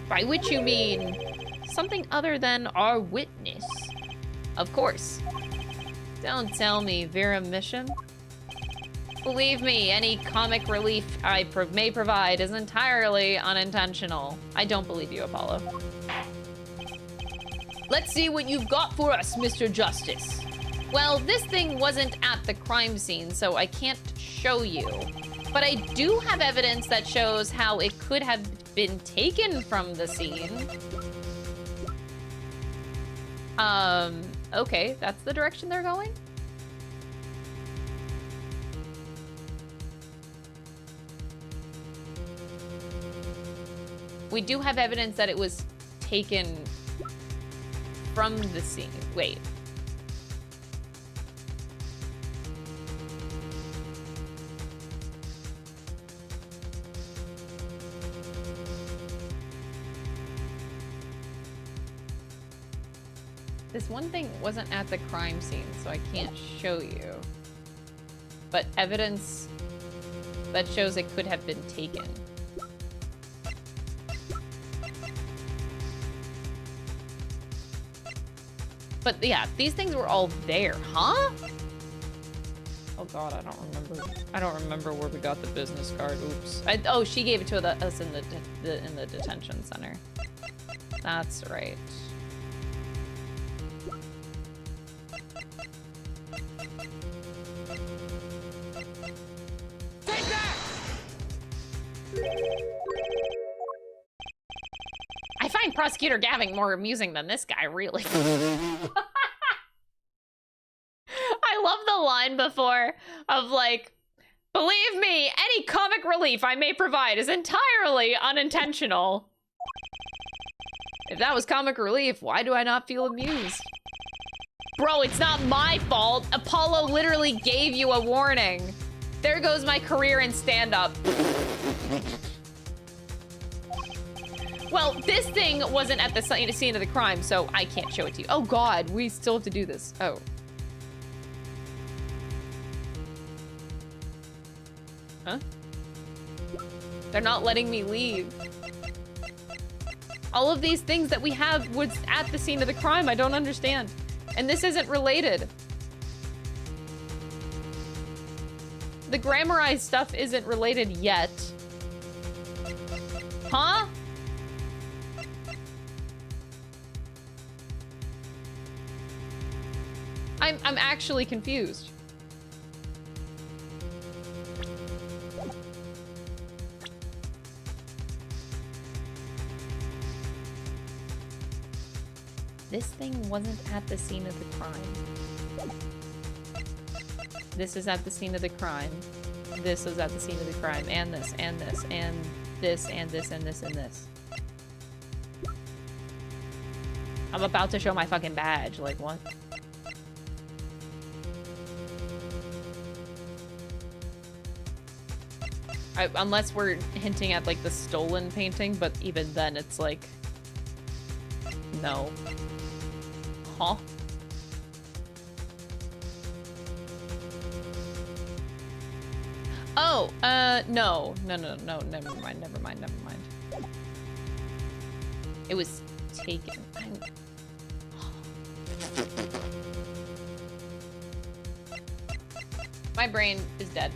By which you mean something other than our witness. Of course. Don't tell me, Vera Misham. Believe me, any comic relief I may provide is entirely unintentional. I don't believe you, Apollo. Let's see what you've got for us, Mr. Justice. Well, this thing wasn't at the crime scene, so I can't show you. But I do have evidence that shows how it could have been taken from the scene. Okay, that's the direction they're going? We do have evidence that it was taken from the scene. Wait. This one thing wasn't at the crime scene, so I can't show you. But evidence that shows it could have been taken. But yeah, these things were all there, huh? Oh god, I don't remember. I don't remember where we got the business card. Oops. Oh, she gave it to us in the detention center. That's right. I find Prosecutor Gavin more amusing than this guy, really. I love the line before of like, believe me, any comic relief I may provide is entirely unintentional. If that was comic relief, why do I not feel amused? Bro, it's not my fault. Apollo literally gave you a warning. There goes my career in stand-up. Well, this thing wasn't at the scene of the crime, so I can't show it to you. Oh god, we still have to do this. Oh. Huh? They're not letting me leave. All of these things that we have was at the scene of the crime. I don't understand. And this isn't related. The Gramarye stuff isn't related yet. Huh? I'm actually confused. This thing wasn't at the scene of the crime. This is at the scene of the crime. This is at the scene of the crime. And this, and this, and this, and this, and this, and this. I'm about to show my fucking badge. Like, what? Unless we're hinting at, like, the stolen painting, but even then, it's like... No. Huh? Oh, no. No, never mind. It was taken. My brain is dead.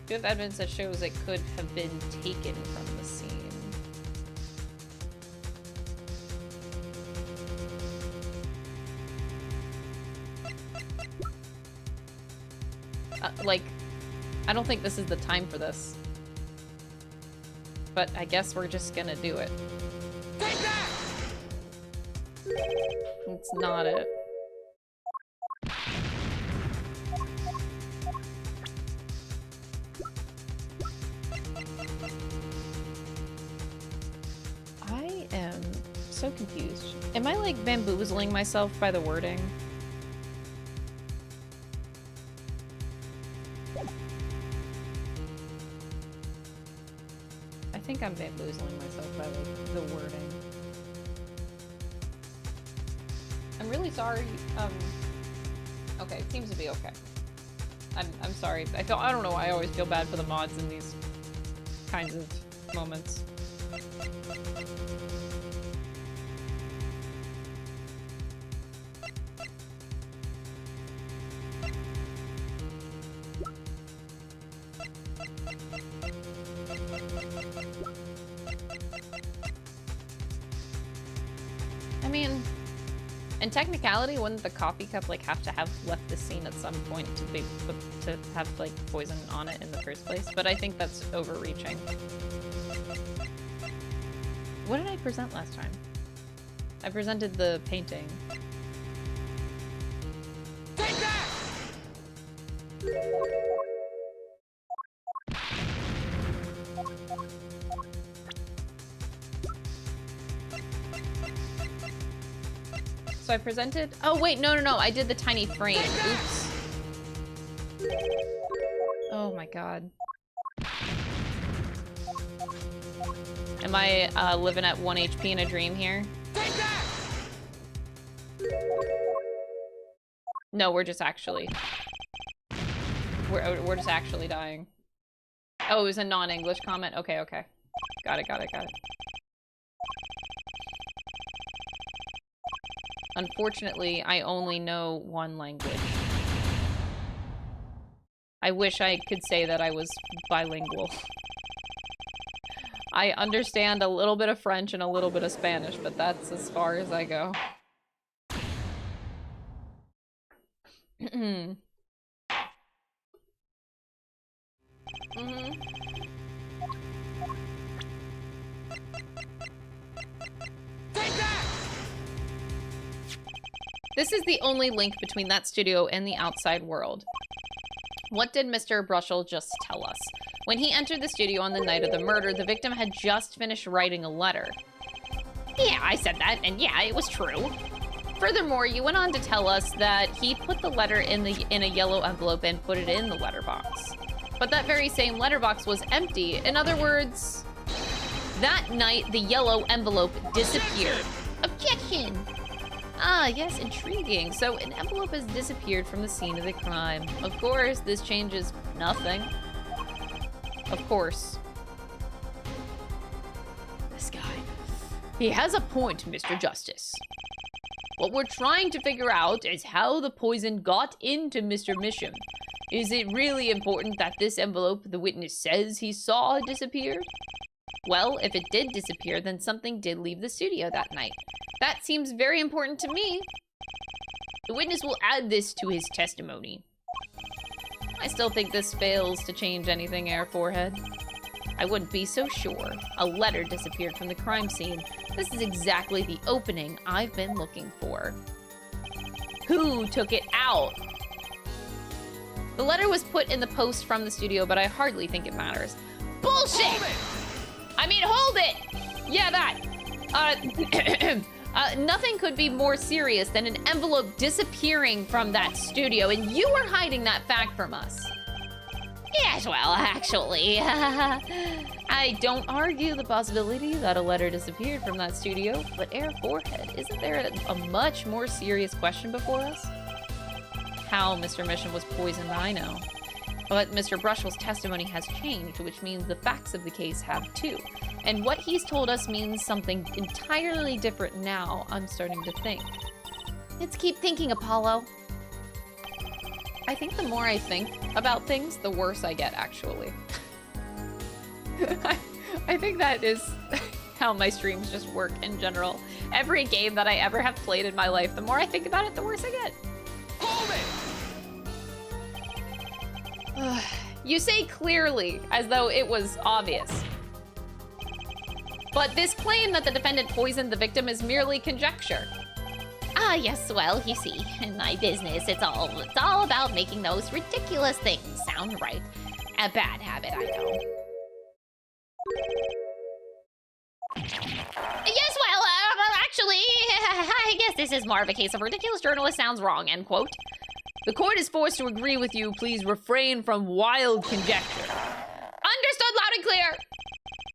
You have evidence that shows it could have been taken from the scene. Like, I don't think this is the time for this. But I guess we're just gonna do it. Take that! It's not it. I am so confused. Am I, like, bamboozling myself by the wording? I think I'm bamboozling myself by, like, the wording. I'm really sorry. Okay, it seems to be okay. I'm sorry. I don't know why I always feel bad for the mods in these kinds of moments. I mean, In technicality, wouldn't the coffee cup like have to have left the scene at some point to be to have like poison on it in the first place? But I think that's overreaching. What did I present last time? I presented the painting. Take that! So I presented. Oh wait, no. I did the tiny frame. Oops. Oh my god. Am I living at 1 HP in a dream here? Take that! No, we're just actually. We're just actually dying. Oh, it was a non-English comment? Okay. Got it. Unfortunately, I only know one language. I wish I could say that I was bilingual. I understand a little bit of French and a little bit of Spanish, but that's as far as I go. This is the only link between that studio and the outside world. What did Mr. Brushel just tell us? When he entered the studio on the night of the murder, the victim had just finished writing a letter. Yeah, I said that, and yeah, it was true. Furthermore, you went on to tell us that he put the letter in a yellow envelope and put it in the letterbox. But that very same letterbox was empty. In other words, that night the yellow envelope disappeared. Objection! Ah, yes, intriguing. So an envelope has disappeared from the scene of the crime. Of course, this changes nothing. Of course. This guy. He has a point, Mr. Justice. What we're trying to figure out is how the poison got into Mr. Misham. Is it really important that this envelope the witness says he saw disappeared? Well, if it did disappear, then something did leave the studio that night. That seems very important to me. The witness will add this to his testimony. I still think this fails to change anything, Air Forehead. I wouldn't be so sure. A letter disappeared from the crime scene. This is exactly the opening I've been looking for. Who took it out? The letter was put in the post from the studio, but I hardly think it matters. Bullshit! I mean, hold it! Yeah, that. Nothing could be more serious than an envelope disappearing from that studio, and you are hiding that fact from us. Yes, well, actually, I don't argue the possibility that a letter disappeared from that studio, but Air Forehead, isn't there a much more serious question before us? How Mr. Misham was poisoned, I know. But Mr. Brushel's testimony has changed, which means the facts of the case have too. And what he's told us means something entirely different now, I'm starting to think. Let's keep thinking, Apollo. I think the more I think about things, the worse I get, actually. I think that is how my streams just work in general. Every game that I ever have played in my life, the more I think about it, the worse I get. Hold it! You say clearly, as though it was obvious. But this claim that the defendant poisoned the victim is merely conjecture. Ah, yes, well, you see, in my business, it's all about making those ridiculous things sound right. A bad habit, I know. Yes, well, actually, I guess this is more of a case of ridiculous journalist sounds wrong, end quote. The court is forced to agree with you. Please refrain from wild conjecture. Understood loud and clear!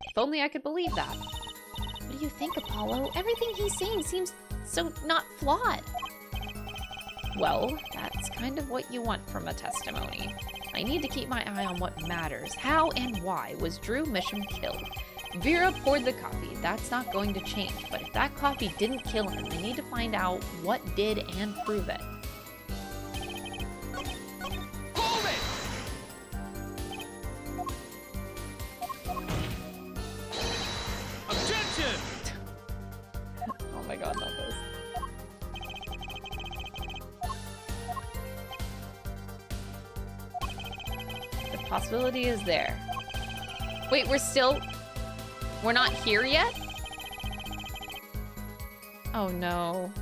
If only I could believe that. What do you think, Apollo? Everything he's saying seems so not flawed. Well, that's kind of what you want from a testimony. I need to keep my eye on what matters. How and why was Drew Misham killed? Vera poured the coffee. That's not going to change. But if that coffee didn't kill him, I need to find out what did and prove it. Hold it! Objection! Oh my god, not this. possibility is there. Wait, we're not here yet? Oh no.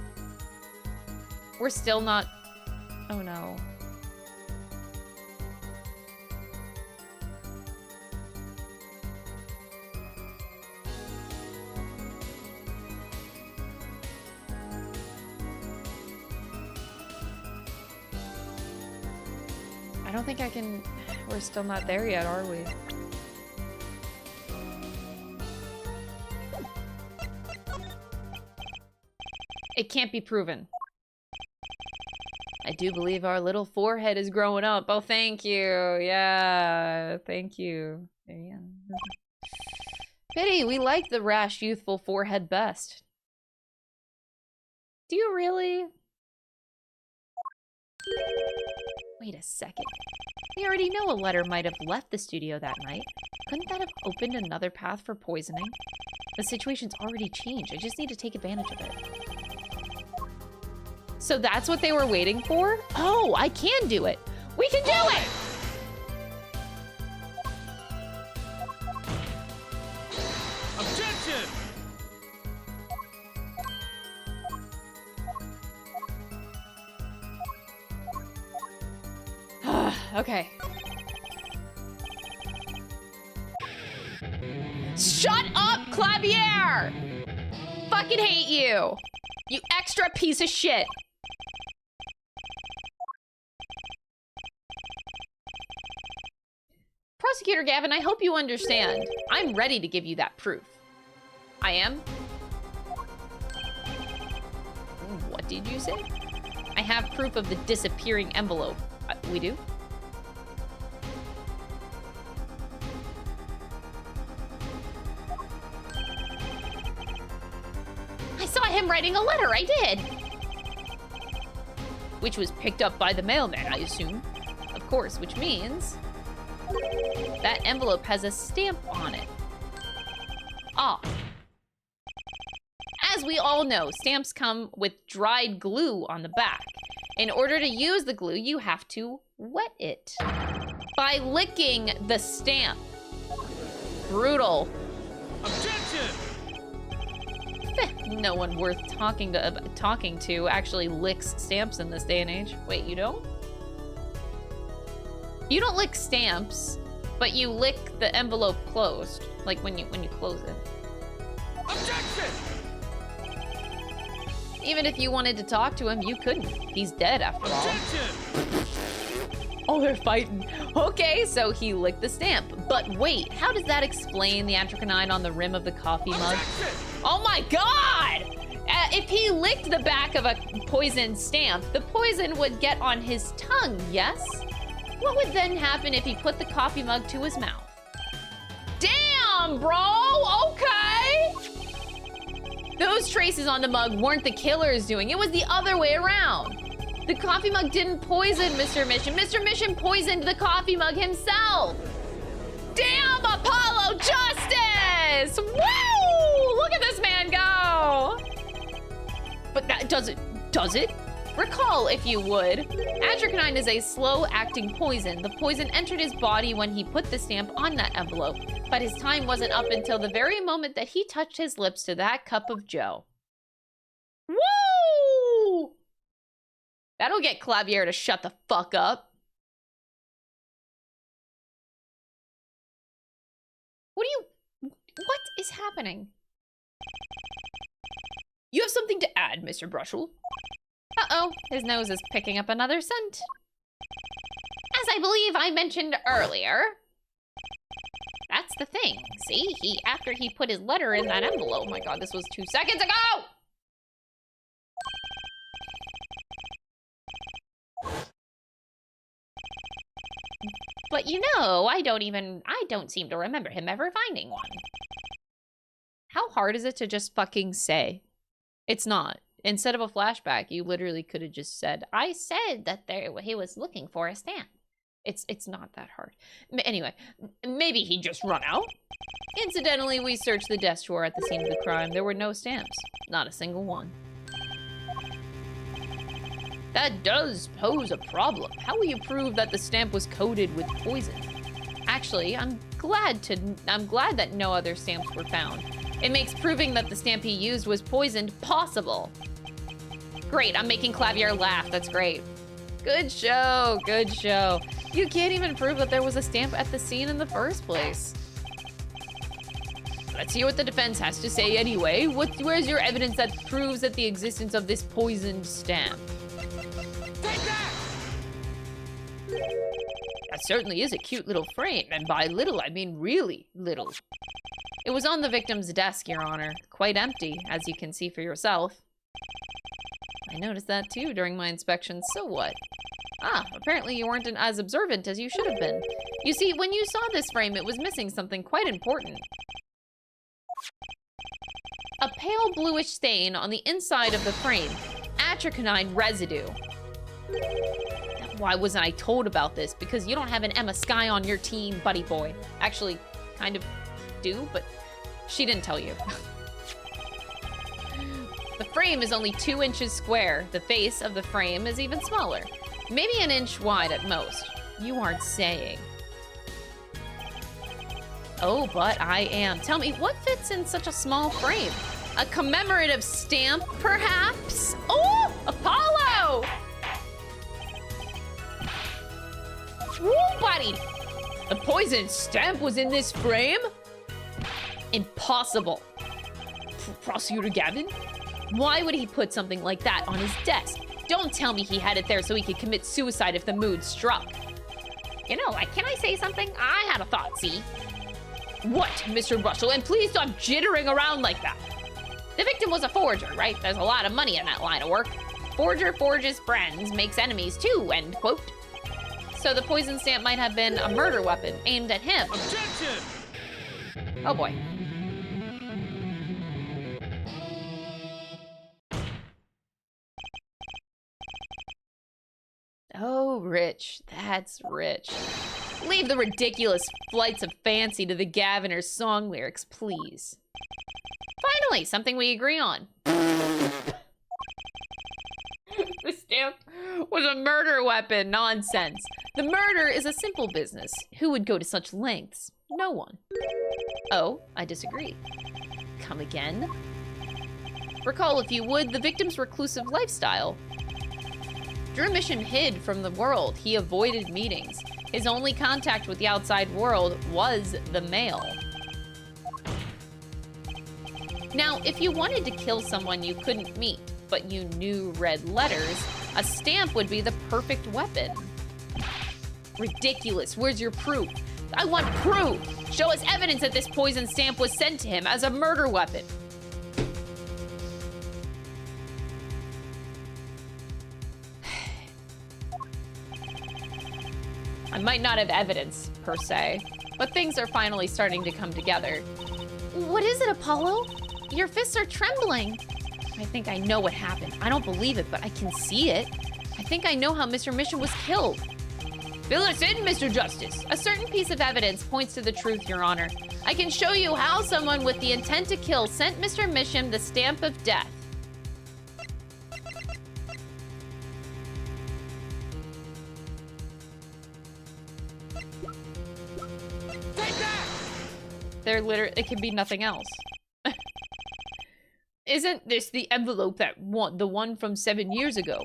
We're still not, oh no. I don't think I can, we're still not there yet, are we? It can't be proven. I do believe our little forehead is growing up. Oh, thank you. Yeah, thank you. Yeah. Pity, we like the rash, youthful forehead best. Do you really? Wait a second. We already know a letter might have left the studio that night. Couldn't that have opened another path for poisoning? The situation's already changed. I just need to take advantage of it. So that's what they were waiting for? Oh, I can do it. We can do it! Objection! Okay. Shut up, Clavier! Fucking hate you! You extra piece of shit! Prosecutor Gavin, I hope you understand. I'm ready to give you that proof. I am? What did you say? I have proof of the disappearing envelope. We do? I saw him writing a letter, I did! Which was picked up by the mailman, I assume. Of course, which means that envelope has a stamp on it. Ah. As we all know, stamps come with dried glue on the back. In order to use the glue, you have to wet it by licking the stamp. Brutal. Objection! No one worth talking to actually licks stamps in this day and age. Wait, you don't? You don't lick stamps, but you lick the envelope closed, like when you close it. Objection! Even if you wanted to talk to him, you couldn't. He's dead after all. Objection! Oh, they're fighting. Okay, so he licked the stamp. But wait, how does that explain the anthracnine on the rim of the coffee mug? Objection! Oh my god! If he licked the back of a poisoned stamp, the poison would get on his tongue, yes? What would then happen if he put the coffee mug to his mouth? Damn, bro! Okay! Those traces on the mug weren't the killer's doing. It was the other way around. The coffee mug didn't poison Mr. Mission. Mr. Mission poisoned the coffee mug himself. Damn, Apollo Justice! Woo! Look at this man go! But that does it? Recall, if you would, anthracnine is a slow-acting poison. The poison entered his body when he put the stamp on that envelope, but his time wasn't up until the very moment that he touched his lips to that cup of joe. Woo! That'll get Clavier to shut the fuck up. What is happening? You have something to add, Mr. Brushel? Uh-oh, his nose is picking up another scent. As I believe I mentioned earlier. That's the thing, see? After he put his letter in that envelope, oh my god, this was 2 seconds ago! But you know, I don't seem to remember him ever finding one. How hard is it to just fucking say? It's not. Instead of a flashback, you literally could have just said, I said that he was looking for a stamp. It's not that hard. Anyway, maybe he'd just run out. Incidentally, we searched the desk drawer at the scene of the crime. There were no stamps. Not a single one. That does pose a problem. How will you prove that the stamp was coated with poison? Actually, I'm glad that no other stamps were found. It makes proving that the stamp he used was poisoned possible. Great, I'm making Clavier laugh. That's great. Good show, good show. You can't even prove that there was a stamp at the scene in the first place. Let's hear what the defense has to say anyway. Where's your evidence that proves that the existence of this poisoned stamp? Take that! That certainly is a cute little frame, and by little, I mean really little. It was on the victim's desk, Your Honor. Quite empty, as you can see for yourself. I noticed that too during my inspection, so what? Ah, apparently you weren't as observant as you should have been. You see, when you saw this frame, it was missing something quite important. A pale bluish stain on the inside of the frame. Atraconine residue. Why wasn't I told about this? Because you don't have an Emma Skye on your team, buddy boy. Actually, kind of do, but she didn't tell you. The frame is only 2 inches square. The face of the frame is even smaller. Maybe an inch wide at most. You aren't saying. Oh, but I am. Tell me, what fits in such a small frame? A commemorative stamp, perhaps? Oh, Apollo! Woo, buddy! A poisoned stamp was in this frame? Impossible. Prosecutor Gavin? Why would he put something like that on his desk? Don't tell me he had it there so he could commit suicide if the mood struck. You know, can I say something? I had a thought, see? What, Mr. Brushel? And please stop jittering around like that. The victim was a forger, right? There's a lot of money in that line of work. Forger forges friends, makes enemies too, end quote. So the poison stamp might have been a murder weapon aimed at him. Objection! Oh boy. Oh, Rich. That's Rich. Leave the ridiculous flights of fancy to the Gaviner's song lyrics, please. Finally, something we agree on. The stamp was a murder weapon. Nonsense. The murder is a simple business. Who would go to such lengths? No one. Oh, I disagree. Come again? Recall, if you would, the victim's reclusive lifestyle. Drew Mission hid from the world. He avoided meetings. His only contact with the outside world was the mail. Now, if you wanted to kill someone you couldn't meet, but you knew read letters, a stamp would be the perfect weapon. Ridiculous. Where's your proof? I want proof! Show us evidence that this poison stamp was sent to him as a murder weapon. I might not have evidence, per se, but things are finally starting to come together. What is it, Apollo? Your fists are trembling. I think I know what happened. I don't believe it, but I can see it. I think I know how Mr. Mission was killed. Fill us in, Mr. Justice. A certain piece of evidence points to the truth, Your Honor. I can show you how someone with the intent to kill sent Mr. Mission the stamp of death. It can be nothing else. Isn't this the envelope the one from 7 years ago?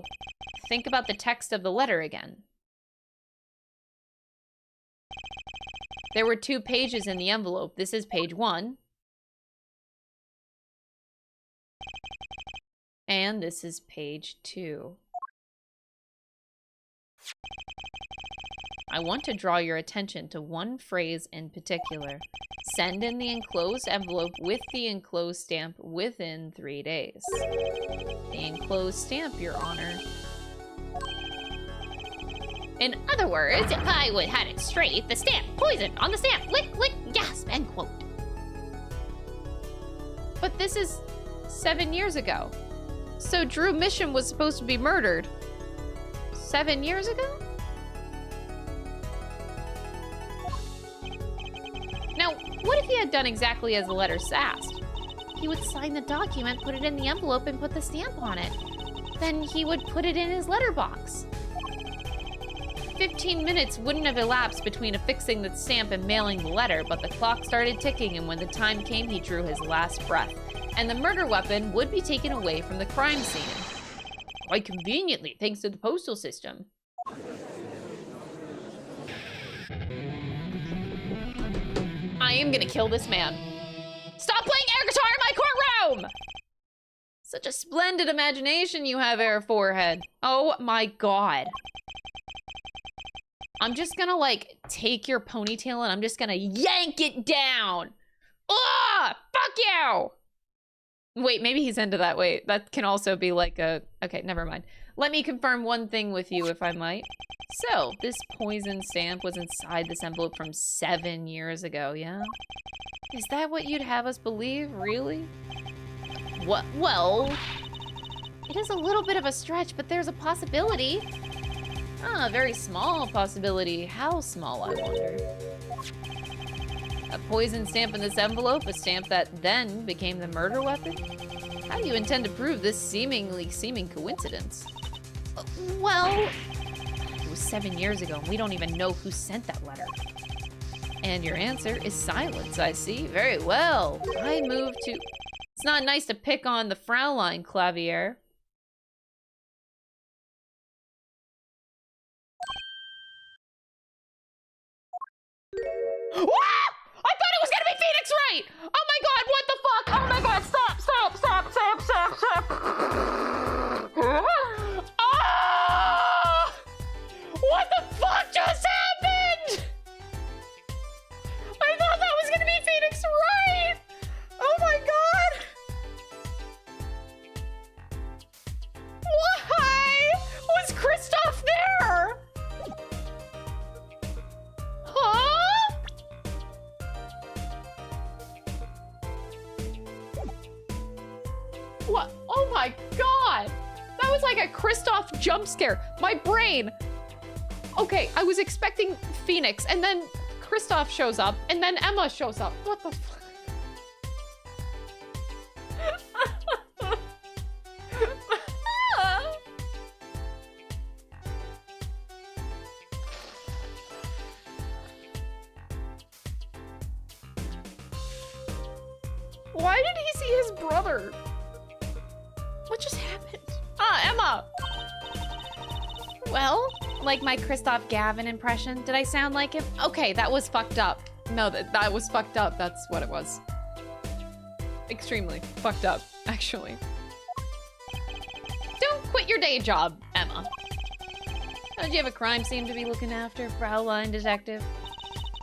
Think about the text of the letter again. There were 2 pages in the envelope. This is page 1. And this is page 2. I want to draw your attention to one phrase in particular. Send in the enclosed envelope with the enclosed stamp within 3 days. The enclosed stamp, Your Honor. In other words, if I would had it straight, the stamp, poison, on the stamp, lick, lick, gasp, end quote. But this is 7 years ago. So Drew Mission was supposed to be murdered 7 years ago? Now, what if he had done exactly as the letter asked? He would sign the document, put it in the envelope, and put the stamp on it. Then he would put it in his letterbox. 15 minutes wouldn't have elapsed between affixing the stamp and mailing the letter, but the clock started ticking, and when the time came, he drew his last breath. And the murder weapon would be taken away from the crime scene. Quite conveniently, thanks to the postal system. I am gonna kill this man. Stop playing air guitar in my courtroom! Such a splendid imagination you have, Air Forehead. Oh my god. I'm just gonna, like, take your ponytail and I'm just gonna yank it down. Ah! Fuck you! Wait, maybe he's into that. Wait, that can also be like a... Okay, never mind. Let me confirm one thing with you, if I might. So, this poison stamp was inside this envelope from 7 years ago, yeah? Is that what you'd have us believe, really? What? Well, it is a little bit of a stretch, but there's a possibility. Ah, a very small possibility. How small, I wonder? A poison stamp in this envelope, a stamp that then became the murder weapon? How do you intend to prove this seeming coincidence? Well, it was 7 years ago, and we don't even know who sent that letter. And your answer is silence, I see. Very well. I move to... It's not nice to pick on the Fraulein, Clavier. What? I thought it was gonna be Phoenix Wright! Oh my god, what the fuck? Oh my god, stop, stop, stop, stop, stop, stop. Ah! What the fuck just happened? I thought that was gonna be Phoenix Wright! Oh my god! Why was Kristoff there? Huh? What? Oh my god! That was like a Kristoff jump scare. My brain. Okay, I was expecting Phoenix, and then Kristoff shows up, and then Emma shows up. What the fuck? Why did he see his brother? What just happened? Ah, Emma! Well, like my Kristoff Gavin impression. Did I sound like him? Okay, that was fucked up. No, that was fucked up. That's what it was. Extremely fucked up, actually. Don't quit your day job, Emma. Don't you have a crime scene to be looking after, Fraulein Detective?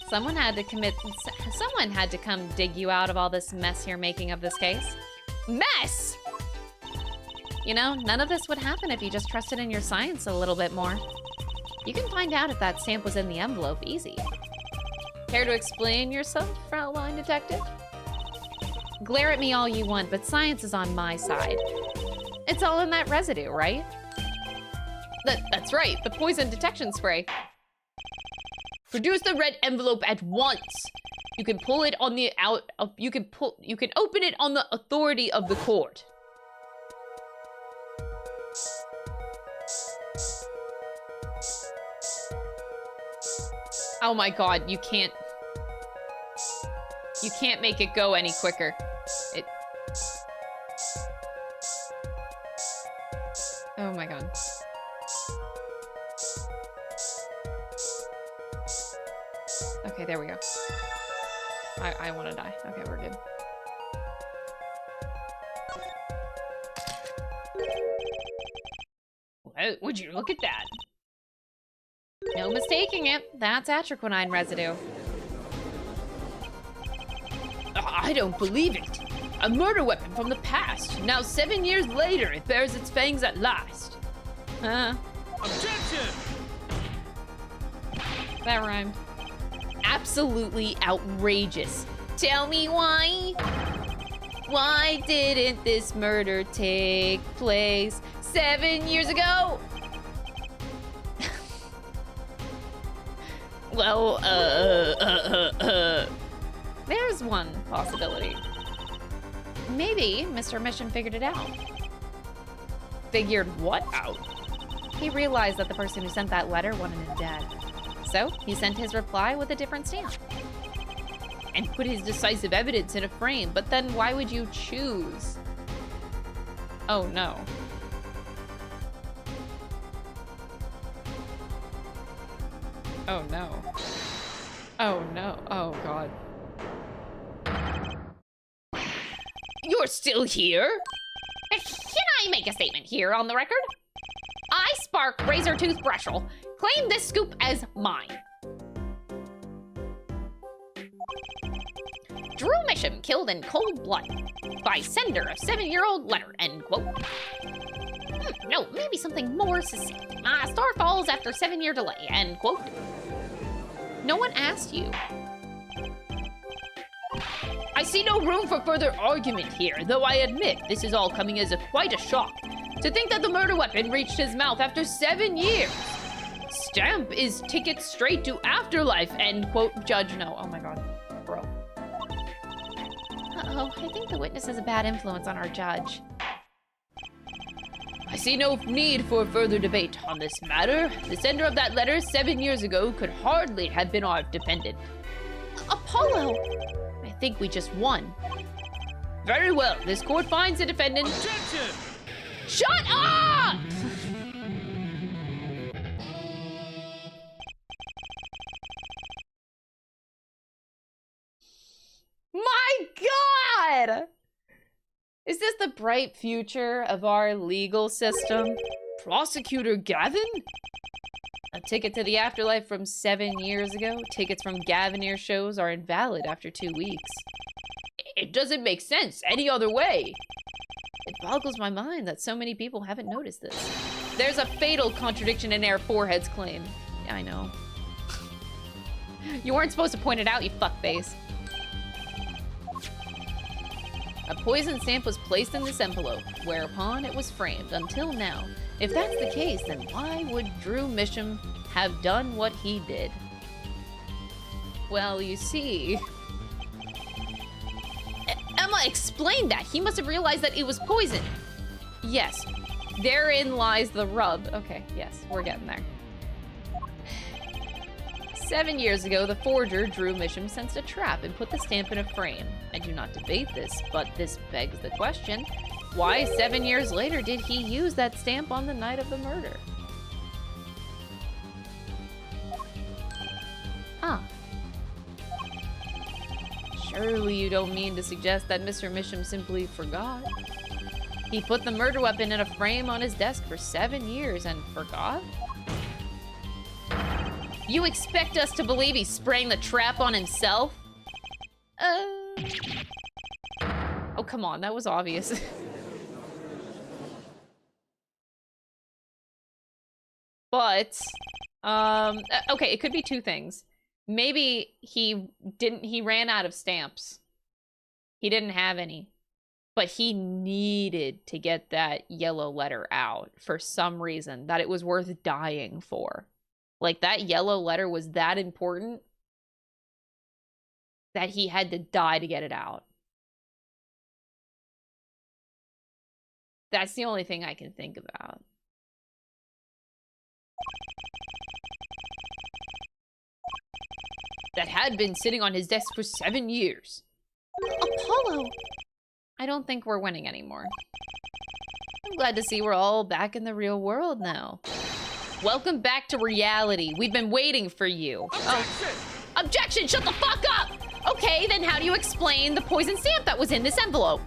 Someone had to come dig you out of all this mess you're making of this case. Mess! You know, none of this would happen if you just trusted in your science a little bit more. You can find out if that stamp was in the envelope easy. Care to explain yourself, Fraulein Detective? Glare at me all you want, but science is on my side. It's all in that residue, right? That's right, the poison detection spray. Produce the red envelope at once. You can pull it on the you can open it on the authority of the court. Oh my god, you can't make it go any quicker. Oh my god. Okay, there we go. I want to die. Okay, we're good. Well, would you look at that? No mistaking it. That's atroquinine residue. I don't believe it. A murder weapon from the past. Now 7 years later, it bears its fangs at last. Huh? Objection! That rhymed. Absolutely outrageous. Tell me why? Why didn't this murder take place 7 years ago? Well, there's one possibility. Maybe Mr. Mission figured it out. Figured what out? He realized that the person who sent that letter wanted him dead. So, he sent his reply with a different stamp. And put his decisive evidence in a frame, but then why would you choose? Oh no. Oh no. Oh no. Oh god. You're still here? Can I make a statement here on the record? I, Spark Razortooth Brushel, claim this scoop as mine. Drew Misham killed in cold blood by sender of 7-year-old letter, end quote. No, maybe something more succinct. Star falls after 7-year delay, end quote. No one asked you. I see no room for further argument here, though I admit this is all coming as quite a shock. To think that the murder weapon reached his mouth after 7 years. Stamp is ticket straight to afterlife, end quote. Judge, no. Oh my god. Bro. Uh-oh, I think the witness has a bad influence on our judge. I see no need for further debate on this matter. The sender of that letter 7 years ago could hardly have been our defendant. Apollo! I think we just won. Very well. This court finds the defendant... Objection! Shut up! My god! Is this the bright future of our legal system? Prosecutor Gavin? A ticket to the afterlife from 7 years ago? Tickets from Gavinier shows are invalid after 2 weeks. It doesn't make sense any other way. It boggles my mind that so many people haven't noticed this. There's a fatal contradiction in Air Forehead's claim. Yeah, I know. You weren't supposed to point it out, you fuckface. A poison stamp was placed in this envelope, whereupon it was framed until now. If that's the case, then why would Drew Misham have done what he did? Well, you see... Emma explained that. He must have realized that it was poison. Yes, therein lies the rub. Okay, yes, we're getting there. 7 years ago, the forger, Drew Misham, sensed a trap and put the stamp in a frame. I do not debate this, but this begs the question, why 7 years later did he use that stamp on the night of the murder? Ah. Surely you don't mean to suggest that Mr. Misham simply forgot. He put the murder weapon in a frame on his desk for 7 years and forgot? You expect us to believe he's spraying the trap on himself? Oh, come on, that was obvious. But, okay, it could be two things. Maybe he ran out of stamps. He didn't have any. But he needed to get that yellow letter out for some reason that it was worth dying for. Like, that yellow letter was that important that he had to die to get it out. That's the only thing I can think about. That had been sitting on his desk for 7 years. Apollo! I don't think we're winning anymore. I'm glad to see we're all back in the real world now. Welcome back to reality. We've been waiting for you. Objection! Oh. Objection! Shut the fuck up! Okay, then how do you explain the poison stamp that was in this envelope?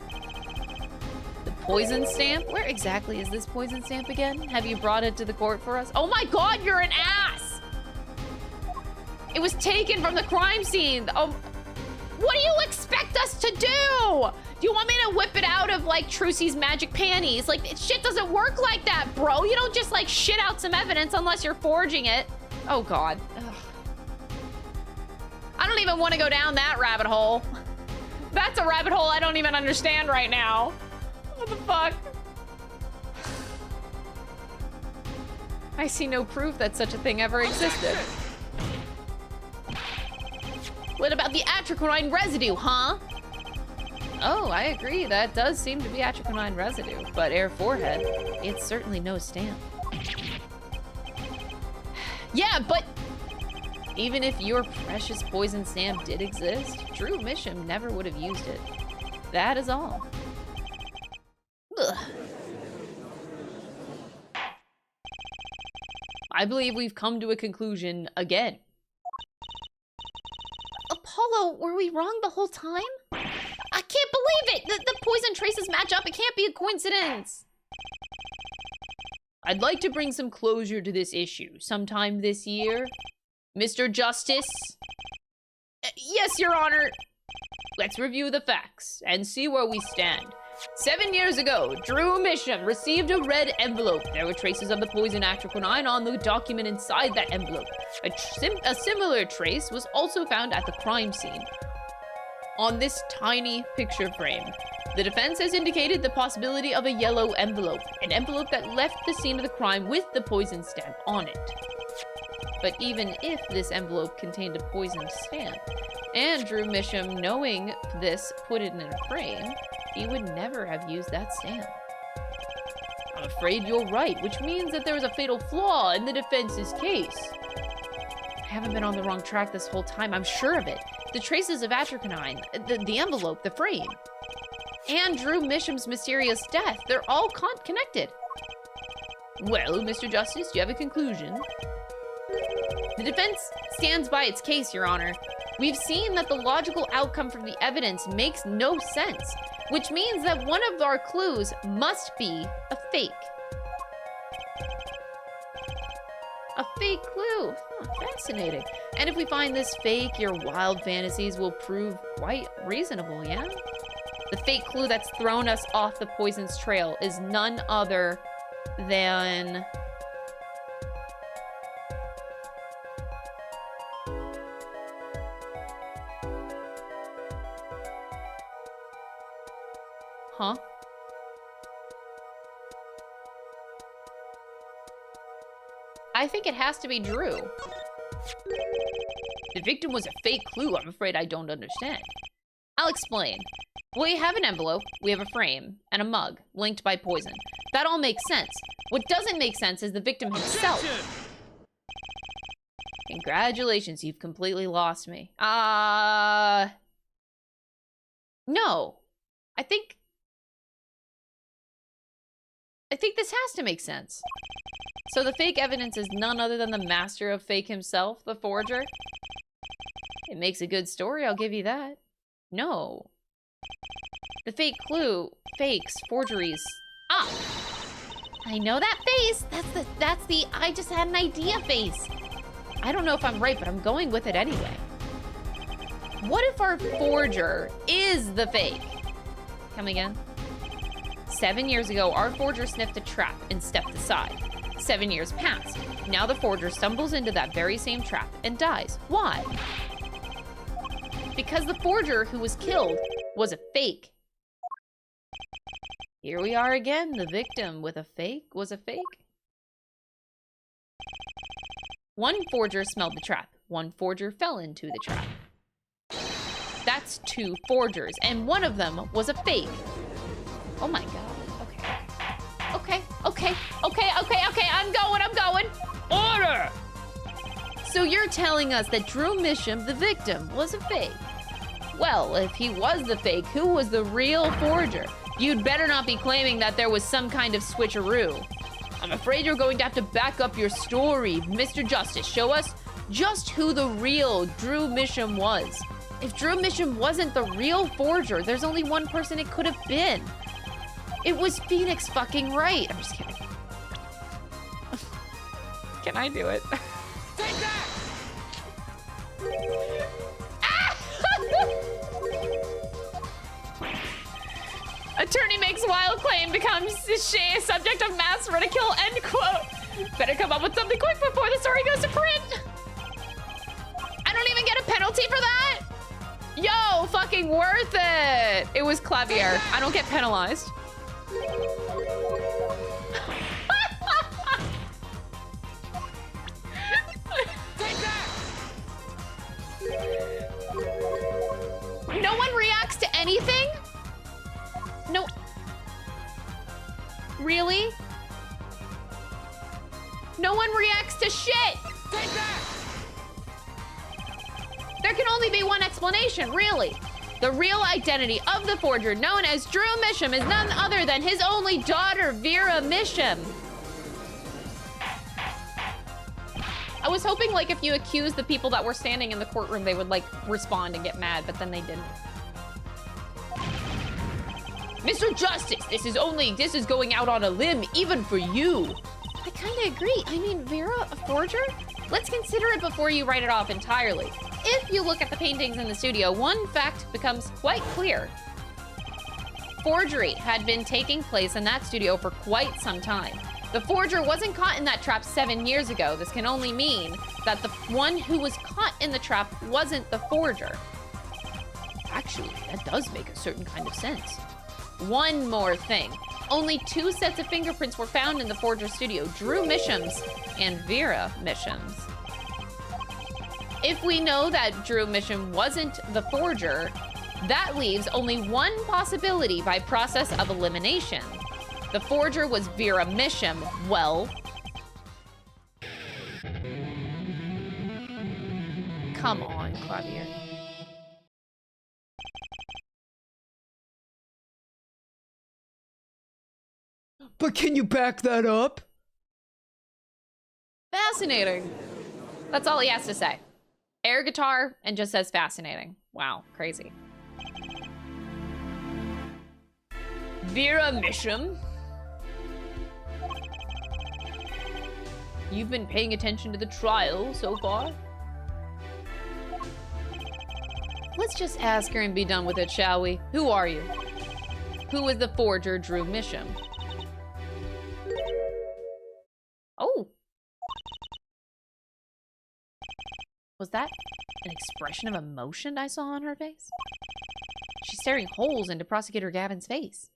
The poison stamp? Where exactly is this poison stamp again? Have you brought it to the court for us? Oh my god, you're an ass! It was taken from the crime scene. Oh, what do you expect us to do? Do you want me to whip it out of, like, Trucy's magic panties? Like, shit doesn't work like that, bro. You don't just, like, shit out some evidence unless you're forging it. Oh, God. Ugh. I don't even want to go down that rabbit hole. That's a rabbit hole I don't even understand right now. What the fuck? I see no proof that such a thing ever existed. What about the atrichonine residue, huh? Oh, I agree. That does seem to be atrichonine residue. But Air Forehead, it's certainly no stamp. Yeah, but even if your precious poison stamp did exist, Drew Misham never would have used it. That is all. Ugh. I believe we've come to a conclusion again. Apollo, were we wrong the whole time? I can't believe it! The poison traces match up. It can't be a coincidence. I'd like to bring some closure to this issue sometime this year. Mr. Justice? Yes, Your Honor. Let's review the facts and see where we stand. 7 years ago, Drew Misham received a red envelope. There were traces of the poison atroquinine on the document inside that envelope. A similar trace was also found at the crime scene on this tiny picture frame. The defense has indicated the possibility of a yellow envelope, an envelope that left the scene of the crime with the poison stamp on it. But even if this envelope contained a poison stamp, and Drew Misham, knowing this, put it in a frame, he would never have used that stamp. I'm afraid you're right, which means that there is a fatal flaw in the defense's case. I haven't been on the wrong track this whole time, I'm sure of it. The traces of atroquinine, the envelope, the frame, and Drew Misham's mysterious death, they're all connected. Well, Mr. Justice, do you have a conclusion? The defense stands by its case, Your Honor. We've seen that the logical outcome from the evidence makes no sense, which means that one of our clues must be a fake. A fake clue. Fascinating. And if we find this fake, your wild fantasies will prove quite reasonable, yeah? The fake clue that's thrown us off the poison's trail is none other than... Huh? I think it has to be Drew. The victim was a fake clue. I'm afraid I don't understand. I'll explain. We have an envelope, we have a frame, and a mug linked by poison. That all makes sense. What doesn't make sense is the victim himself. Congratulations, you've completely lost me. No. I think this has to make sense. So the fake evidence is none other than the master of fake himself, the forger? It makes a good story, I'll give you that. No. The fake clue, fakes, forgeries. Ah! I know that face. That's the I just had an idea face. I don't know if I'm right, but I'm going with it anyway. What if our forger is the fake? Come again? 7 years ago, our forger sniffed a trap and stepped aside. 7 years passed. Now the forger stumbles into that very same trap and dies. Why? Because the forger who was killed was a fake. Here we are again. The victim with a fake was a fake. One forger smelled the trap. One forger fell into the trap. That's two forgers, and one of them was a fake. Oh my god. Okay. Okay. I'm going. Order! So you're telling us that Drew Misham, the victim, was a fake. Well, if he was the fake, who was the real forger? You'd better not be claiming that there was some kind of switcheroo. I'm afraid you're going to have to back up your story. Mr. Justice, show us just who the real Drew Misham was. If Drew Misham wasn't the real forger, there's only one person it could have been. It was Phoenix fucking Wright. I'm just kidding. Can I do it? Take that! Attorney makes wild claim, becomes subject of mass ridicule, end quote. Better come up with something quick before the story goes to print. I don't even get a penalty for that? Yo, fucking worth it. It was Clavier. I don't get penalized. No one reacts to anything? No. Really? No one reacts to shit. Take that! There can only be one explanation, really. The real identity of the forger, known as Drew Misham, is none other than his only daughter, Vera Misham. I was hoping, like, if you accused the people that were standing in the courtroom, they would, like, respond and get mad, but then they didn't. Mr. Justice, this is going out on a limb, even for you. I kind of agree. I mean, Vera, a forger? Let's consider it before you write it off entirely. If you look at the paintings in the studio, one fact becomes quite clear. Forgery had been taking place in that studio for quite some time. The forger wasn't caught in that trap 7 years ago. This can only mean that the one who was caught in the trap wasn't the forger. Actually, that does make a certain kind of sense. One more thing. Only 2 sets of fingerprints were found in the forger studio, Drew Misham's and Vera Misham's. If we know that Drew Misham wasn't the forger, that leaves only one possibility by process of elimination. The forger was Vera Misham. Well, come on, Claudia. But can you back that up? Fascinating. That's all he has to say. Air guitar and just says fascinating. Wow, crazy. Vera Misham. You've been paying attention to the trial so far? Let's just ask her and be done with it, shall we? Who are you? Who is the forger, Drew Misham? Oh. Was that an expression of emotion I saw on her face? She's staring holes into Prosecutor Gavin's face.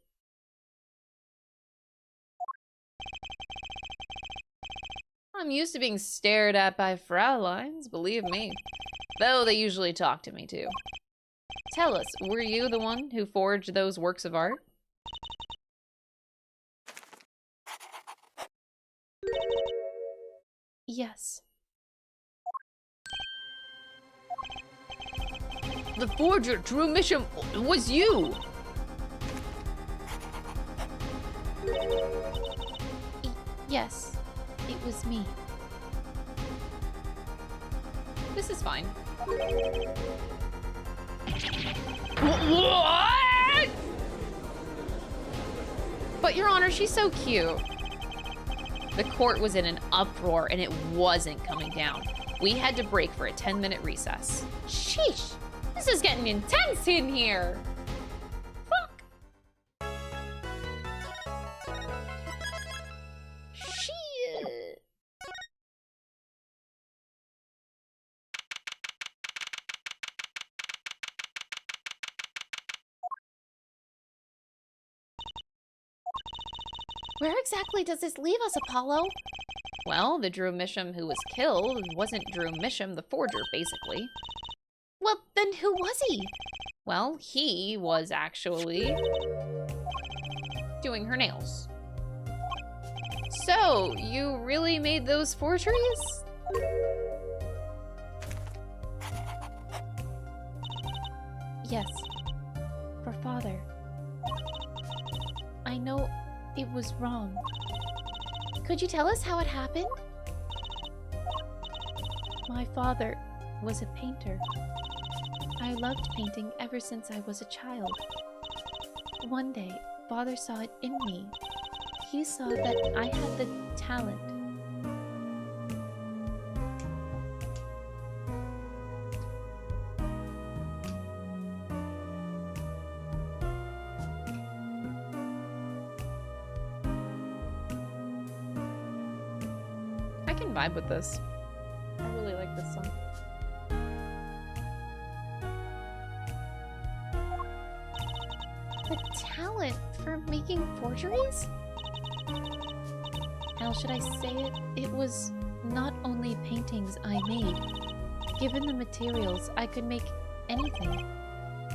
I'm used to being stared at by Frauleins, believe me. Though they usually talk to me too. Tell us, were you the one who forged those works of art? Yes. The forger, Drew Misham, was you! Yes, it was me. This is fine. What? But Your Honor, she's so cute. The court was in an uproar and it wasn't coming down. We had to break for a 10-minute recess. Sheesh, this is getting intense in here. Fuck. Shit. Where exactly does this leave us, Apollo? Well, the Drew Misham who was killed wasn't Drew Misham, the forger, basically. Well, then who was he? Well, he was actually doing her nails. So, you really made those forgeries? Yes. For Father. I know it was wrong. Could you tell us how it happened? My father was a painter. I loved painting ever since I was a child. One day, Father saw it in me. He saw that I had the talent. I can vibe with this. I really like this song. The talent for making forgeries? How should I say it? It was not only paintings I made. Given the materials, I could make anything.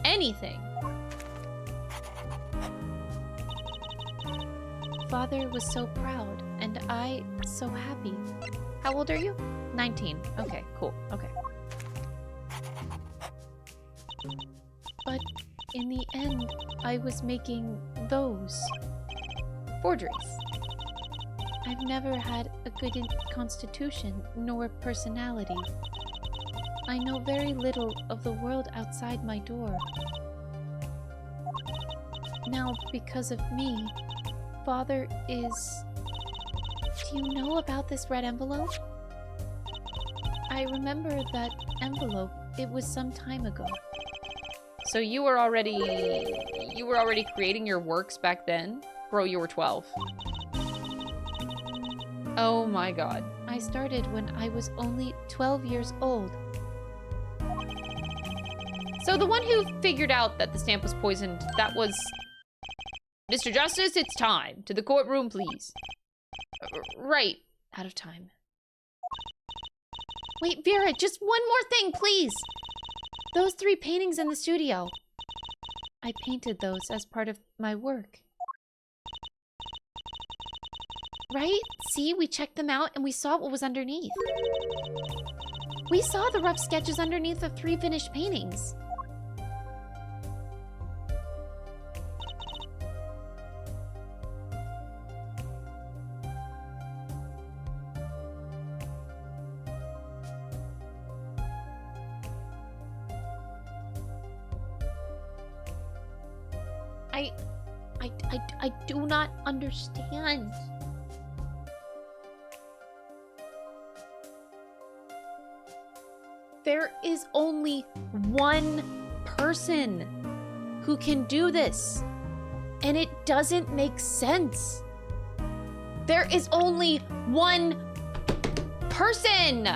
Anything. Father was so proud, and and I so happy. How old are you? 19. Okay, cool. Okay. But in the end, I was making those forgeries. I've never had a good constitution nor personality. I know very little of the world outside my door. Now, because of me, Father is... Do you know about this red envelope? I remember that envelope. It was some time ago. So you were already creating your works back then? Bro, you were 12. Oh my god. I started when I was only 12 years old. So the one who figured out that the stamp was poisoned, that was... Mr. Justice, it's time. To the courtroom, please. Right. Out of time. Wait, Vera, just one more thing, please! Those 3 paintings in the studio. I painted those as part of my work. Right? See, we checked them out and we saw what was underneath. We saw the rough sketches underneath the 3 finished paintings. I do not understand. There is only one person who can do this, and it doesn't make sense. There is only one person.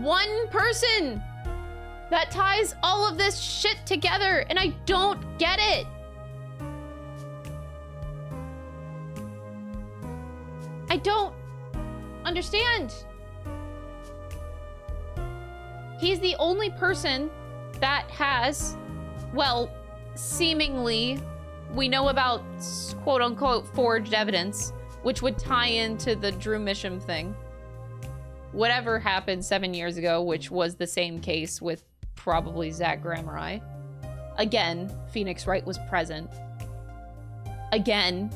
One person that ties all of this shit together, and I don't get it. I don't understand. He's the only person that has, well, seemingly, we know about quote-unquote forged evidence, which would tie into the Drew Misham thing. Whatever happened 7 years ago, which was the same case with probably Zach Gramarye. Again, Phoenix Wright was present. Again,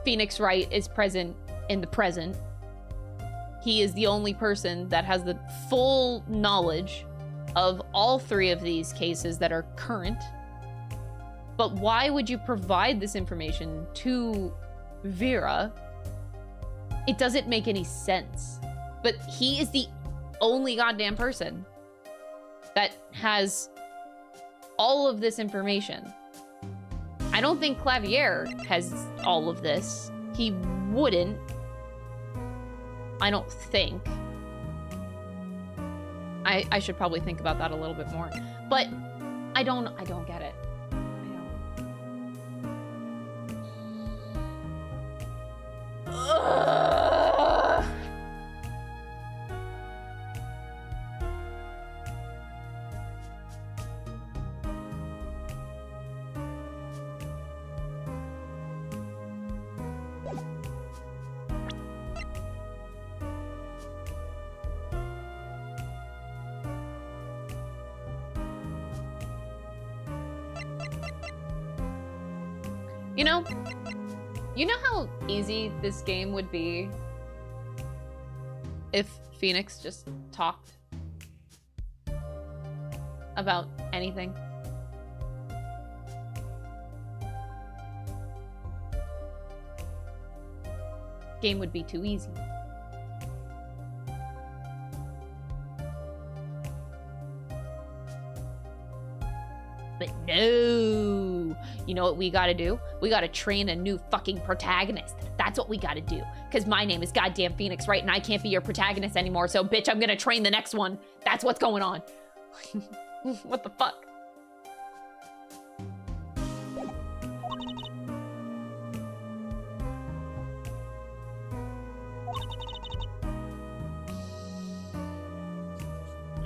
Phoenix Wright is present in the present. He is the only person that has the full knowledge of all 3 of these cases that are current. But why would you provide this information to Vera? It doesn't make any sense. But he is the only goddamn person that has all of this information. I don't think Clavier has all of this. He wouldn't. I don't think. I should probably think about that a little bit more. But I don't get it. Ugh. You know how easy this game would be if Phoenix just talked about anything? Game would be too easy. But no. You know what we gotta do? We gotta train a new fucking protagonist. That's what we gotta do. Because my name is goddamn Phoenix Wright and I can't be your protagonist anymore. So bitch, I'm gonna train the next one. That's what's going on. What the fuck?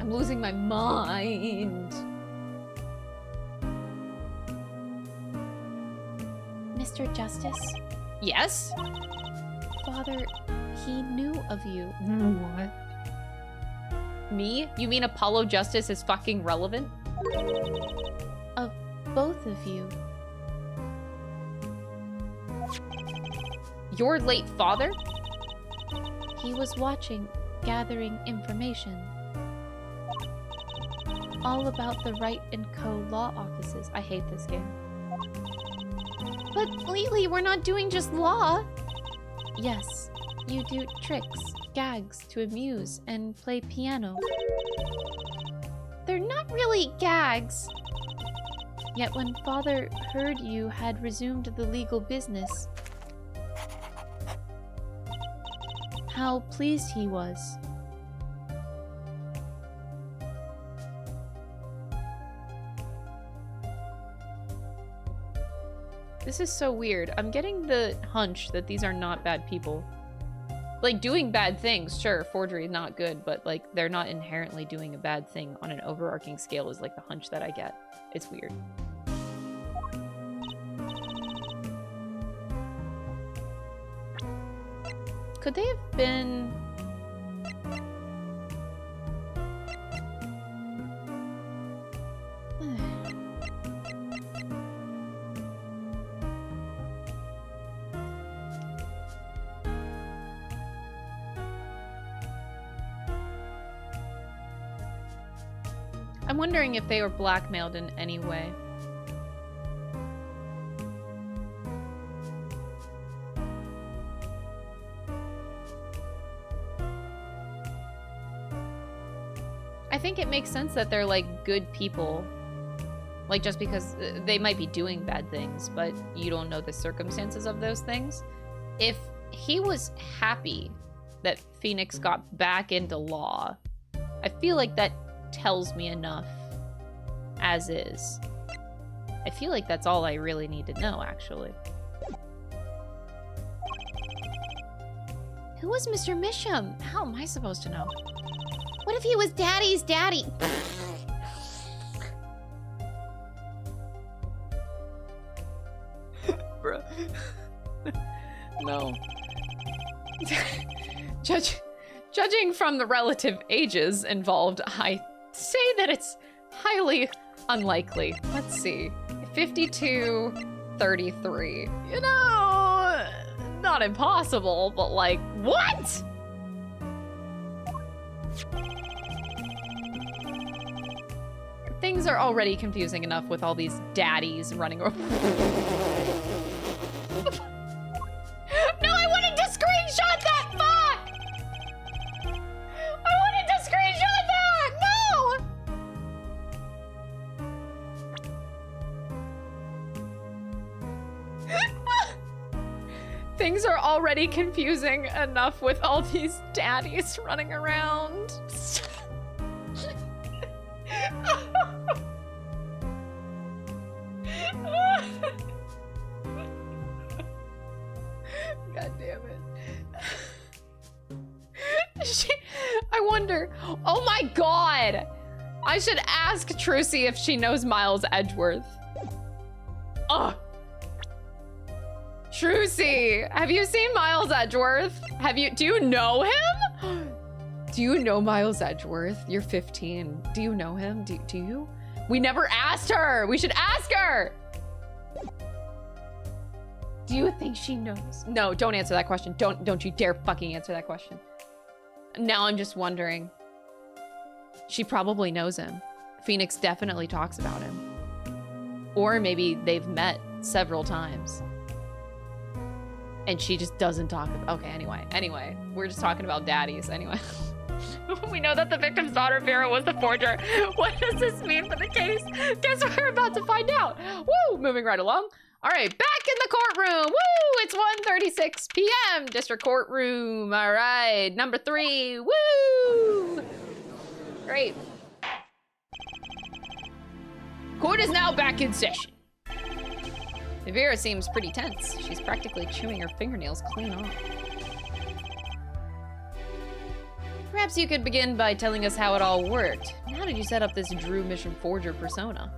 I'm losing my mind. Mr. Justice, Yes? Father, he knew of you. What? Me? You mean Apollo Justice is fucking relevant? Of both of you. Your late father? He was watching, gathering information. All about the Wright & Co. law offices. I hate this game. But lately, we're not doing just law. Yes, you do tricks, gags to amuse, and play piano. They're not really gags. Yet when Father heard you had resumed the legal business, how pleased he was. This is so weird. I'm getting the hunch that these are not bad people. Like, doing bad things, sure, forgery is not good, but, like, they're not inherently doing a bad thing on an overarching scale is, like, the hunch that I get. It's weird. Could they have been... I'm wondering if they were blackmailed in any way. I think it makes sense that they're, like, good people. Like, just because they might be doing bad things, but you don't know the circumstances of those things. If he was happy that Phoenix got back into law, I feel like that tells me enough as is. I feel like that's all I really need to know, actually. Who was Mr. Misham? How am I supposed to know? What if he was Daddy's daddy? Bruh. No. Judging from the relative ages involved, I say that it's highly unlikely. Let's see. 52, 33. You know, not impossible, but like, what? Things are already confusing enough with all these daddies running around. No, I wanted to screenshot that! Fuck! I wanted to screenshot that! No! Things are already confusing enough with all these daddies running around. God damn it. I wonder. Oh my god! I should ask Trucy if she knows Miles Edgeworth. Ugh. Trucy, have you seen Miles Edgeworth? Do you know him? Do you know Miles Edgeworth? You're 15. Do you know him? Do you? We never asked her. We should ask her. Do you think she knows? No, don't answer that question. Don't you dare fucking answer that question. Now I'm just wondering. She probably knows him. Phoenix definitely talks about him. Or maybe they've met several times. And she just doesn't talk about... Okay, anyway. We're just talking about daddies, anyway. We know that the victim's daughter, Vera, was the forger. What does this mean for the case? Guess we're about to find out. Woo! Moving right along. All right, back in the courtroom. Woo! It's 1:36 p.m. District Courtroom. All right, number 3. Woo! Great. Court is now back in session. Vera seems pretty tense. She's practically chewing her fingernails clean off. Perhaps you could begin by telling us how it all worked. How did you set up this Drew Mission Forger persona?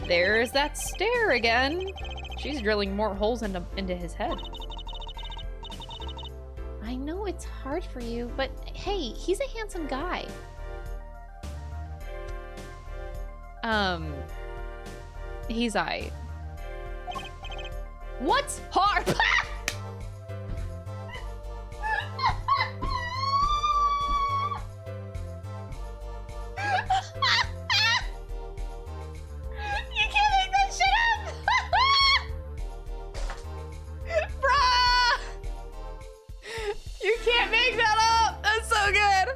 There's that stare again. She's drilling more holes into his head. I know it's hard for you, but hey, he's a handsome guy. He's aight. What's hard? You can't make that shit up! Bruh! You can't make that up! That's so good!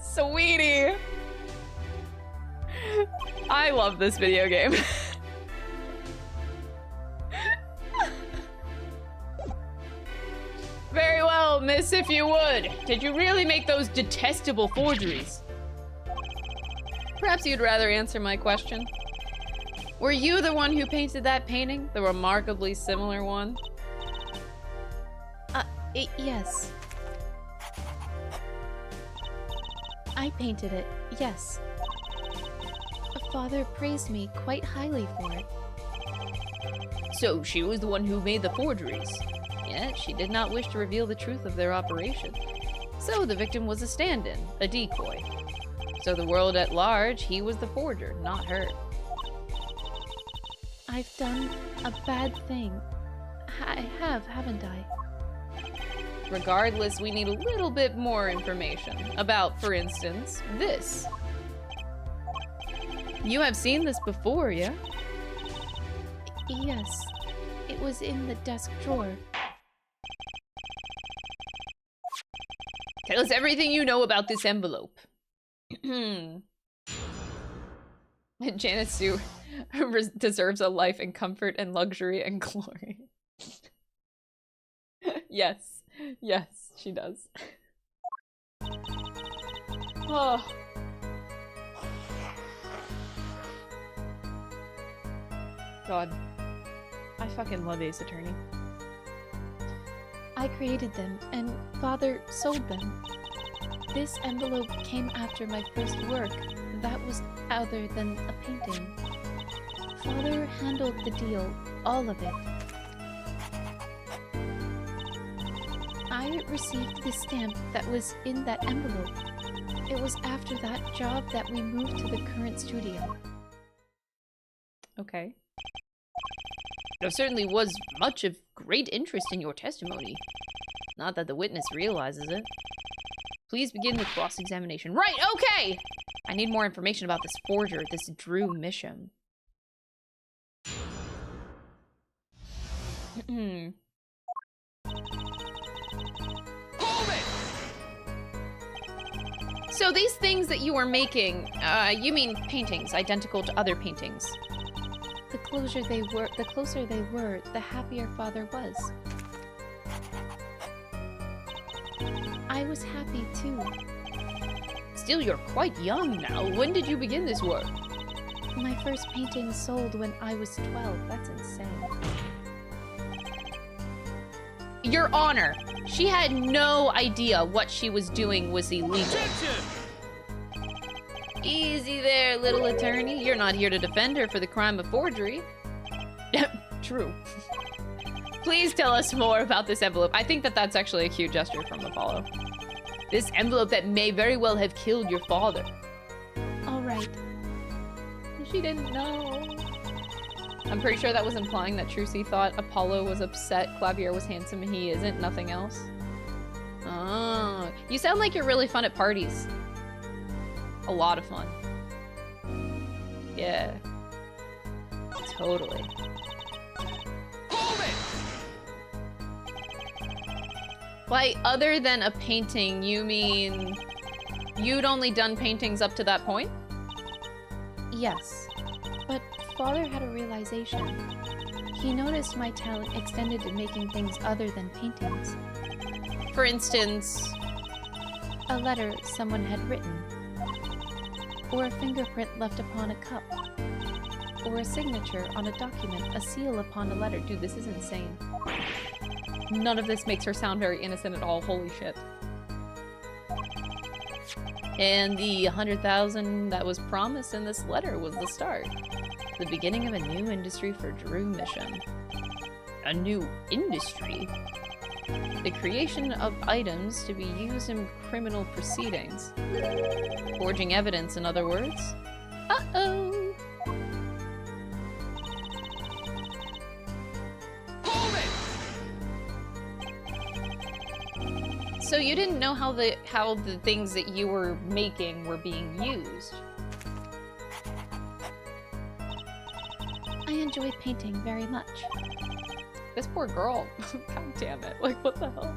Sweetie! I love this video game. Very well, miss, if you would. Did you really make those detestable forgeries? Perhaps you'd rather answer my question. Were you the one who painted that painting? The remarkably similar one? Yes. I painted it, yes. Father praised me quite highly for it. So she was the one who made the forgeries. Yet she did not wish to reveal the truth of their operation. So the victim was a stand-in, a decoy. So the world at large, he was the forger, not her. I've done a bad thing. I have, haven't I? Regardless, we need a little bit more information about, for instance, this. You have seen this before, yeah? Yes. It was in the desk drawer. Tell us everything you know about this envelope. Janet Sue deserves a life in comfort and luxury and glory. Yes. Yes, she does. Oh. God. I fucking love Ace Attorney. I created them, and Father sold them. This envelope came after my first work. That was other than a painting. Father handled the deal, all of it. I received the stamp that was in that envelope. It was after that job that we moved to the current studio. Okay. There certainly was much of great interest in your testimony. Not that the witness realizes it. Please begin the cross-examination. Right, okay! I need more information about this forger, this Drew Mission. So these things that you were making, you mean paintings identical to other paintings? The closer they were, the happier Father was. I was happy too. Still, you're quite young now. When did you begin this work? My first painting sold when I was 12. That's insane. Your Honor, she had no idea what she was doing was illegal. Easy there, little attorney. You're not here to defend her for the crime of forgery. True. Please tell us more about this envelope. I think that that's actually a cute gesture from Apollo. This envelope that may very well have killed your father. All right. She didn't know. I'm pretty sure that was implying that Trucy thought Apollo was upset Clavier was handsome and he isn't, nothing else. Oh, you sound like you're really fun at parties. A lot of fun. Yeah. Totally. By other than a painting, you mean you'd only done paintings up to that point? Yes. But Father had a realization. He noticed my talent extended to making things other than paintings. For instance, a letter someone had written. Or a fingerprint left upon a cup. Or a signature on a document, a seal upon a letter. Dude, this is insane. None of this makes her sound very innocent at all. Holy shit. And the 100,000 that was promised in this letter was the start. The beginning of a new industry for Drew Mission. A new industry? The creation of items to be used in criminal proceedings. Forging evidence, in other words. Uh-oh! So you didn't know how the things that you were making were being used. I enjoy painting very much. This poor girl. God damn it. Like, what the hell?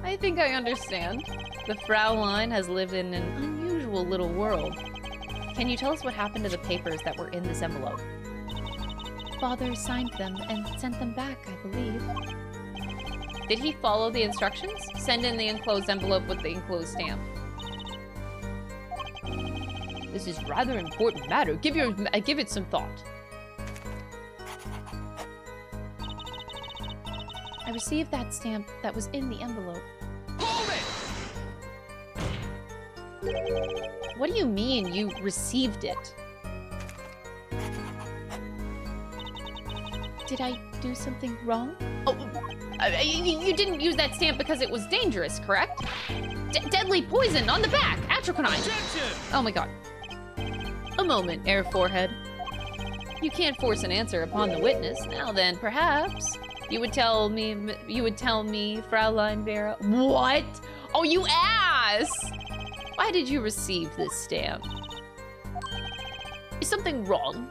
I think I understand. The Fraulein has lived in an unusual little world. Can you tell us what happened to the papers that were in this envelope? Father signed them and sent them back, I believe. Did he follow the instructions? Send in the enclosed envelope with the enclosed stamp. This is rather important matter. Give it some thought. I received that stamp that was in the envelope. What do you mean you received it? Did I do something wrong? Oh, you didn't use that stamp because it was dangerous, correct? Deadly poison on the back! Atroconine! Oh my god. A moment, Air Forehead. You can't force an answer upon the witness. Now then, perhaps you would tell me, Fraulein Vera. What? Oh, you ass! Why did you receive this stamp? Is something wrong?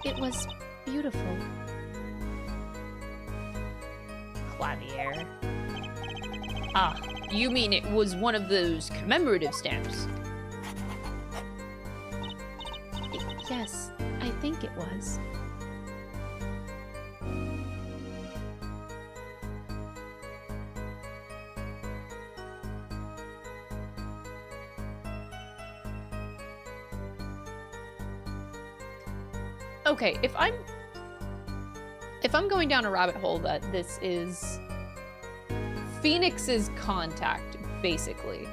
It was beautiful. Clavier. Ah, you mean it was one of those commemorative stamps? Yes, I think it was. Okay, if I'm going down a rabbit hole that this is Phoenix's contact, basically.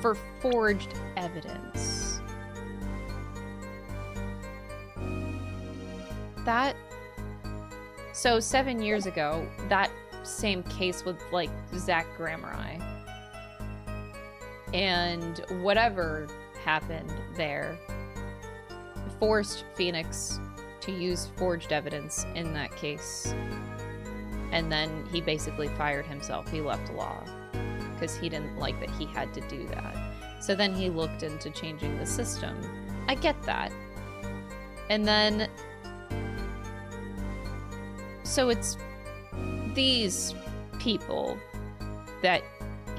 For forged evidence. So 7 years ago, that same case with, like, Zach Gramarye. And whatever happened there forced Phoenix to use forged evidence in that case. And then he basically fired himself. He left law because he didn't like that he had to do that. So then he looked into changing the system. I get that. And then... So it's these people that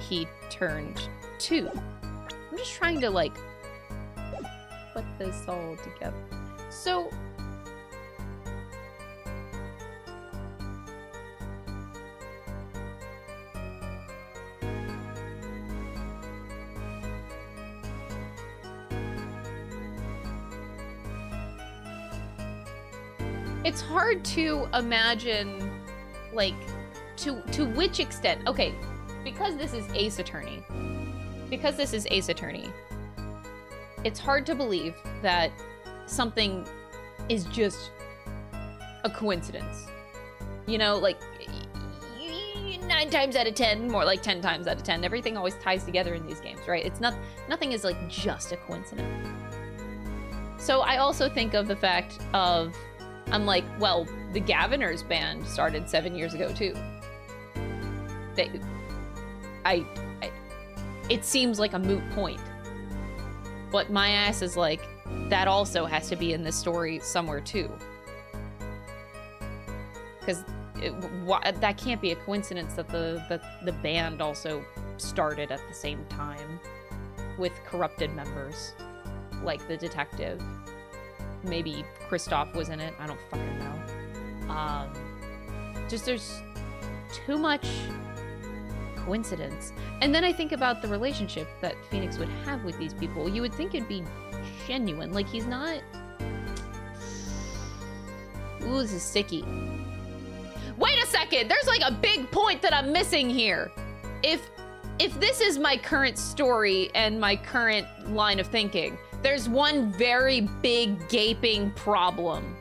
he turned to. I'm just trying to, like, put this all together. So... It's hard to imagine, like, to which extent... Okay, because this is Ace Attorney. Because this is Ace Attorney, it's hard to believe that something is just a coincidence. You know, like, 9 times out of 10, more like 10 times out of 10, everything always ties together in these games, right? It's not, nothing is, like, just a coincidence. So I also think of the fact of, I'm like, well, the Gaviners band started 7 years ago, too. It seems like a moot point. But my ass is like, that also has to be in this story somewhere, too. Because that can't be a coincidence that the band also started at the same time with corrupted members, like the detective. Maybe Kristoff was in it. I don't fucking know. Just there's too much coincidence. And then I think about the relationship that Phoenix would have with these people. You would think it'd be genuine. Like, he's not... Ooh, this is sticky. Wait a second! There's like a big point that I'm missing here. If this is my current story and my current line of thinking, there's one very big gaping problem.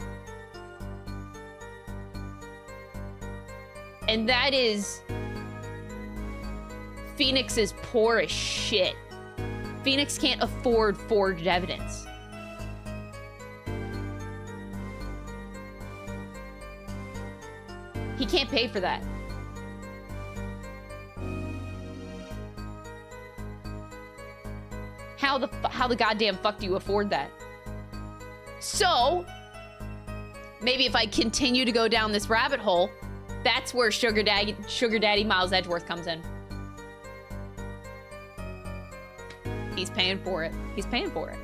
And that is... Phoenix is poor as shit. Phoenix can't afford forged evidence. He can't pay for that. How the goddamn fuck do you afford that? So, maybe if I continue to go down this rabbit hole, that's where Sugar Daddy Miles Edgeworth comes in. He's paying for it. He's paying for it.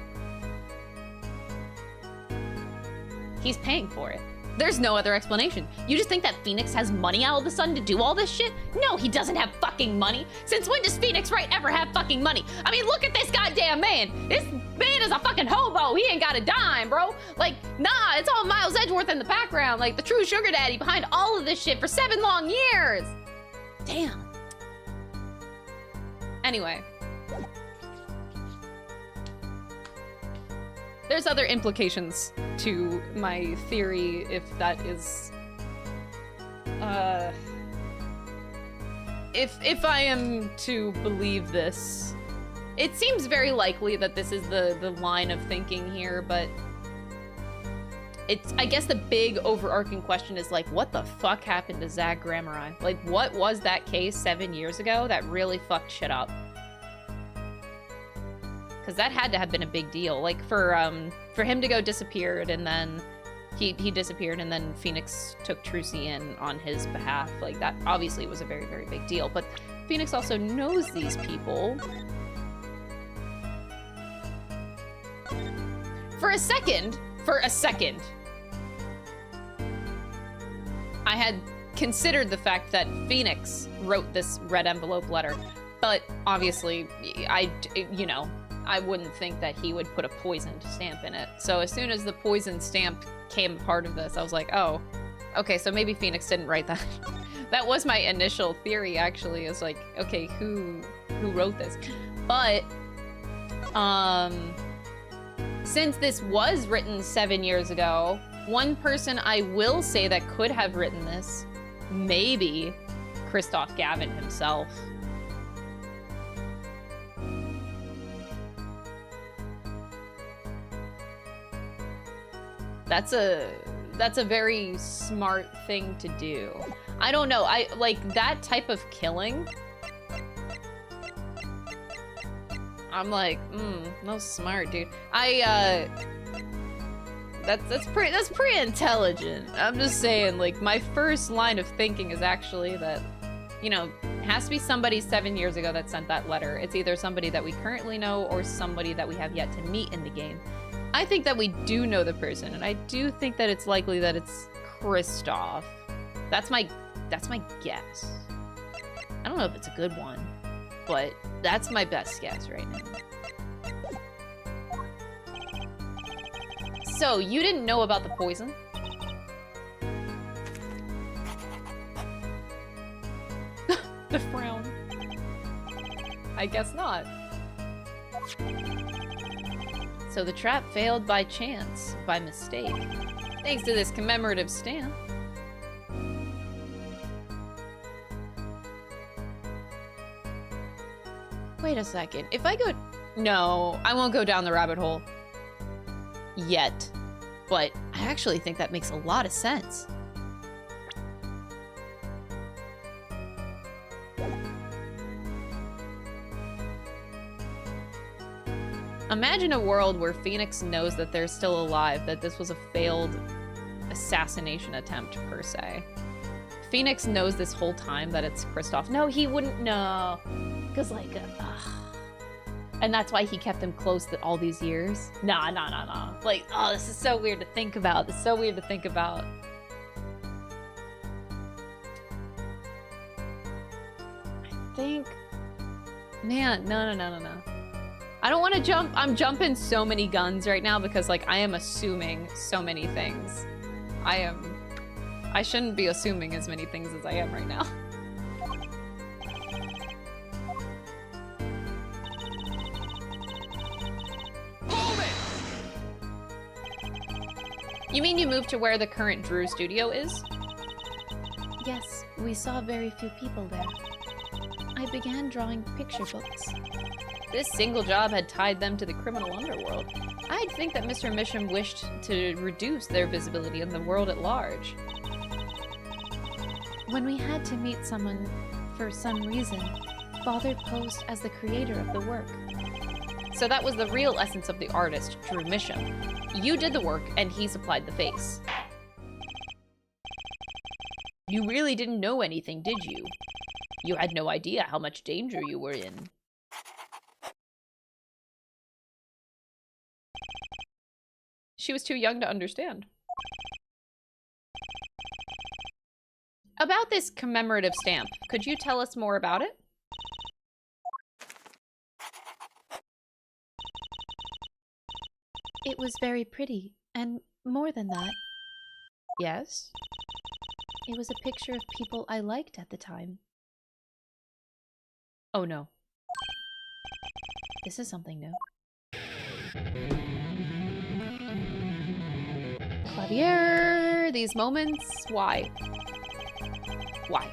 He's paying for it. There's no other explanation. You just think that Phoenix has money all of a sudden to do all this shit? No, he doesn't have fucking money. Since when does Phoenix Wright ever have fucking money? I mean, look at this goddamn man. This man is a fucking hobo. He ain't got a dime, bro. Like, nah, it's all Miles Edgeworth in the background, like the true sugar daddy behind all of this shit for 7 long years. Damn. Anyway. There's other implications to my theory, if that is... If I am to believe this, it seems very likely that this is the line of thinking here, but... I guess the big overarching question is, like, what the fuck happened to Zach Gramarye? Like, what was that case 7 years ago that really fucked shit up? Because that had to have been a big deal. Like, for him to go disappeared, and then he disappeared, and then Phoenix took Trucy in on his behalf. Like, that obviously was a very, very big deal. But Phoenix also knows these people. For a second, I had considered the fact that Phoenix wrote this red envelope letter. But obviously, I wouldn't think that he would put a poisoned stamp in it. So as soon as the poisoned stamp came part of this, I was like, oh, okay, so maybe Phoenix didn't write that. That was my initial theory, actually, is like, okay, who wrote this? But, since this was written 7 years ago, one person I will say that could have written this, maybe Christoph Gavin himself. That's a very smart thing to do. I don't know, I like that type of killing. I'm like, no smart, dude. That's pretty intelligent. I'm just saying, like, my first line of thinking is actually that, you know, it has to be somebody 7 years ago that sent that letter. It's either somebody that we currently know or somebody that we have yet to meet in the game. I think that we do know the person, and I do think that it's likely that it's Christoph. That's my guess. I don't know if it's a good one, but that's my best guess right now. So, you didn't know about the poison? The frown. I guess not. So the trap failed by chance, by mistake, thanks to this commemorative stamp. Wait a second, if I go... No, I won't go down the rabbit hole. Yet. But I actually think that makes a lot of sense. Imagine a world where Phoenix knows that they're still alive, that this was a failed assassination attempt, per se. Phoenix knows this whole time that it's Christoph. No, he wouldn't know. Because, like, and that's why he kept him close all these years. Nah. Like, oh, this is so weird to think about. This is so weird to think about. I think... Man, no. I don't want to jump. I'm jumping so many guns right now because, like, I am assuming so many things. I shouldn't be assuming as many things as I am right now. You mean you moved to where the current Drew studio is? Yes, we saw very few people there. I began drawing picture books. This single job had tied them to the criminal underworld. I'd think that Mr. Misham wished to reduce their visibility in the world at large. When we had to meet someone for some reason, Father posed as the creator of the work. So that was the real essence of the artist, Drew Misham. You did the work, and he supplied the face. You really didn't know anything, did you? You had no idea how much danger you were in. She was too young to understand. About this commemorative stamp, could you tell us more about it? It was very pretty, and more than that, Yes? it was a picture of people I liked at the time. Oh no. This is something new. Clavier, these moments, why? Why?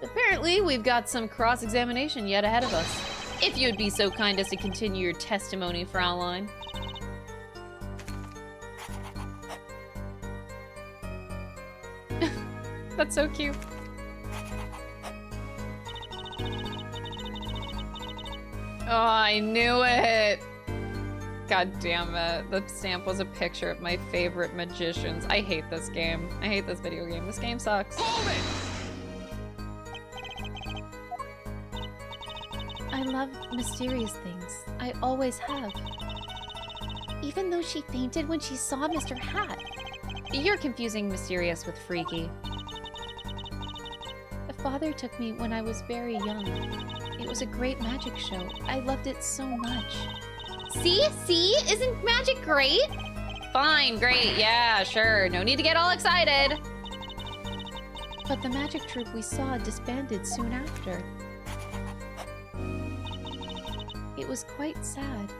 Apparently, we've got some cross-examination yet ahead of us. If you'd be so kind as to continue your testimony, Fraulein. That's so cute. Oh, I knew it! God damn it. The stamp was a picture of my favorite magicians. I hate this game. I hate this video game. This game sucks. I love mysterious things. I always have. Even though she fainted when she saw Mr. Hat. You're confusing mysterious with freaky. The father took me when I was very young. It was a great magic show. I loved it so much. See? Isn't magic great? Fine, great, yeah, sure. No need to get all excited. But the magic troupe we saw disbanded soon after. It was quite sad.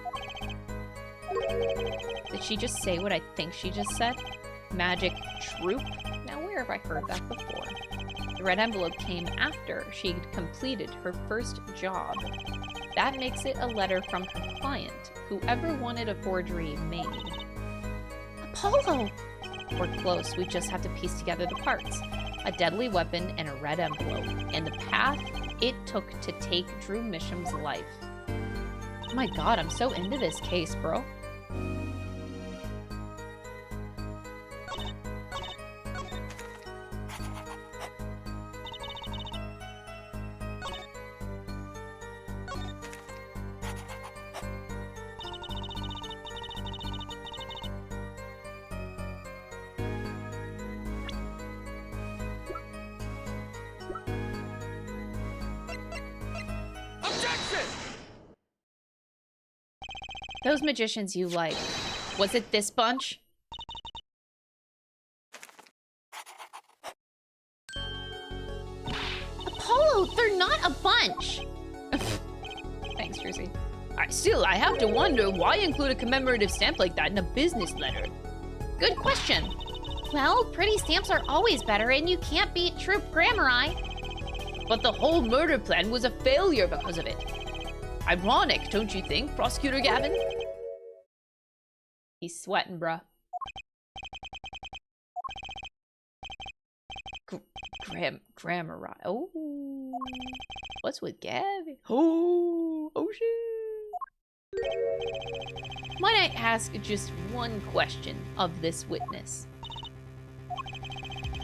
Did she just say what I think she just said? Magic troupe? Now where have I heard that before? The red envelope came after she'd completed her first job. That makes it a letter from her client, whoever wanted a forgery made. Apollo! We're close, we just have to piece together the parts. A deadly weapon and a red envelope, and the path it took to take Drew Misham's life. Oh my god, I'm so into this case, bro. Those magicians you like. Was it this bunch? Apollo, they're not a bunch! Thanks, Jersey. Still, I have to wonder why include a commemorative stamp like that in a business letter? Good question. Well, pretty stamps are always better, and you can't beat Troop Gramarye. But the whole murder plan was a failure because of it. Ironic, don't you think, Prosecutor Gavin? He's sweating, bruh. Gramarye. Oh. What's with Gavin? Oh shit. Might I ask just one question of this witness?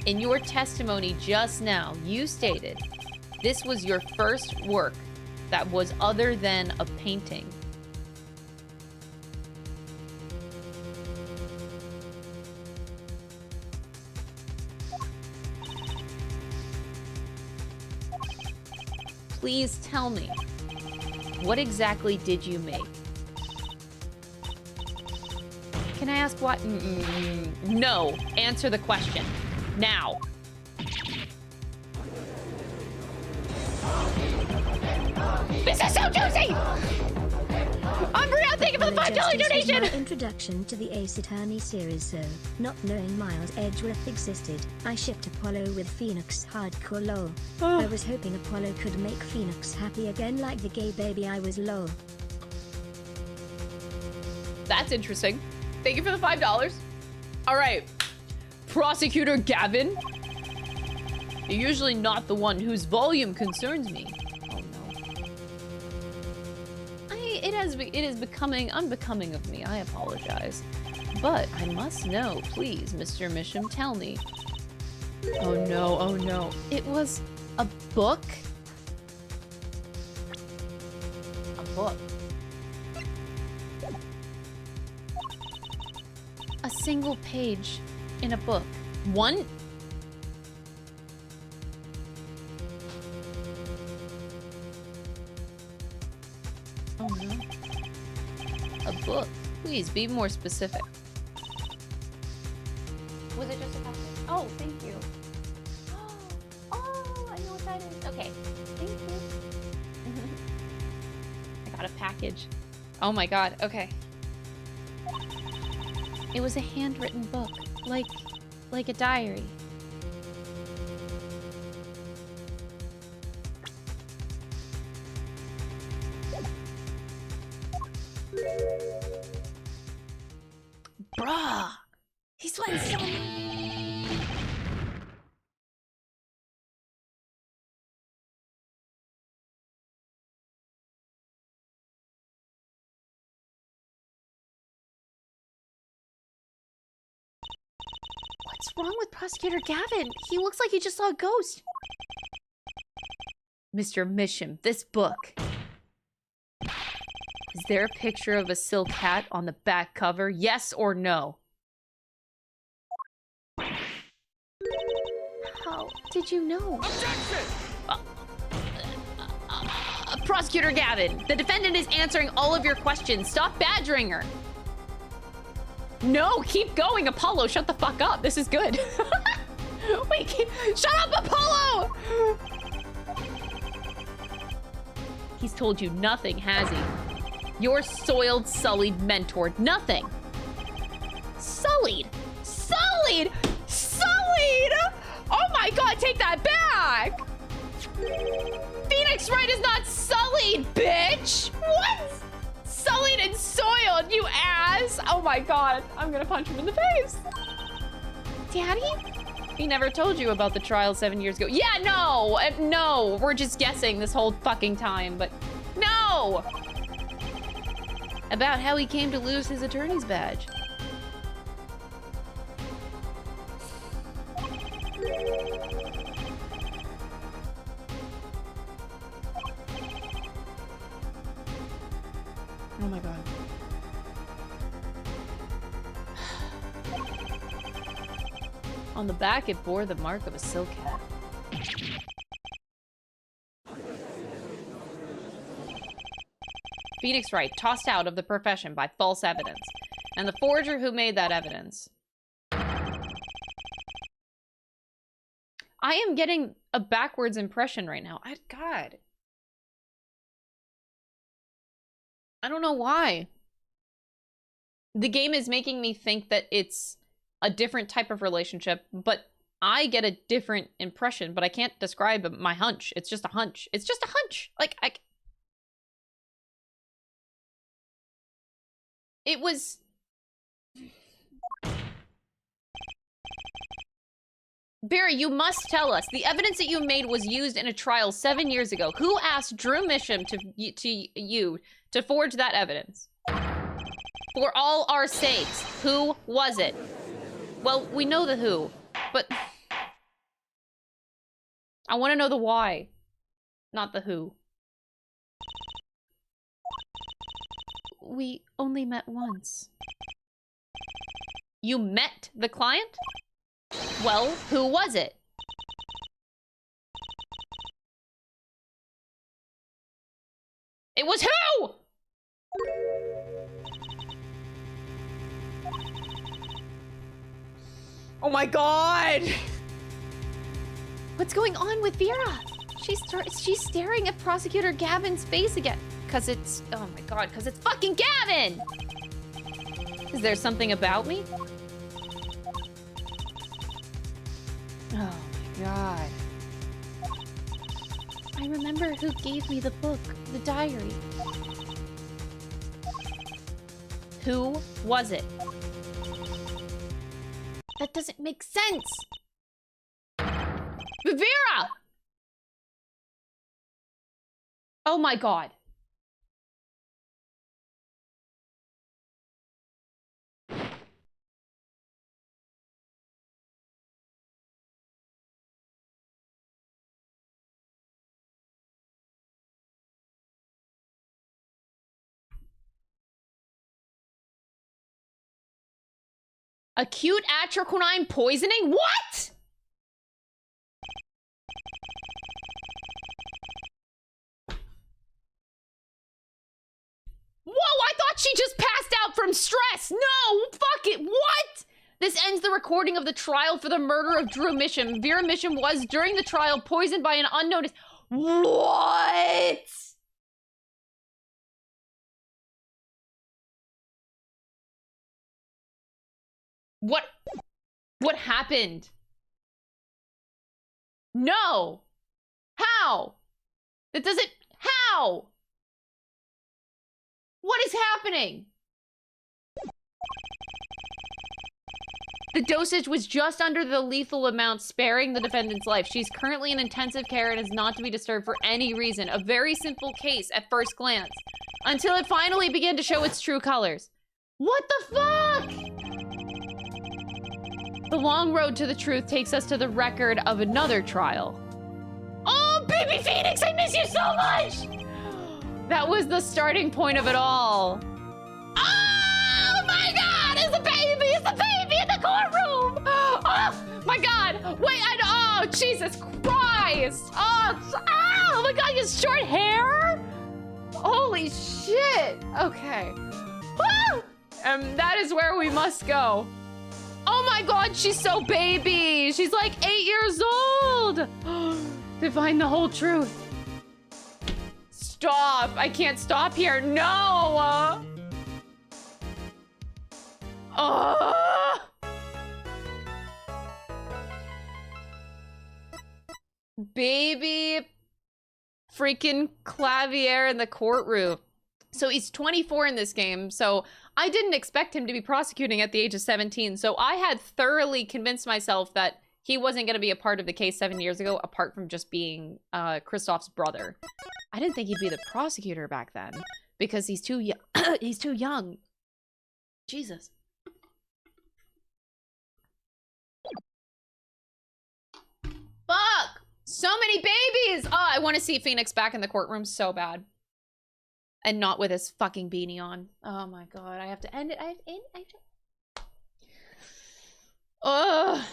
In your testimony just now, you stated this was your first work that was other than a painting. please tell me, what exactly did you make? Can I ask what? No. Answer the question. Now. This is so juicy! Umbria, thank you for the $5 donation! My introduction to the Ace Attorney series, so not knowing Miles Edgeworth existed, I shipped Apollo with Phoenix hardcore lol. I was hoping Apollo could make Phoenix happy again like the gay baby I was lol. That's interesting. Thank you for the $5. All right. Prosecutor Gavin. You're usually not the one whose volume concerns me. Oh no. It is becoming unbecoming of me. I apologize. But I must know, please, Mr. Misham, tell me. Oh no, oh no. It was a book? A book. A single page in a book. One? Oh no. A book. Please be more specific. Was it just a package? Oh, thank you. Oh, I know what that is. Okay. Thank you. I got a package. Oh my god, okay. It was a handwritten book, like a diary. Bruh! He's sweating so much. What's wrong with Prosecutor Gavin? He looks like he just saw a ghost. Mr. Misham, this book. Is there a picture of a silk hat on the back cover? Yes or no? How did you know? Prosecutor Gavin, the defendant is answering all of your questions. Stop badgering her. No, keep going, Apollo. Shut the fuck up. This is good. Wait, shut up, Apollo! He's told you nothing, has he? Your soiled, sullied mentor. Nothing. Sullied. Sullied! Sullied! Oh my god, take that back! Phoenix Wright is not sullied, bitch! What? Sullied and soiled, you ass! Oh my god, I'm gonna punch him in the face. Daddy? He never told you about the trial 7 years ago. Yeah, no! No, we're just guessing this whole fucking time, but no! About how he came to lose his attorney's badge. Oh my god. On the back, it bore the mark of a silk hat. Phoenix Wright, tossed out of the profession by false evidence. And the forger who made that evidence. I am getting a backwards impression right now. God. I don't know why. The game is making me think that it's a different type of relationship, but I get a different impression, but I can't describe my hunch. It's just a hunch. It's just a hunch. Like, it was... Vera, you must tell us. The evidence that you made was used in a trial 7 years ago. Who asked Drew Misham to forge that evidence? For all our sakes, who was it? Well, we know the who, but I want to know the why, not the who. We only met once. You met the client? Well, who was it? It was who? Oh my god! What's going on with Vera? She's staring at Prosecutor Gavin's face again. Cause it's, oh my god, cause it's fucking Gavin! Is there something about me? Oh my god. I remember who gave me the book, the diary. Who was it? That doesn't make sense. Vera! Oh my god. Acute atroquinine poisoning? What? Whoa, I thought she just passed out from stress. No, fuck it. What? This ends the recording of the trial for the murder of Drew Mission. Vera Mission was, during the trial, poisoned by an unknown... What? What happened? No. How? That doesn't... How? What is happening? The dosage was just under the lethal amount, sparing the defendant's life. She's currently in intensive care and is not to be disturbed for any reason. A very simple case at first glance. Until it finally began to show its true colors. What the fuck? The long road to the truth takes us to the record of another trial. Oh, baby Phoenix, I miss you so much! That was the starting point of it all. Oh my god, it's the baby in the courtroom! Oh my god, wait, oh, Jesus Christ! Oh my god, he has short hair? Holy shit, okay. Woo! That is where we must go. Oh my god, she's so baby! She's like 8 years old! To find the whole truth. Stop! I can't stop here. No! Baby freaking Clavier in the courtroom. So he's 24 in this game, so I didn't expect him to be prosecuting at the age of 17, so I had thoroughly convinced myself that he wasn't going to be a part of the case 7 years ago, apart from just being Kristoff's brother. I didn't think he'd be the prosecutor back then, because he's too young. He's too young. Jesus. Fuck! So many babies! Oh, I want to see Phoenix back in the courtroom so bad. And not with his fucking beanie on. Oh my god, I have to end it. Ugh.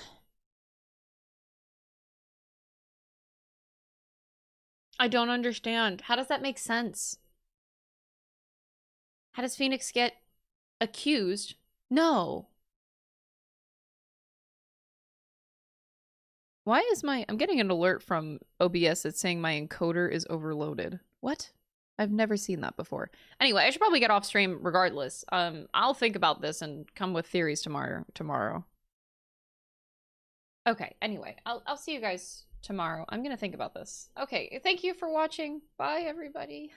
I don't understand. How does that make sense? How does Phoenix get accused? No. Why is I'm getting an alert from OBS that's saying my encoder is overloaded. What? I've never seen that before. Anyway, I should probably get off stream regardless. I'll think about this and come with theories tomorrow. Okay, anyway, I'll see you guys tomorrow. I'm gonna think about this. Okay, thank you for watching. Bye, everybody.